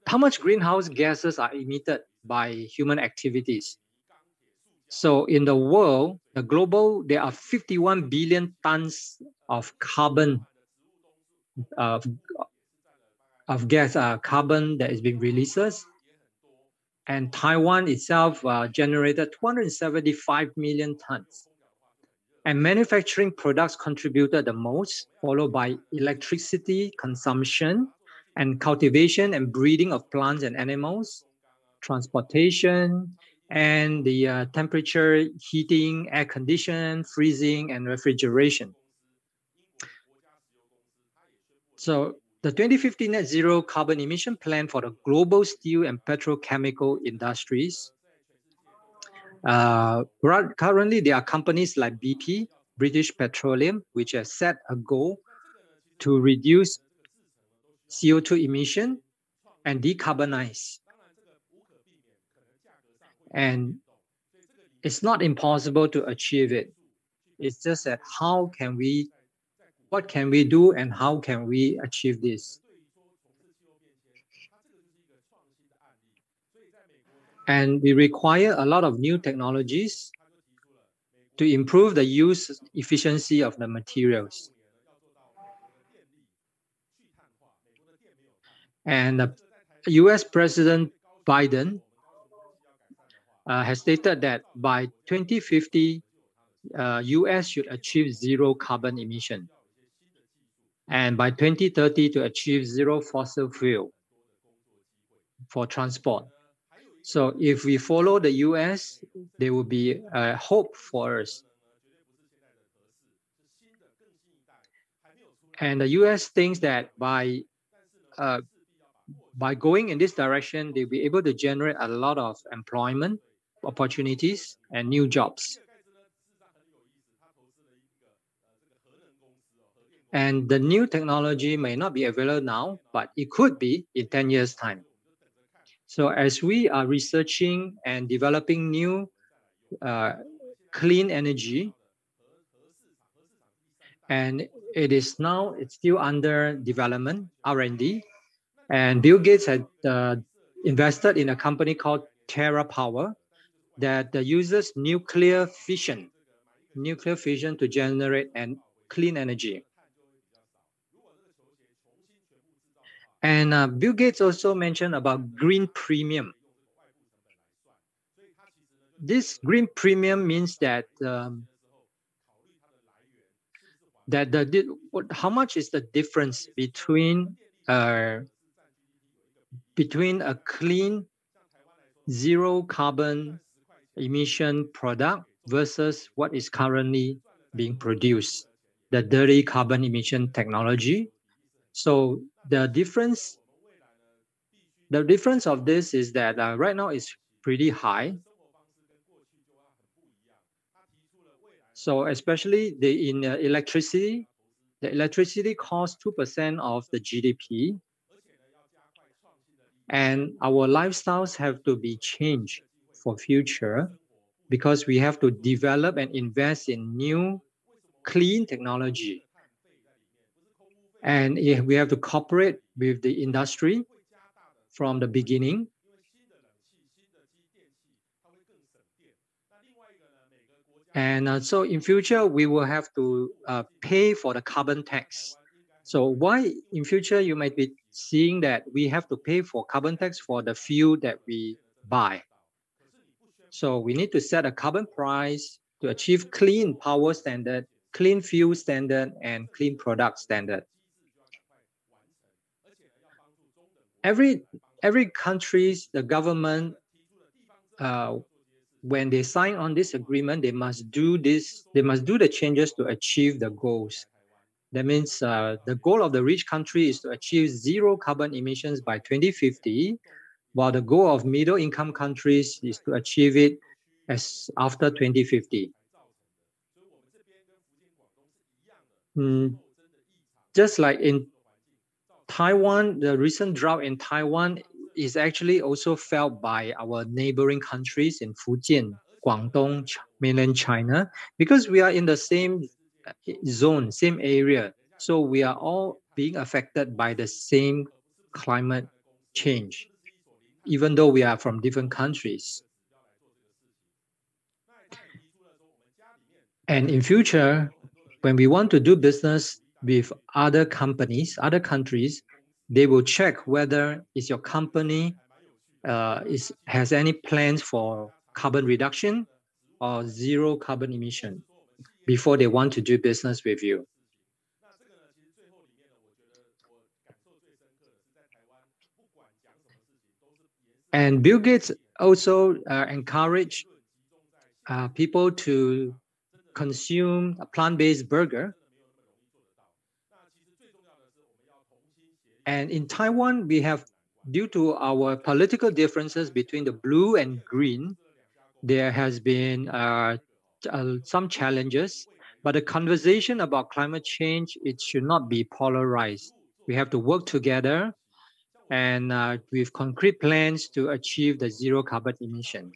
how much greenhouse gases are emitted by human activities? So in the world, there are 51 billion tons of carbon carbon that is being released. And Taiwan itself generated 275 million tons. And manufacturing products contributed the most, followed by electricity consumption and cultivation and breeding of plants and animals, transportation, and the temperature, heating, air conditioning, freezing, and refrigeration. So the 2050 net zero carbon emission plan for the global steel and petrochemical industries. Currently, there are companies like BP, British Petroleum, which have set a goal to reduce CO2 emission and decarbonize. And it's not impossible to achieve it. It's just that what can we do and how can we achieve this? And we require a lot of new technologies to improve the use efficiency of the materials. And US President Biden has stated that by 2050, US should achieve zero carbon emission. And by 2030 to achieve zero fossil fuel for transport. So if we follow the US, there will be a hope for us. And the US thinks that by going in this direction, they'll be able to generate a lot of employment opportunities and new jobs. And the new technology may not be available now, but it could be in 10 years' time. So as we are researching and developing new clean energy, and it's still under development, R&D, and Bill Gates had invested in a company called TerraPower that uses nuclear fission to generate clean energy. And Bill Gates also mentioned about green premium. This green premium means that how much is the difference between a clean zero carbon emission product versus what is currently being produced, the dirty carbon emission technology. So the difference of this is that right now it's pretty high. So especially in electricity, the electricity costs 2% of the GDP. And our lifestyles have to be changed for future because we have to develop and invest in new clean technology. And we have to cooperate with the industry from the beginning. And so in future, we will have to pay for the carbon tax. So why in future you might be seeing that we have to pay for carbon tax for the fuel that we buy. So we need to set a carbon price to achieve clean power standard, clean fuel standard, and clean product standard. Every country's the government, when they sign on this agreement, they must do this. They must do the changes to achieve the goals. That means the goal of the rich country is to achieve zero carbon emissions by 2050, while the goal of middle-income countries is to achieve it as after 2050. Just like in Taiwan, the recent drought in Taiwan is actually also felt by our neighboring countries in Fujian, Guangdong, mainland China, because we are in the same zone, same area. So we are all being affected by the same climate change, even though we are from different countries. And in future, when we want to do business with other companies, other countries, they will check whether is your company has any plans for carbon reduction or zero carbon emission before they want to do business with you. And Bill Gates also encouraged people to consume a plant-based burger. And in Taiwan, we have, due to our political differences between the blue and green, there has been some challenges. But the conversation about climate change, it should not be polarized. We have to work together and with concrete plans to achieve the zero carbon emission.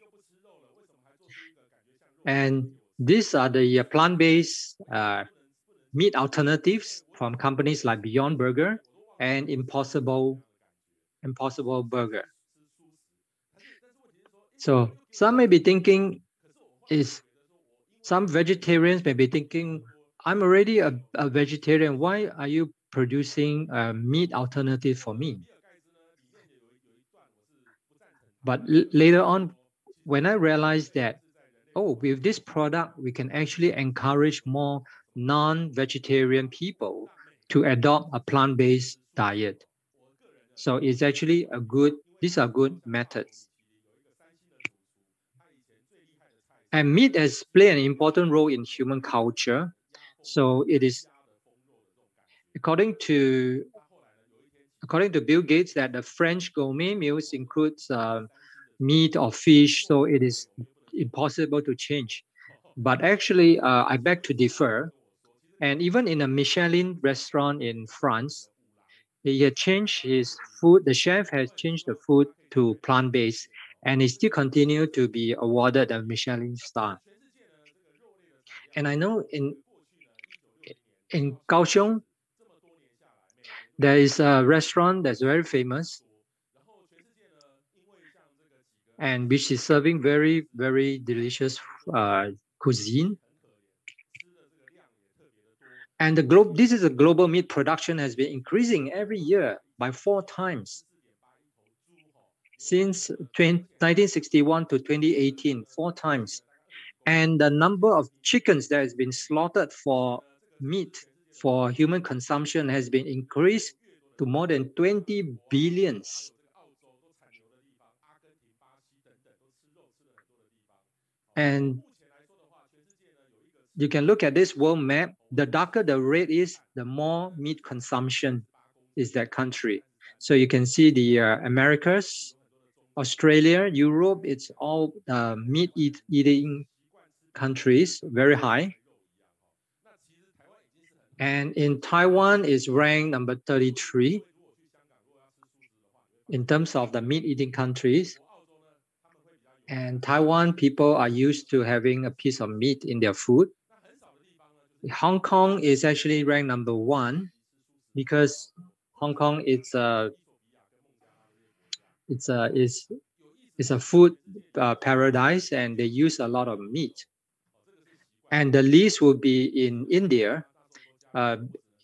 And these are the plant-based meat alternatives from companies like Beyond Burger and Impossible Burger. So some may be thinking, some vegetarians may be thinking, I'm already a vegetarian. Why are you producing a meat alternative for me? But later on, when I realized that, oh, with this product, we can actually encourage more non-vegetarian people to adopt a plant-based diet. So it's actually these are good methods. And meat has played an important role in human culture. So it is, according to Bill Gates, that the French gourmet meals includes meat or fish, so it is impossible to change. But actually, I beg to differ. And even in a Michelin restaurant in France, he had changed his food. The chef has changed the food to plant-based, and he still continued to be awarded a Michelin star. And I know in Kaohsiung, there is a restaurant that's very famous, and which is serving very, very delicious cuisine. And this is a global meat production has been increasing every year by 4 times. Since 1961 to 2018, 4 times. And the number of chickens that has been slaughtered for meat for human consumption has been increased to more than 20 billions. And you can look at this world map. The darker the red is, the more meat consumption is that country. So you can see the Americas, Australia, Europe, it's all meat eating countries, very high. And in Taiwan is ranked number 33 in terms of the meat-eating countries. And Taiwan people are used to having a piece of meat in their food. Hong Kong is actually ranked number 1 because Hong Kong is a food paradise, and they use a lot of meat. And the least will be in India.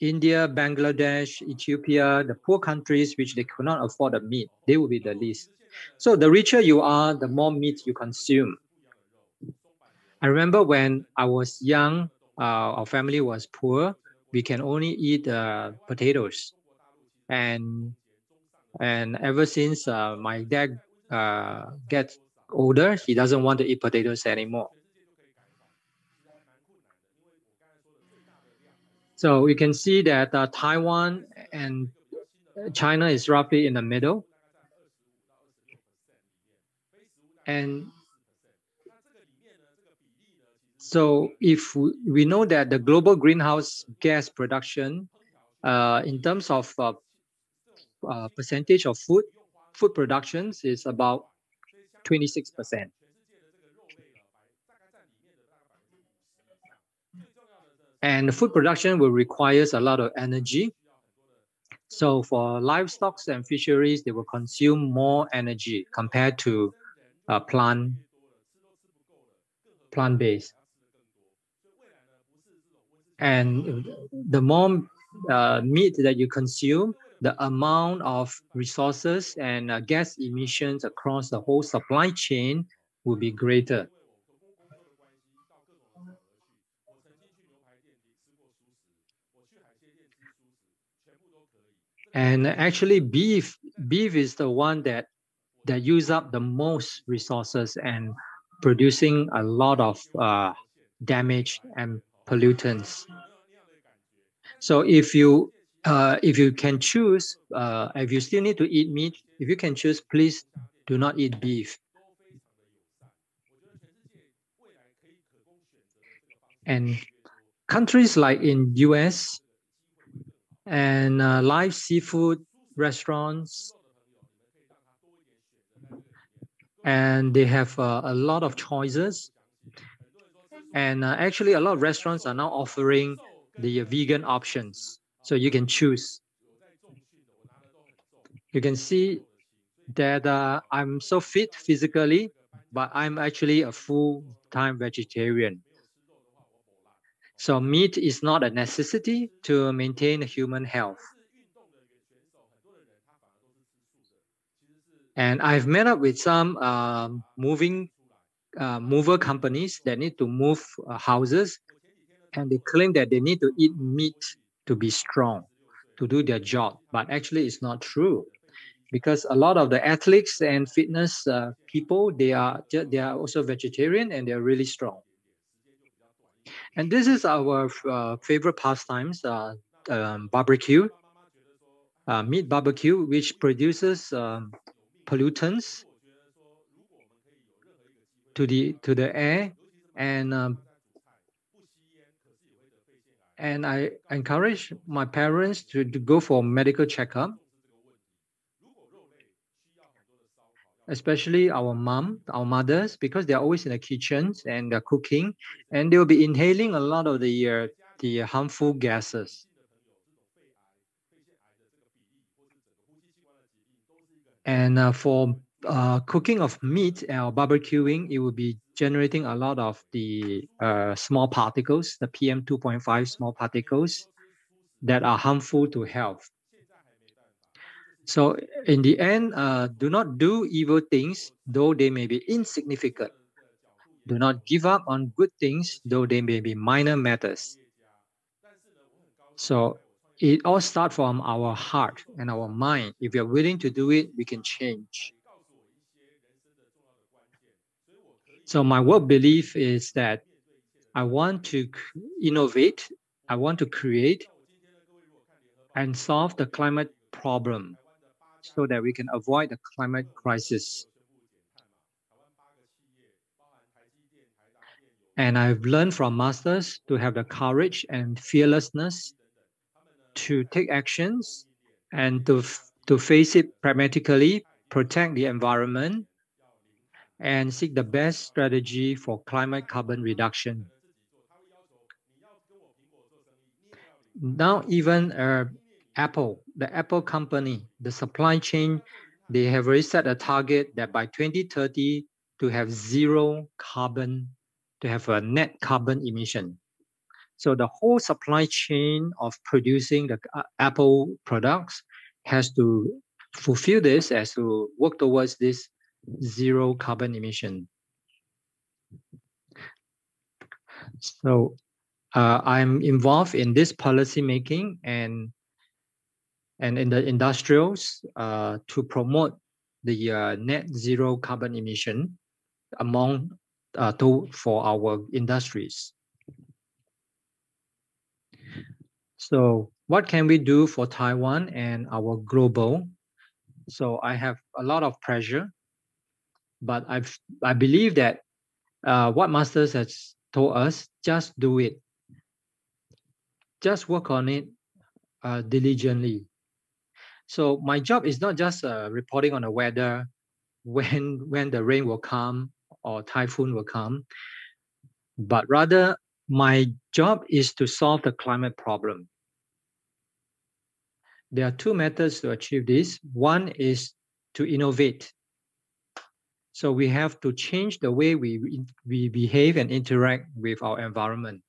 India, Bangladesh, Ethiopia, the poor countries which they could not afford the meat, they will be the least. So the richer you are, the more meat you consume. I remember when I was young, our family was poor. We can only eat potatoes. And ever since my dad gets older, he doesn't want to eat potatoes anymore. So we can see that Taiwan and China is roughly in the middle. And so if we know that the global greenhouse gas production, in terms of percentage of food productions is about 26%. And food production will requires a lot of energy. So for livestock and fisheries, they will consume more energy compared to plant-based. And the more meat that you consume, the amount of resources and gas emissions across the whole supply chain will be greater. And actually beef is the one that use up the most resources and producing a lot of damage and pollutants. So if you can choose, if you still need to eat meat, if you can choose, please do not eat beef. And countries like in US and live seafood restaurants, and they have a lot of choices. And actually a lot of restaurants are now offering the vegan options. So you can choose. You can see that I'm so fit physically, but I'm actually a full-time vegetarian. So meat is not a necessity to maintain human health. And I've met up with some mover companies that need to move houses, and they claim that they need to eat meat to be strong, to do their job. But actually it's not true, because a lot of the athletes and fitness people, they are also vegetarian and they're really strong. And this is our favorite pastimes, barbecue, meat barbecue, which produces pollutants to the air, and I encourage my parents to go for medical checkup, especially our mothers, because they're always in the kitchens and they're cooking, and they'll be inhaling a lot of the harmful gases. And for cooking of meat or barbecuing, it will be generating a lot of the small particles, the PM 2.5 small particles that are harmful to health. So in the end, do not do evil things, though they may be insignificant. Do not give up on good things, though they may be minor matters. So it all starts from our heart and our mind. If we are willing to do it, we can change. So my work belief is that I want to innovate, I want to create and solve the climate problem so that we can avoid the climate crisis. And I've learned from masters to have the courage and fearlessness to take actions and to face it pragmatically, protect the environment, and seek the best strategy for climate carbon reduction. Now, even Apple, the Apple company, the supply chain, they have already set a target that by 2030 to have zero carbon, to have a net carbon emission. So the whole supply chain of producing the Apple products has to fulfill this, as to work towards this zero carbon emission. So I'm involved in this policy making and in the industrials to promote the net zero carbon emission among for our industries. So what can we do for Taiwan and our global? So I have a lot of pressure, but I believe that what Masters has told us, just do it. Just work on it diligently. So my job is not just reporting on the weather, when the rain will come or typhoon will come, but rather my job is to solve the climate problem. There are two methods to achieve this. One is to innovate. So we have to change the way we behave and interact with our environment.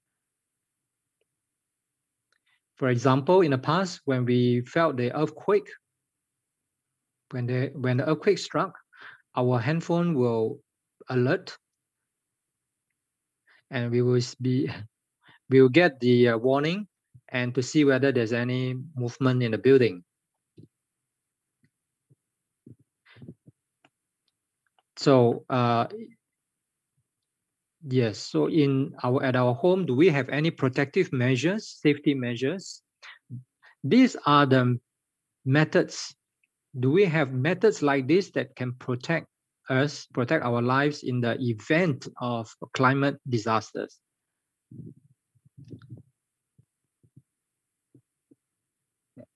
For example, in the past, when we felt the earthquake, when the earthquake struck, our handphone will alert, and we will get the warning and to see whether there's any movement in the building. So yes, so at our home, do we have any protective measures, safety measures? These are the methods. Do we have methods like this that can protect us, protect our lives in the event of climate disasters?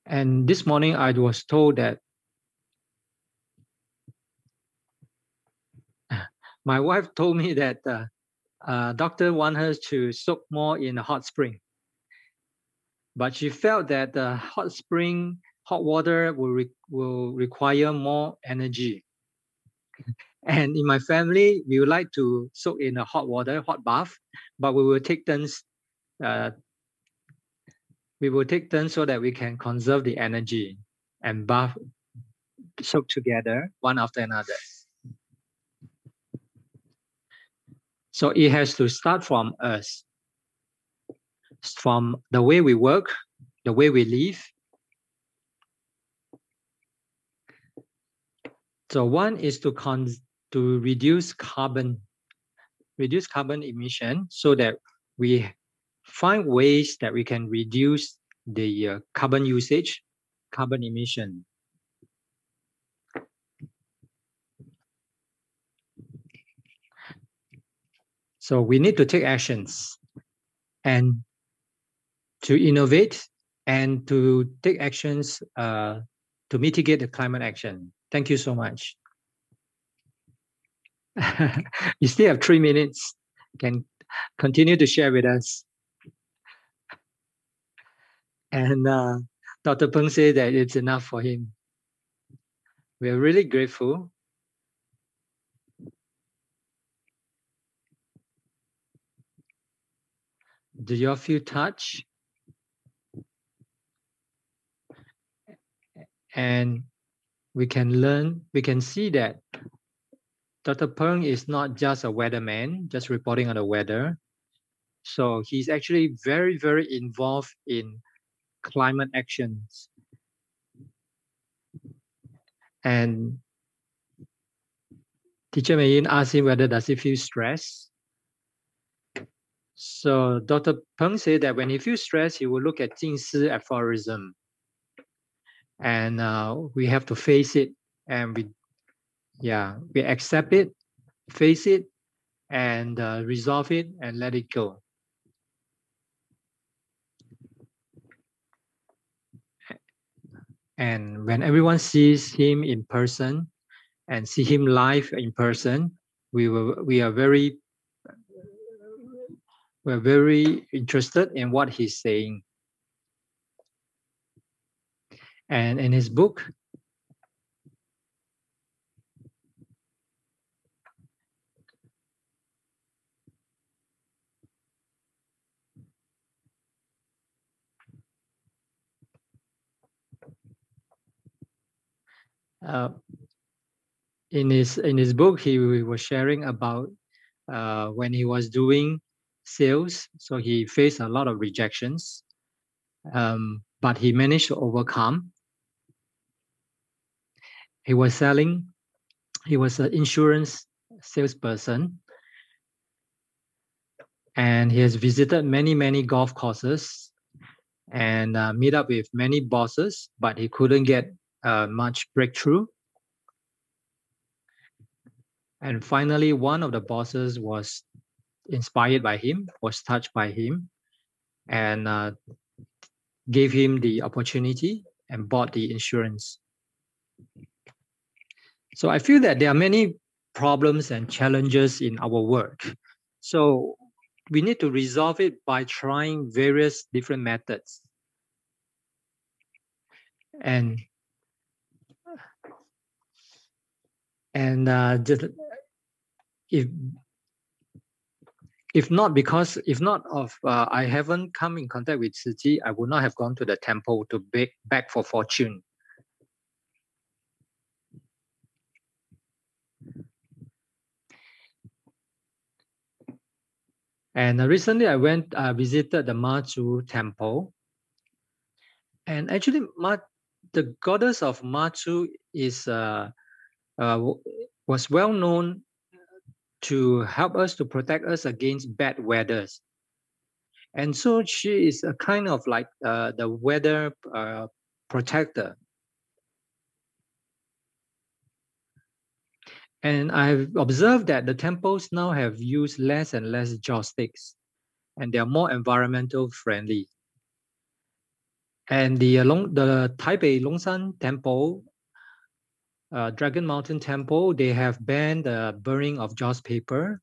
And this morning I was told that my wife told me that doctor wants her to soak more in a hot spring. But she felt that the hot water will require more energy. And in my family, we would like to soak in a hot bath, but we will take turns. We will take turns so that we can conserve the energy and soak together one after another. So it has to start from us, from the way we work, the way we live. So one is to reduce carbon emission, so that we find ways that we can reduce the carbon usage, carbon emission. So we need to take actions and to innovate and to take actions to mitigate the climate action. Thank you so much. You still have 3 minutes. Can continue to share with us. And Dr. Peng said that it's enough for him. We are really grateful. Do you all feel touched? And we can see that Dr. Peng is not just a weatherman, just reporting on the weather. So he's actually very, very involved in climate actions. And Teacher Mei-Yin asked him whether does he feel stressed. So Dr. Peng said that when he feels stressed, he will look at Jing Si aphorism. And we have to face it, and we accept it, face it, and resolve it and let it go. And when everyone sees him in person and see him live in person, we're very interested in what he's saying. And in his book, in his book, he was sharing about when he was doing sales, so he faced a lot of rejections, but he managed to overcome. He was an insurance salesperson, and he has visited many golf courses and meet up with many bosses, but he couldn't get much breakthrough. And finally, one of the bosses was inspired by him, was touched by him, and gave him the opportunity and bought the insurance. So I feel that there are many problems and challenges in our work. So we need to resolve it by trying various different methods. And just if not I haven't come in contact with Shi-Jing, I would not have gone to the temple to beg for fortune. And recently I visited the Ma-Zhu temple. And actually, the goddess of Ma-Zhu was well known to help us, to protect us against bad weathers. And so she is a kind of like the weather protector. And I've observed that the temples now have used less and less joysticks, and they are more environmental friendly. And the Taipei Longshan Temple, Dragon Mountain Temple, they have banned the burning of joss paper.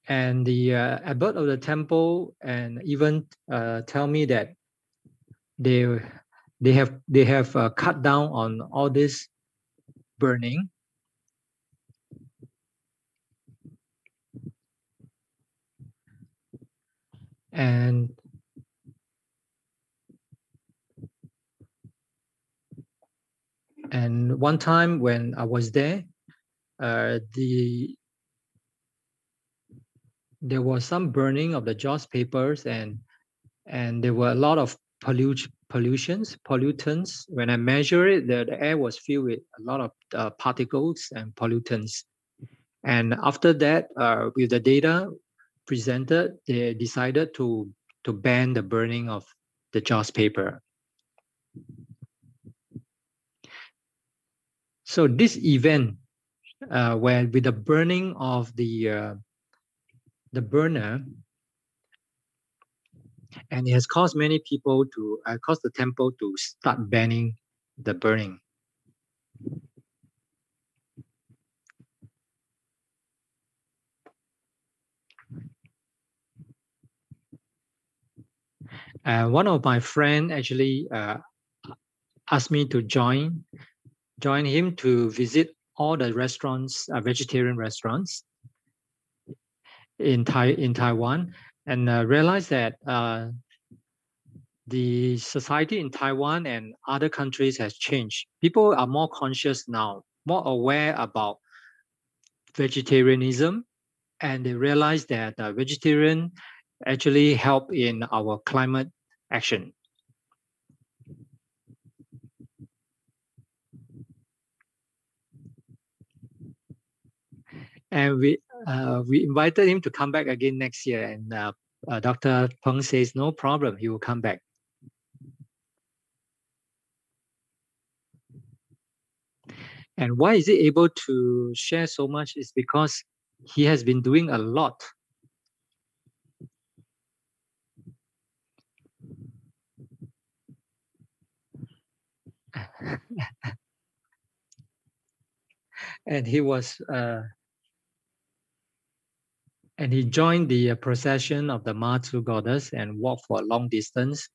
And the abbot of the temple and even tell me that they have cut down on all this burning. And one time when I was there, there was some burning of the joss papers, and there were a lot of pollutants. When I measure it, the air was filled with a lot of particles and pollutants. And after that, with the data presented, they decided to ban the burning of the joss paper. So this event, where with the burning of the burner, and it has caused many people to caused the temple to start banning the burning. One of my friends actually asked me to join him to visit all the restaurants, vegetarian restaurants in Taiwan, and realized that the society in Taiwan and other countries has changed. People are more conscious now, more aware about vegetarianism, and they realize that vegetarian actually help in our climate action. And we invited him to come back again next year, and Dr. Peng says no problem, he will come back. And why is he able to share so much is because he has been doing a lot. and he was and he joined the procession of the Matsu goddess and walked for a long distance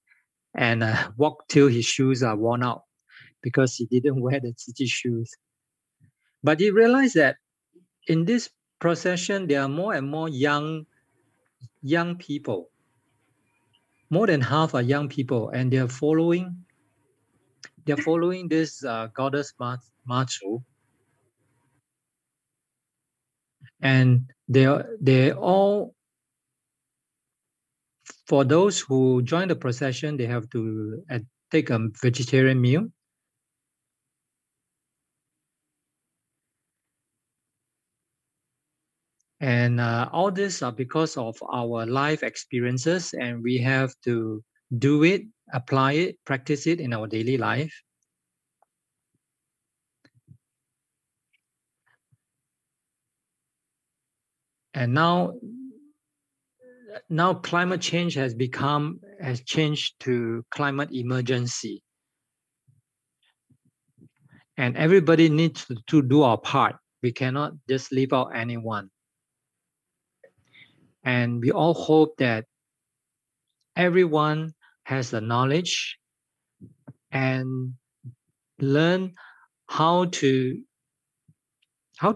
and walked till his shoes are worn out because he didn't wear the Ci shoes. But he realized that in this procession there are more and more young people. More than half are young people, and they're following this goddess Matsu, and they all, for those who join the procession, they have to take a vegetarian meal. And all this are because of our life experiences, and we have to do it, apply it, practice it in our daily life. And now climate change has changed to climate emergency. And everybody needs to do our part. We cannot just leave out anyone. And we all hope that everyone has the knowledge and learn how to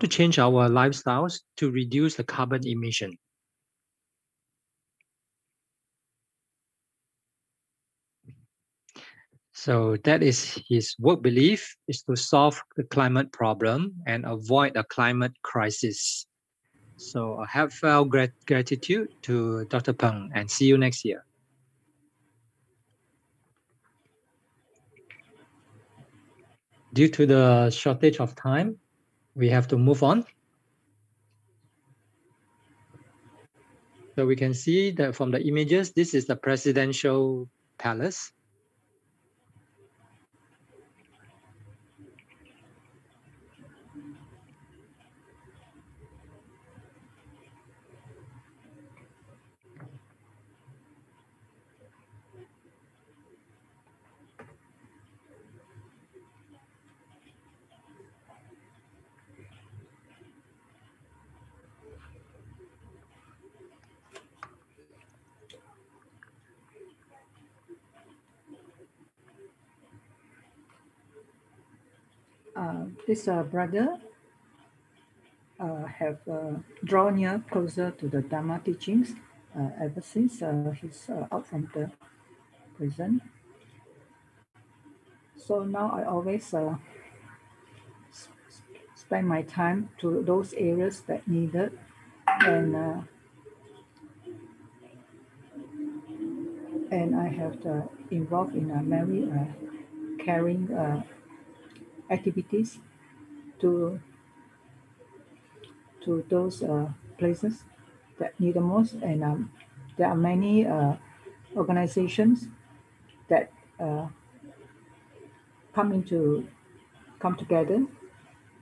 change our lifestyles to reduce the carbon emission. So that is his work belief, is to solve the climate problem and avoid a climate crisis. So a heartfelt gratitude to Dr. Peng, and see you next year. Due to the shortage of time, we have to move on. So we can see that from the images, this is the presidential palace. This brother have drawn near closer to the Dharma teachings ever since he's out from the prison. So now I always spend my time to those areas that needed, and I have involved in many caring activities to those places that need the most. And there are many organizations that come together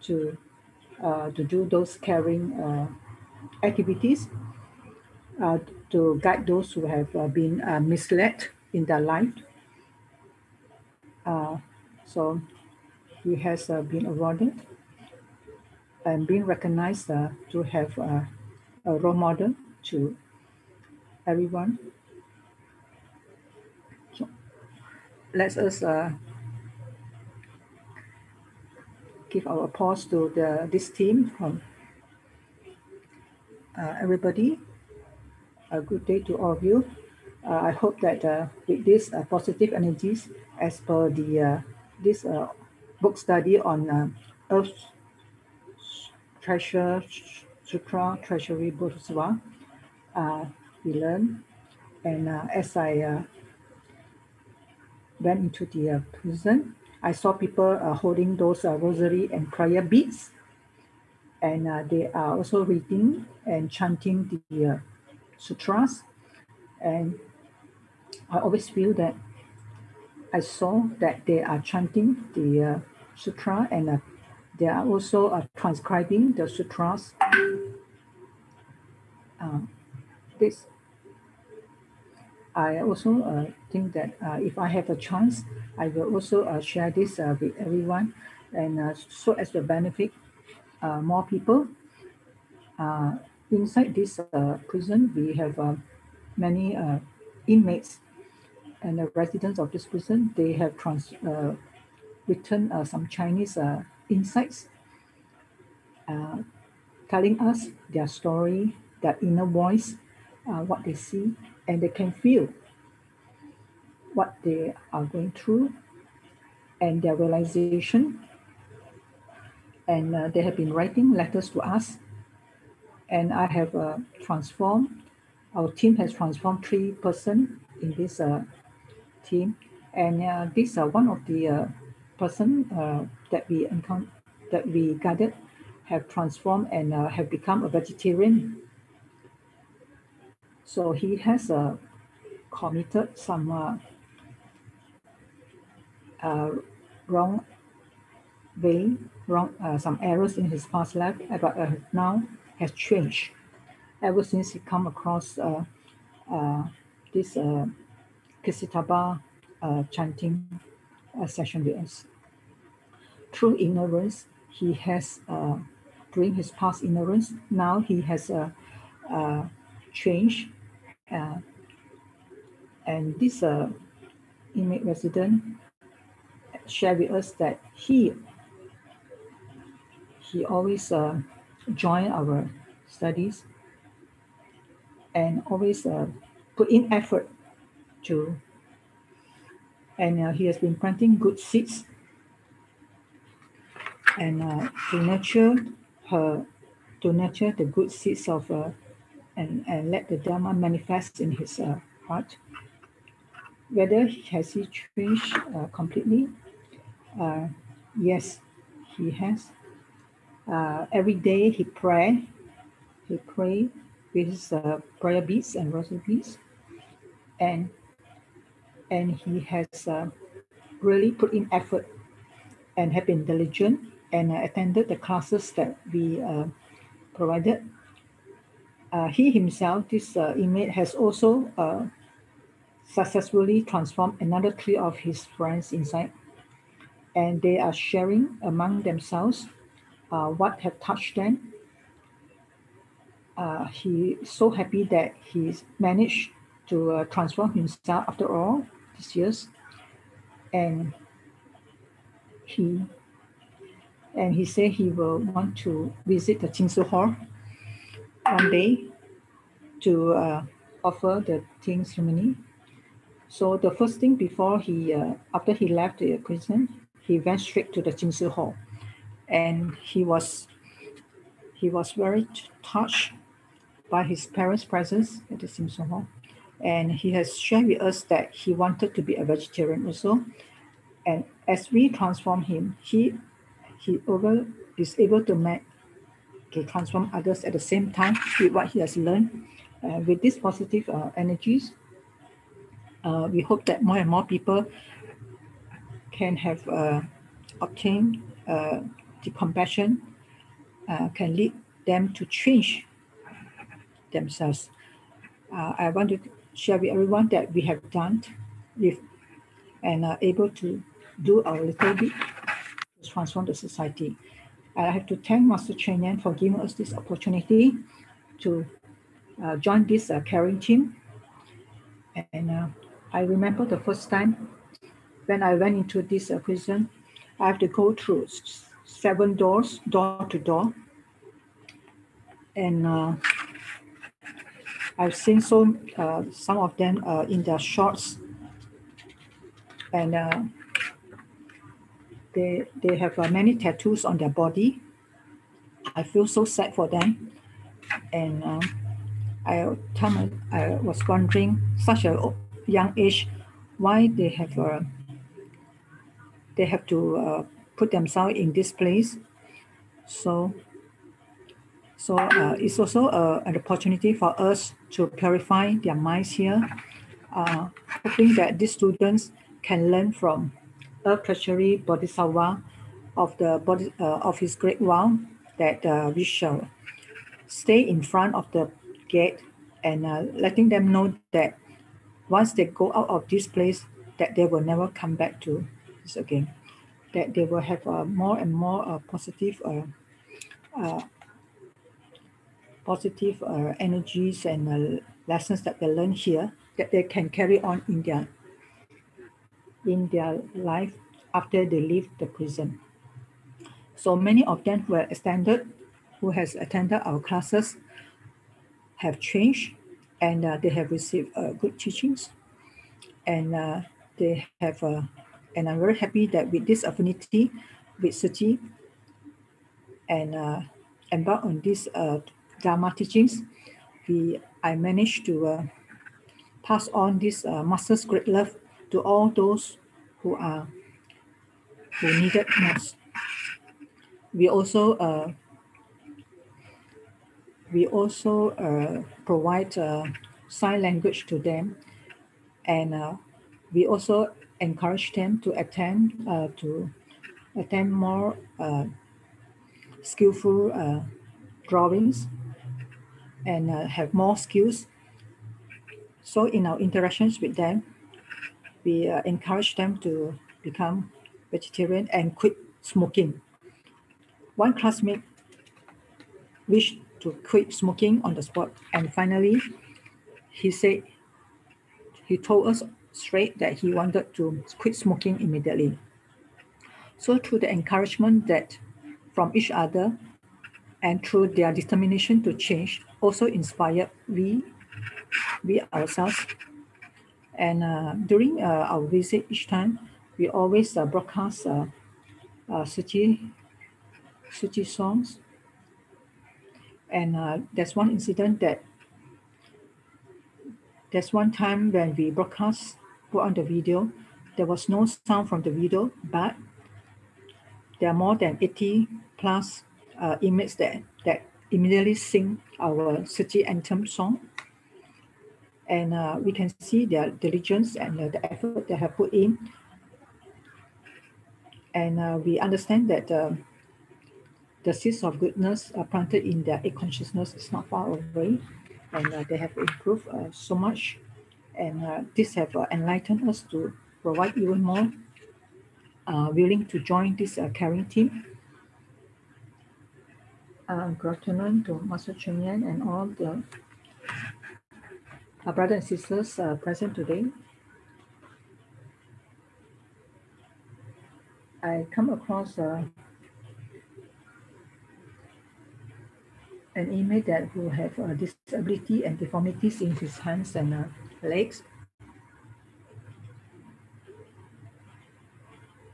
to do those caring activities to guide those who have been misled in their life. So he has been awarded and being recognized to have a role model to everyone. So let us give our applause to this team from everybody. A good day to all of you. I hope that with this positive energies, as per the this book study on Earth Treasure Sutra Treasury Bodhisattva, we learn. And as I went into the prison, I saw people holding those rosary and prayer beads, and they are also reading and chanting the sutras. And I always feel that I saw that they are chanting the sutra, and they are also transcribing the sutras. I also think that if I have a chance, I will also share this with everyone, and so as to benefit more people. Inside this prison, we have many inmates and the residents of this prison. They have written some Chinese insights, telling us their story, their inner voice, what they see, and they can feel what they are going through and their realization. And they have been writing letters to us, and I have transformed. Our team has transformed 3 persons in this team, and this one of the person that we encountered, that we guided, have transformed and have become a vegetarian. So he has committed some wrong way, some errors in his past life, but now has changed ever since he come across this Kisitaba chanting session with us. Through ignorance, he has, during his past ignorance, now he has changed. And this inmate resident shared with us that he always join our studies and always put in effort to, and he has been planting good seeds and to nurture the good seeds of and let the Dharma manifest in his heart. Whether has he changed completely? Yes, he has. Every day he pray with his prayer beads and rosary beads, and he has really put in effort and have been diligent and attended the classes that we provided. He himself, this inmate, has also successfully transformed another 3 of his friends inside, and they are sharing among themselves what have touched them. He is so happy that he's managed to transform himself after all these years, and he said he will want to visit the Qingsi Hall one day to offer the tea ceremony. So the first thing before he, after he left the prison, he went straight to the Qingsi Hall, and he was very touched by his parents' presence at the Qingsi Hall, and he has shared with us that he wanted to be a vegetarian also. And as we transform him, he is able to transform others at the same time with what he has learned. With these positive energies, we hope that more and more people can have obtained the compassion, can lead them to change themselves. I want to share with everyone that we have done with and are able to do our little bit to transform the society. I have to thank Master Chen Yan for giving us this opportunity to join this caring team. And I remember the first time when I went into this prison, I have to go through 7 doors, door to door. And I've seen some of them in their shorts, and they have many tattoos on their body. I feel so sad for them, and I was wondering, such a young age, why they have to put themselves in this place. So it's also an opportunity for us to purify their minds here, hoping that these students can learn from Earth Treasury Bodhisattva of his great vow that we shall stay in front of the gate and letting them know that once they go out of this place, that they will never come back to this again. That they will have more and more positive energies and lessons that they learn here, that they can carry on in their life after they leave the prison. So many of them who who has attended our classes have changed, and they have received good teachings, and they have and I'm very happy that with this affinity with Shi-Jing and embark on these Dharma teachings, I managed to pass on this master's great love to all those who needed most. We also provide sign language to them, and we also encourage them to attend more skillful drawings and have more skills. So in our interactions with them, we encourage them to become vegetarian and quit smoking. One classmate wished to quit smoking on the spot, and finally he told us straight that he wanted to quit smoking immediately. So through the encouragement that from each other and through their determination to change, also inspired we ourselves. And during our visit each time, we always broadcast Shi-Jing songs. And there's one time when we put on the video, there was no sound from the video, but there are more than 80 plus inmates that immediately sing our Shi-Jing anthem song. And we can see their diligence and the effort they have put in. And we understand that the seeds of goodness planted in their eight consciousness is not far away, and they have improved so much. And this have enlightened us to provide even more willing to join this caring team. Good afternoon to Master Cheng-Yen and all the brothers and sisters present today. I come across an inmate who have disability and deformities in his hands and legs.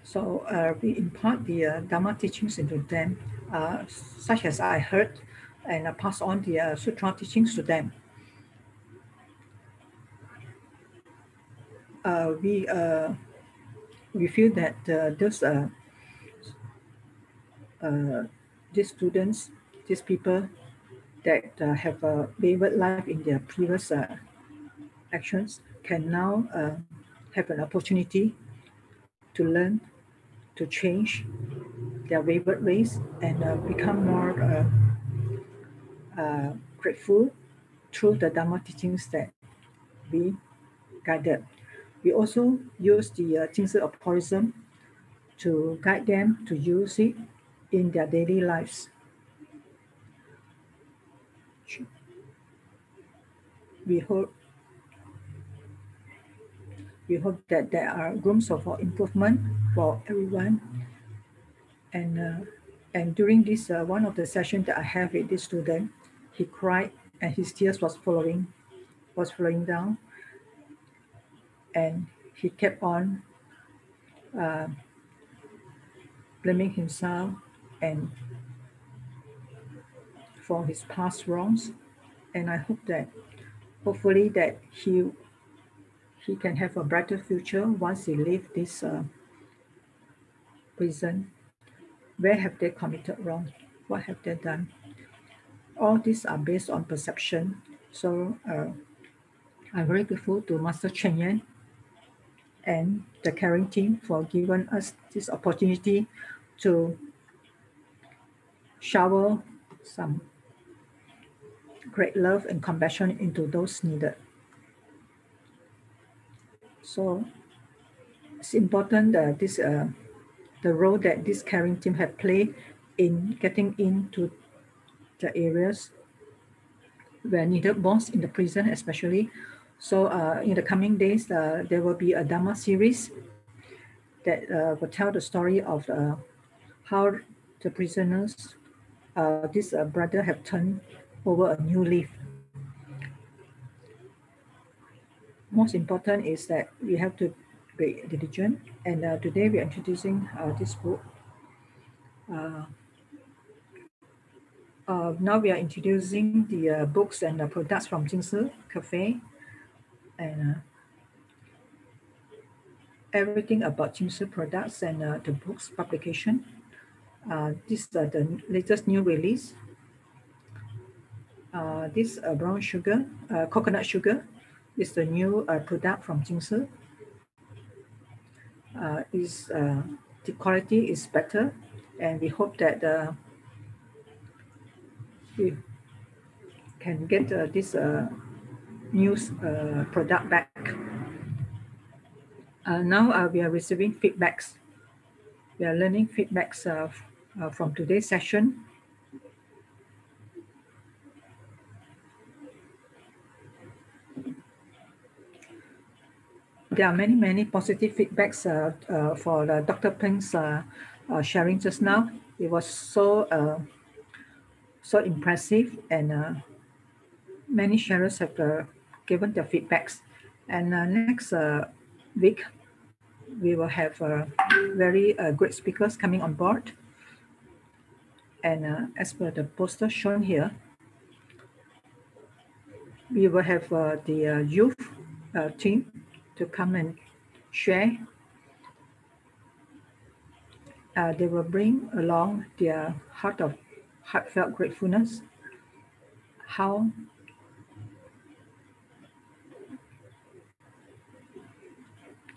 So we impart the Dharma teachings into them, such as I heard, and pass on the Sutra teachings to them. We feel that these students, these people that have a wayward life in their previous actions can now have an opportunity to learn, to change their wayward ways and become more grateful through the Dharma teachings that we guided. We also use the Jingzi aphorism to guide them to use it in their daily lives. We hope that there are rooms for improvement for everyone. And during this one of the sessions that I have with this student, he cried and his tears was flowing down, and he kept on blaming himself and for his past wrongs. And I hope that hopefully that he can have a brighter future once he leaves this prison. Where have they committed wrong? What have they done? All these are based on perception. So I'm very grateful to Master Cheng-Yen and the caring team for giving us this opportunity to shower some great love and compassion into those needed. So it's important that the role that this caring team have played in getting into the areas where needed most in the prison, especially. So in the coming days, there will be a Dharma series that will tell the story of how the prisoners, this brother have turned over a new leaf. Most important is that we have to be diligent. And today we are introducing this book. Now we are introducing the books and the products from Jingsi Cafe, and everything about Jingsi products and the books publication. This is the latest new release. This brown sugar, coconut sugar, is the new product from Jingsi. The quality is better, and we hope that we can get this new product back. Now we are receiving feedbacks. We are learning feedbacks from today's session. There are many positive feedbacks for Dr. Peng's sharing just now. It was so impressive, and many sharers have given their feedbacks. And next week, we will have very great speakers coming on board. And as per the poster shown here, we will have the youth team to come and share. They will bring along their heartfelt gratefulness, how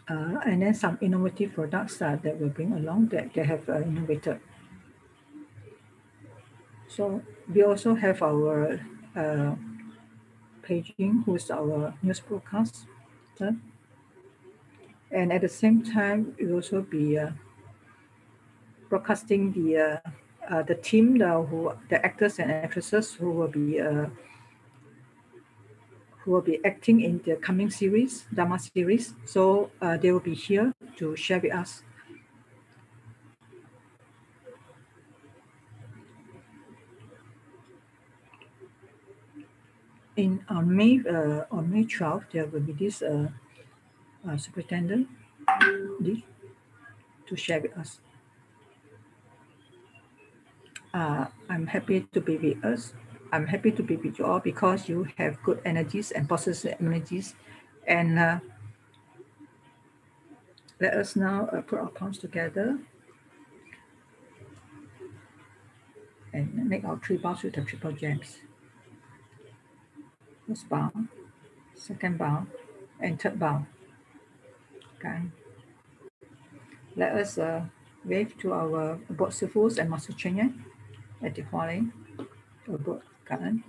and then some innovative products that will bring along that they have innovated. So we also have our Peng Qi-Ming, who is our news broadcaster. And at the same time, we will also be broadcasting the team, the actors and actresses who will be acting in the coming series, Dharma series. So they will be here to share with us. On May 12th, there will be this superintendent to share with us. I'm happy to be with us. I'm happy to be with you all because you have good energies and positive energies. And let us now put our palms together and make our 3 bows with the triple gems. First bow, second bow, and third bow. Okay. Let us wave to our board sifus and master Cheng at the Hua Lei, board garden.